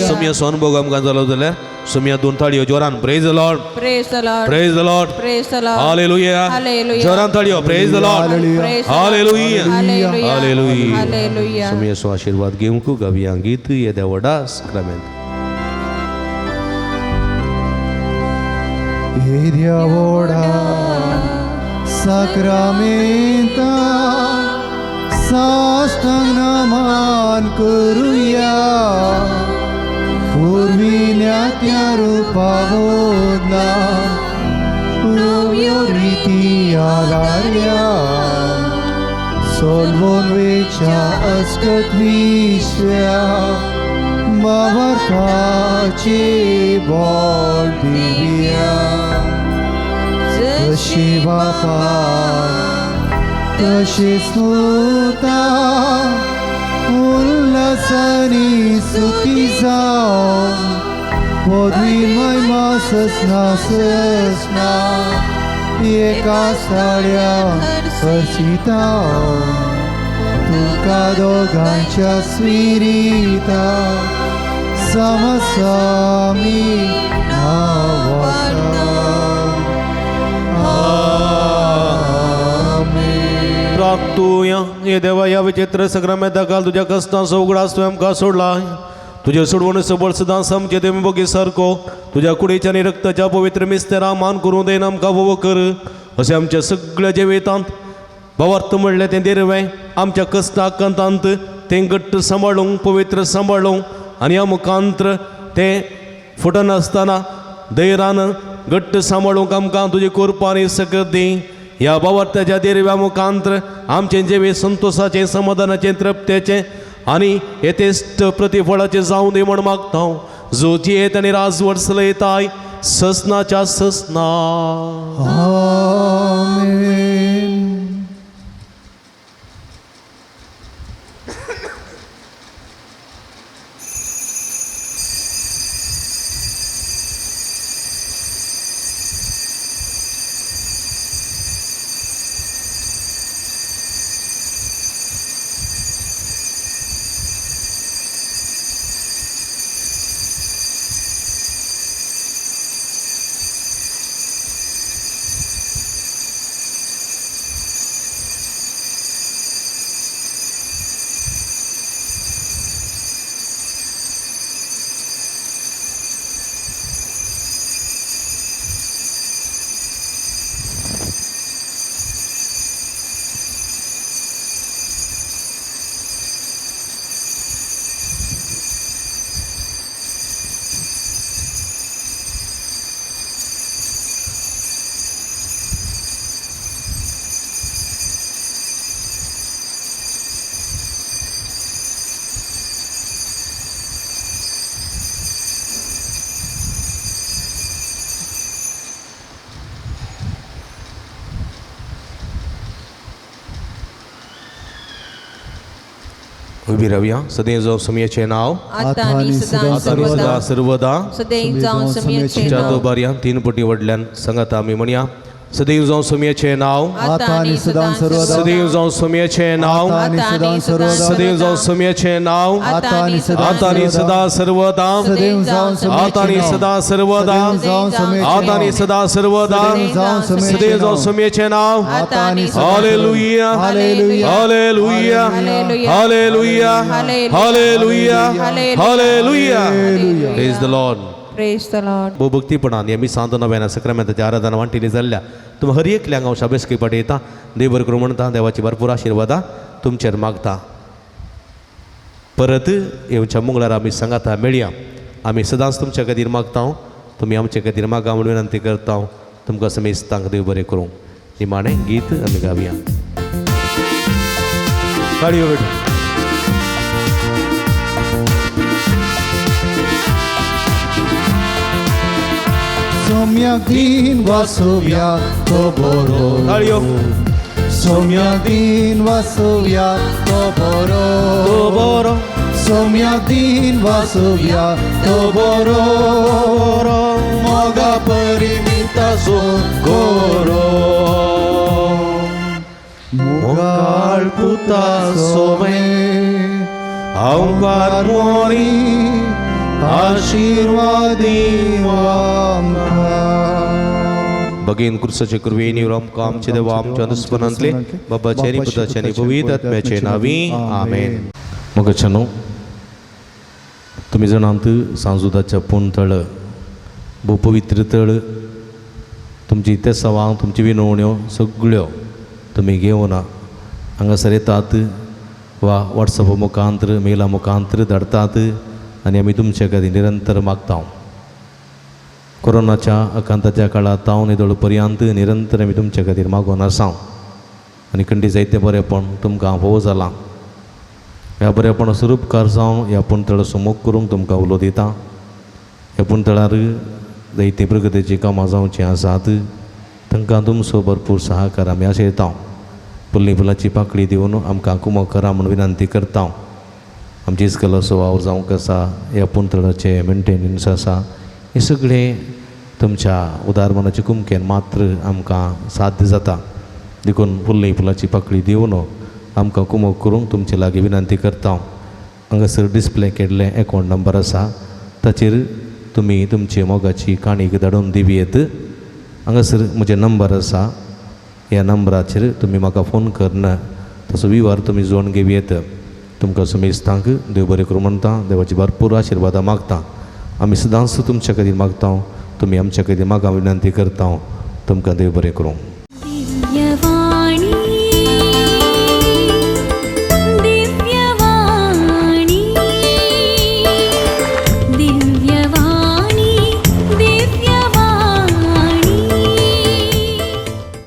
सुमिया सोन भोग आमकां जालो जाल्यार सुमिया दोन थाळयो जोरान praise the Lord Praise the Lord. Praise the Lord Praise the Lord. Hallelujah Hallelujah. Zohran थाळयो praise the Lord Praise the Lord. Hallelujah Hallelujah. Hallelujah Hallelujah. सुमिया so आशीर्वाद घेऊन को गाविया गीत ये देवडास Clement Devoda Sacramenta Sastang naman kuruya Purvinyatya rupavodna Riti agarya Solvon vecha askat vishya Mavartachi bol divya Tashi bapa Tashi snuta Ullasani suti zao Podvimai masasna sasna Eka sarya sarsitao Tuka dogancha svirita Samasami navata प्राप्तूया ये देवा या विचित्र संग्राम दाखल तुझ्या कष्टांचा उघडा स्वयं का सोडला तुझे सोडवून सबळ सदा समचे देव बघी सारको तुझ्या कुडीच्या आणि रक्ताच्या पवित्र मिस्तेरा मान करून दे आमकां वो कर असे आमच्या सगळ्या जिवितांत भावार्थ म्हणले ते देरवे आमच्या कष्टाक कंतांत ते घट्ट सांबाळूंक पवित्र सांबाळूंक आणि या मुखांत्र ते फुटन असताना धैर्यान घट्ट सांबाळूंक आमकां तुझी कृपा आनी सकत दी या भावार्थाच्या देरव्या मुखांत्र आमचे जिवे संतोषाचे समाधानाचे तृप्तेचे आणि येथेस्ट प्रतिफळाचे जाऊ दे म्हण मागता जो जियेत आणि राजवत्सल येताय ससनाच्या ससना Amen. उभी राहूया. सदैव जाऊन समयाचे नाव आता आणि सदा आता आणि सर्वदा सदा सर्वदा सदैव जाऊन समयाचे च्या नाव दोबाऱ्या 3 पटी वडल्यान सांगात आम्ही म्हणया. सदैव जाऊन समयाचे नाव आता आणि सदा सर्वदा सदैव जाऊन समयाचे नाव आणि सदा सर्वदा सदैव जाऊन समयाचे नाव आता आणि सदा आता आणि सदा सर्वदा सदैव जाऊन आता आणि सदा सर्वदा आता आणि सदा सर्वदा सदैव जाऊन समयाचे नाव. आता आणि hallelujah hallelujah hallelujah hallelujah hallelujah hallelujah. Praise the Lord. Praise the Lord. भो भक्तीपणान आम्ही सांतो नव्यानं सक्रामेंताची आराधना वांटिली जाल्ल्या तुम हर एकल्यांक हांव शाबेसकी पाटी येता. देव बरें करूं म्हणटा. देवाची भरपूर आशिर्वादा तुमचेर मागता. परत येवच्या मंगळार आमी सांगाता मेळया. आमी सदांच तुमच्या खातीर मागता. तुमी आमचे खातीर मागा म्हणून विनंती करता. तुमकां समेस्तांक देव बरें करूं. निमाणें गीत आमी गावया. काडयो बेटा. सोम्याक दिन वासोव्या तो बरो. ताळयो. सोम्याक दिन वासोव्या तो बरो. तो बरो सोम्याक दिन वासोव्या तो बरो. मोगा परिमिता सो गोरो. मोगाळ पुता सोमे अवकार मोरी आशीर्वादी बगीन कुर्साचे कुरवेनी आमकां आमचे देवा आमच्या अनुस्मरणांतले बाबाचे आनी पुताचे आनी पवित्र आत्म्याचे नावी आमेन. मोगाचनो तुमी जाणांत सांजुदाच्या पूण तळ भोव पवित्र तळ तुमची ते सवां तुमची विनवण्यो सगळ्यो तुमी घेवन हांगासर येतात वा वॉट्सॅपा मुखांतर मेला मुखांतर धाडतात आनी आमी तुमचे खातीर निरंतर मागता. कोरोनाच्या आकांताच्या काळात तावन निदळ पर्यंत निरंतर आमी तुमचे खातीर मागून आसा. आनी खंडी जायते बरेपण तुमकां फोव जालां. ह्या बरेपण स्वरूपकार जावन ह्या पुणतळ सुमोग करूंक तुमकां उलो दिता. ह्या पुणतळार जायती प्रगतीची कामां जावचीं आसात. तांकां तुमचो भरपूर सहकार आमी आशयता. फुल्ली फुलाची पाकळी दिवन आमकां कुमो करा म्हूण विनंती करता. आमची इस्कल असो वावर जावंक आसा. ह्या पुणतळाचे मेंटेनन्स आसा. हे सगळें तुमच्या उदारमनाचे कुमकेन मात्र आमकां साध्य जाता. देखून फुल्ली फुलाची पाकळी दिवन आमकां कुमो करूंक तुमचे लागीं विनंती करता. हांगासर डिस्प्ले केल्ले अकावंट नंबर आसा. ताचेर तुमी तुमची मोगाची काणीक धाडून दिवयेत. हांगासर म्हजे नंबर आसा. ह्या नंबराचेर तुमी म्हाका फोन करना. तसो विवार तुमी जोडून घेवयेत. तुमकां समेस्तांक देव बरें करूं म्हणटा. देवाची भरपूर आशिर्वादां मागता. आमी सदांच तुमच्या खातीर मागता. तुमी आमच्या खातीर मागा विनंती करता. तुमकां देव बरें करूं.